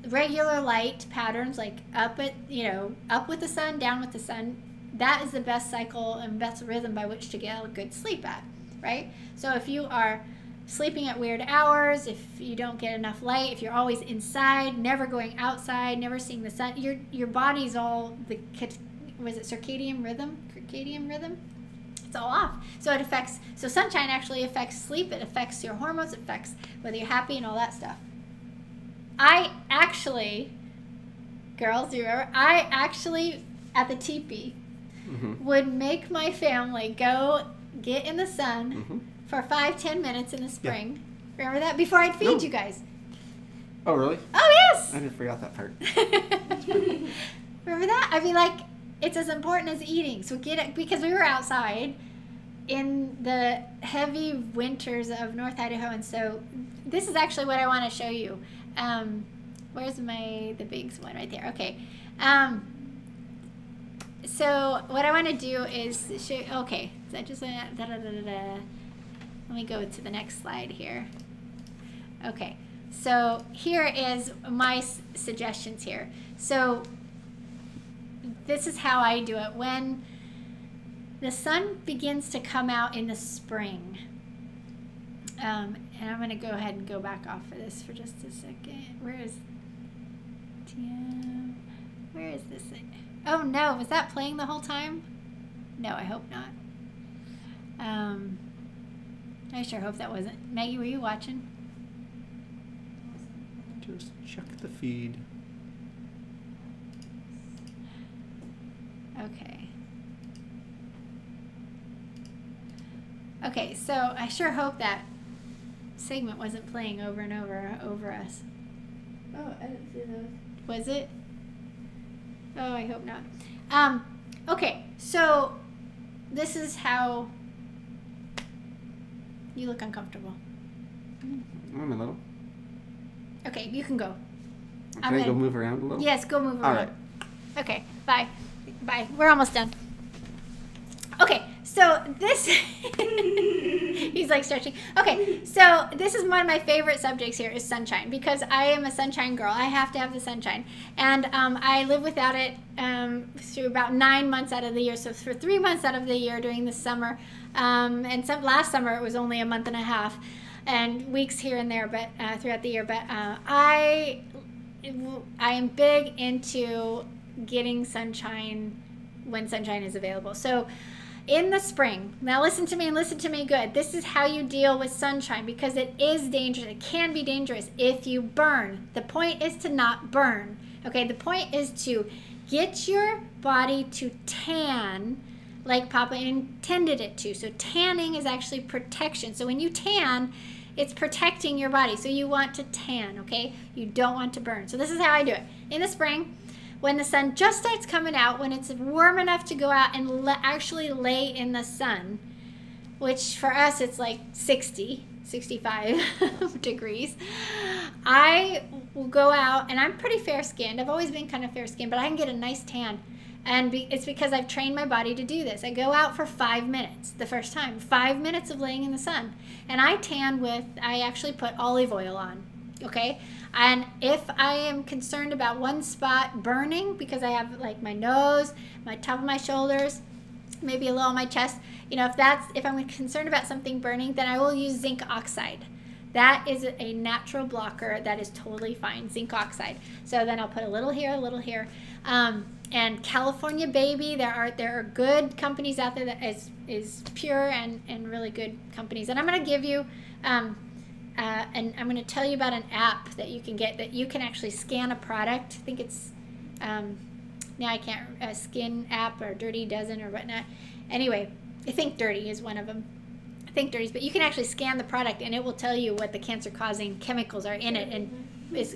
regular light patterns, like up with the sun, down with the sun, that is the best cycle and best rhythm by which to get a good sleep at, right? So if you are sleeping at weird hours, if you don't get enough light, if you're always inside, never going outside, never seeing the sun, your body's all circadian rhythm? It's all off. So sunshine actually affects sleep, it affects your hormones, it affects whether you're happy and all that stuff. I actually, girls, do you remember? I actually, at the teepee, would make my family go get in the sun for 5-10 minutes in the spring. Yeah. Remember that? Before I'd feed you guys. Oh, really? Oh, yes! I didn't forget that part. Remember that? I mean, like, it's as important as eating. So because we were outside in the heavy winters of North Idaho, and so this is actually what I want to show you. Where's the big one right there? Okay. So what I want to do is show. Okay. So I just let me go to the next slide here. Okay. So here is my suggestions here. So this is how I do it. When the sun begins to come out in the spring, and I'm going to go ahead and go back off of this for just a second. Where is this thing? Oh no, was that playing the whole time? No, I hope not. I sure hope that wasn't. Maggie, were you watching? Just check the feed. Okay. Okay, so I sure hope that segment wasn't playing over and over us. Oh, I didn't see those. Was it? Oh, I hope not. Okay, so this is how you look uncomfortable. I'm a little. Okay, you can go. Can I go move around a little? Yes, go move around. All right. Okay, bye. Bye. We're almost done. Okay, so this... He's like stretching. Okay, so this is one of my favorite subjects here is sunshine, because I am a sunshine girl. I have to have the sunshine. And I live without it through about 9 months out of the year. So for 3 months out of the year during the summer. And last summer it was only a month and a half. And weeks here and there, but throughout the year. But I am big into getting sunshine when sunshine is available. So in the spring, now listen to me and listen to me good. This is how you deal with sunshine, because it is dangerous. It can be dangerous if you burn. The point is to not burn. Okay, the point is to get your body to tan like Papa intended it to. So tanning is actually protection. So when you tan, it's protecting your body. So you want to tan, okay? You don't want to burn. So this is how I do it. In the spring, when the sun just starts coming out, when it's warm enough to go out and actually lay in the sun, which for us it's like 60, 65 degrees, I will go out, and I'm pretty fair-skinned. I've always been kind of fair-skinned, but I can get a nice tan. And it's because I've trained my body to do this. I go out for 5 minutes the first time, 5 minutes of laying in the sun. And I tan I actually put olive oil on, okay? And if I am concerned about one spot burning, because I have like my nose, my top of my shoulders, maybe a little on my chest, you know, if I'm concerned about something burning, then I will use zinc oxide. That is a natural blocker that is totally fine, zinc oxide. So then I'll put a little here, a little here. And California Baby, there are good companies out there that is pure and really good companies. And I'm going to give you, and I'm going to tell you about an app that you can get that you can actually scan a product. I think it's, now I can't, a Skin app or Dirty Dozen or whatnot. Anyway, I think Dirty is one of them. I think Dirty's, but you can actually scan the product and it will tell you what the cancer-causing chemicals are in it. And it's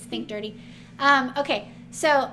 Think Dirty. Okay, so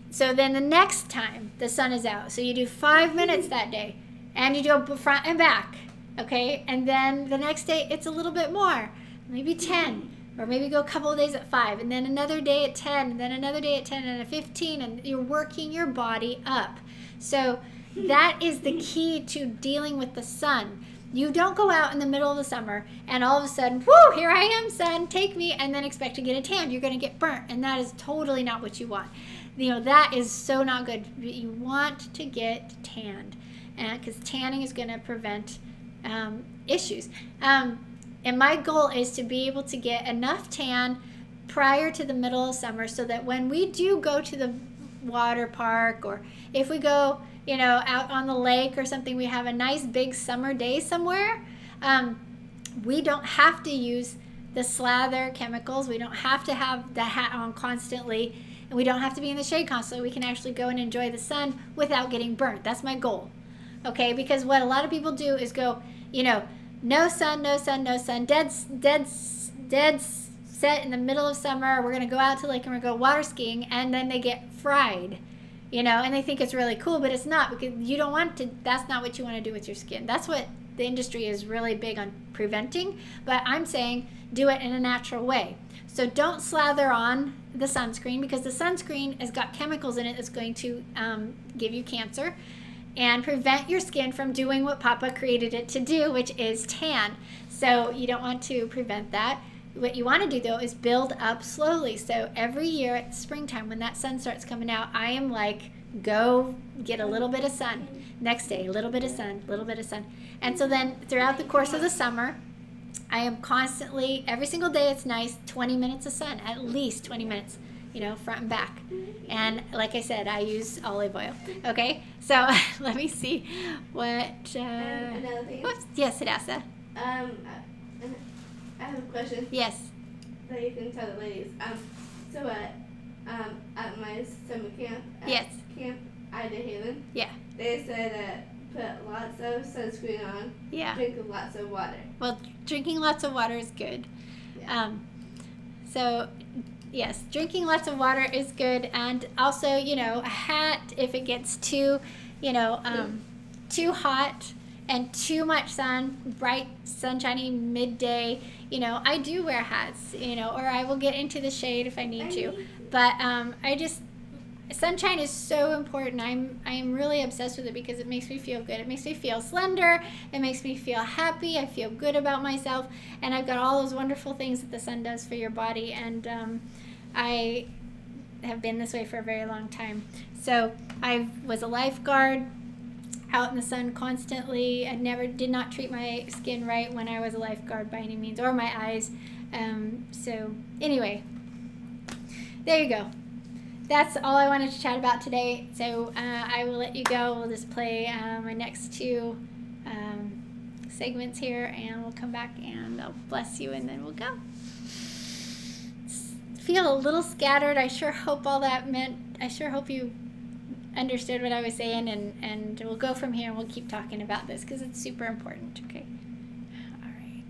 then the next time the sun is out, so you do 5 minutes that day, and you do front and back, okay? And then the next day it's a little bit more. maybe 10, or maybe go a couple of days at 5, and then another day at 10, and then another day at 10, and a 15, and you're working your body up. So that is the key to dealing with the sun. You don't go out in the middle of the summer and all of a sudden, whoo, here I am, sun, take me, and then expect to get a tan. You're going to get burnt, and that is totally not what you want. That is so not good. You want to get tanned, because tanning is going to prevent issues. And my goal is to be able to get enough tan prior to the middle of summer so that when we do go to the water park, or if we go, out on the lake or something, we have a nice big summer day somewhere, we don't have to use the slather chemicals. We don't have to have the hat on constantly, and we don't have to be in the shade constantly. We can actually go and enjoy the sun without getting burnt. That's my goal. Okay, because what a lot of people do is go, no sun, no sun, no sun, dead set in the middle of summer. We're going to go out to the lake and we're going to go water skiing, and then they get fried, and they think it's really cool, but it's not, because you don't want to, that's not what you want to do with your skin. That's what the industry is really big on preventing, but I'm saying do it in a natural way. So don't slather on the sunscreen, because the sunscreen has got chemicals in it that's going to give you cancer and prevent your skin from doing what Papa created it to do, which is tan. So you don't want to prevent that. What you want to do, though, is build up slowly. So every year at springtime, when that sun starts coming out, I am like, go get a little bit of sun. Next day, a little bit of sun, a little bit of sun. And so then throughout the course of the summer, I am constantly, every single day it's nice, 20 minutes of sun, at least 20 minutes, front and back. And like I said, I use olive oil. Okay, so let me see what. Another thing. Whoops. Yes, Hadassah. I have a question. Yes. That you can tell the ladies. So at my summer camp. Yes. Camp Ida Haven. Yeah. They said put lots of sunscreen on. Yeah. Drink lots of water. Well, drinking lots of water is good. Yeah. So, yes, drinking lots of water is good, and also, a hat if it gets too, too hot and too much sun, bright, sunshiny midday, I do wear hats, or I will get into the shade if I need to. But sunshine is so important. I am really obsessed with it because it makes me feel good. It makes me feel slender. It makes me feel happy. I feel good about myself. And I've got all those wonderful things that the sun does for your body. And I have been this way for a very long time. So I was a lifeguard out in the sun constantly. I did not treat my skin right when I was a lifeguard by any means, or my eyes. So anyway, there you go. That's all I wanted to chat about today. So I will let you go. We'll just play my next two segments here, and we'll come back and I'll bless you, and then we'll go. Feel a little scattered. I sure hope all that meant, I sure hope you understood what I was saying, and we'll go from here and we'll keep talking about this because it's super important, okay? All right.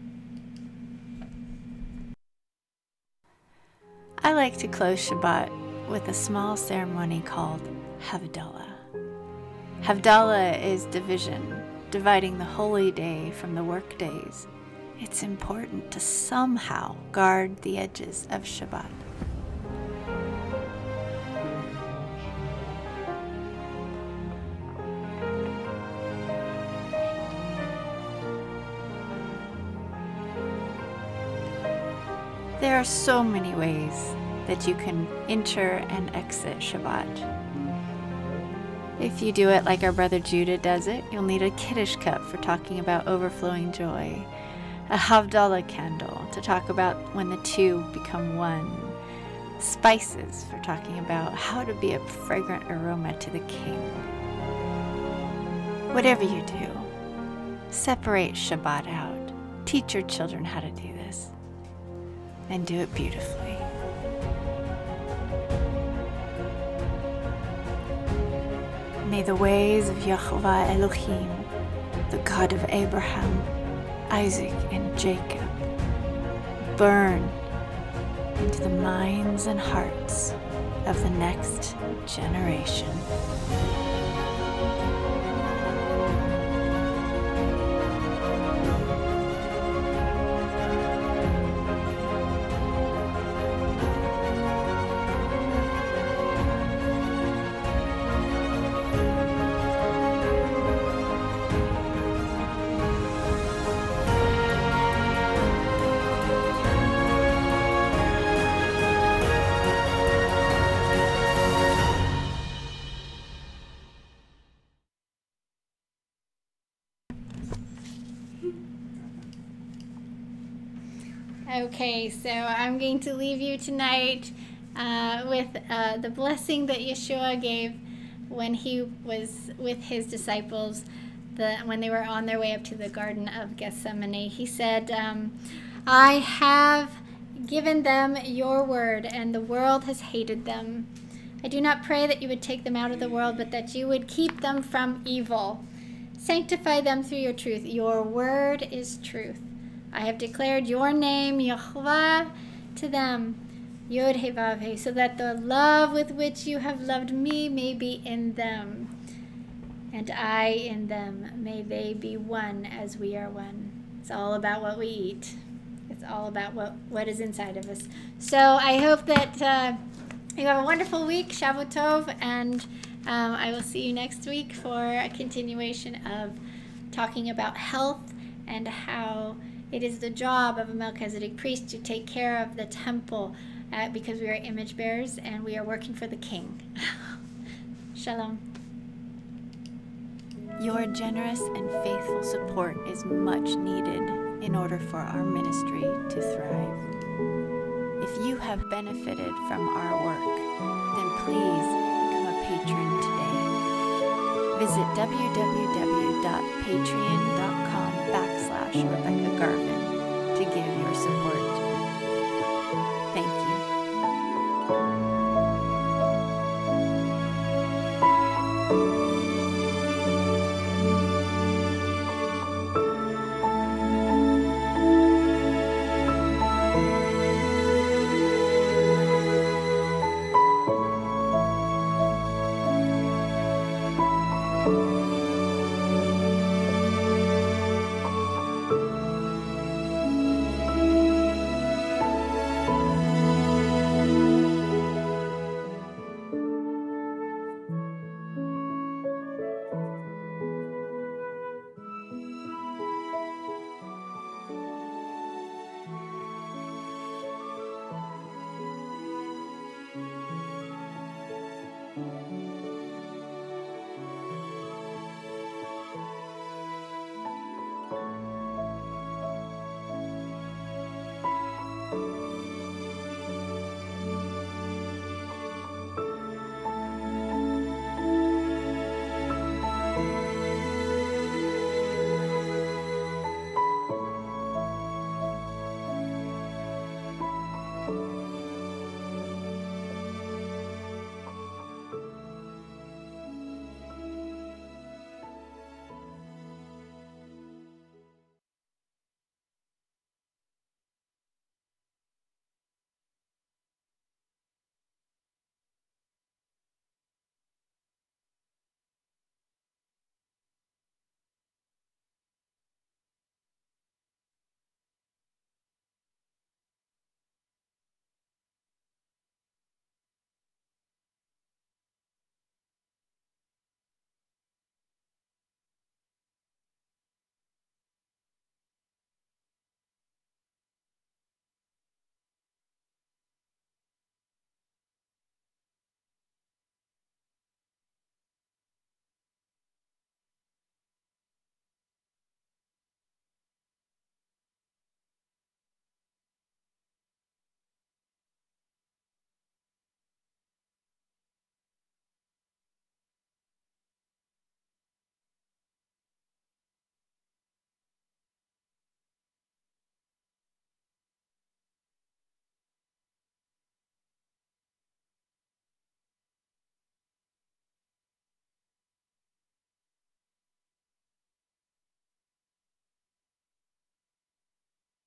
I like to close Shabbat with a small ceremony called Havdalah. Havdalah is division, dividing the holy day from the work days. It's important to somehow guard the edges of Shabbat. There are so many ways that you can enter and exit Shabbat. If you do it like our brother Judah does it, you'll need a Kiddush cup for talking about overflowing joy, a Havdalah candle to talk about when the two become one, spices for talking about how to be a fragrant aroma to the King. Whatever you do, separate Shabbat out. Teach your children how to do this, and do it beautifully. May the ways of YHVH Elohim, the God of Abraham, Isaac, and Jacob, burn into the minds and hearts of the next generation. Okay, so I'm going to leave you tonight with the blessing that Yeshua gave when he was with his disciples, when they were on their way up to the Garden of Gethsemane. He said, I have given them your word, and the world has hated them. I do not pray that you would take them out of the world, but that you would keep them from evil. Sanctify them through your truth. Your word is truth. I have declared your name, YHVH, to them, YHVH, so that the love with which you have loved me may be in them, and I in them. May they be one as we are one. It's all about what we eat. It's all about what is inside of us. So I hope that you have a wonderful week, Shabbat Tov, and I will see you next week for a continuation of talking about health and how it is the job of a Melchizedek priest to take care of the temple because we are image bearers and we are working for the king. Shalom. Your generous and faithful support is much needed in order for our ministry to thrive. If you have benefited from our work, then please become a patron today. Visit www.patreon.com/Rebekah Garvin to give your support.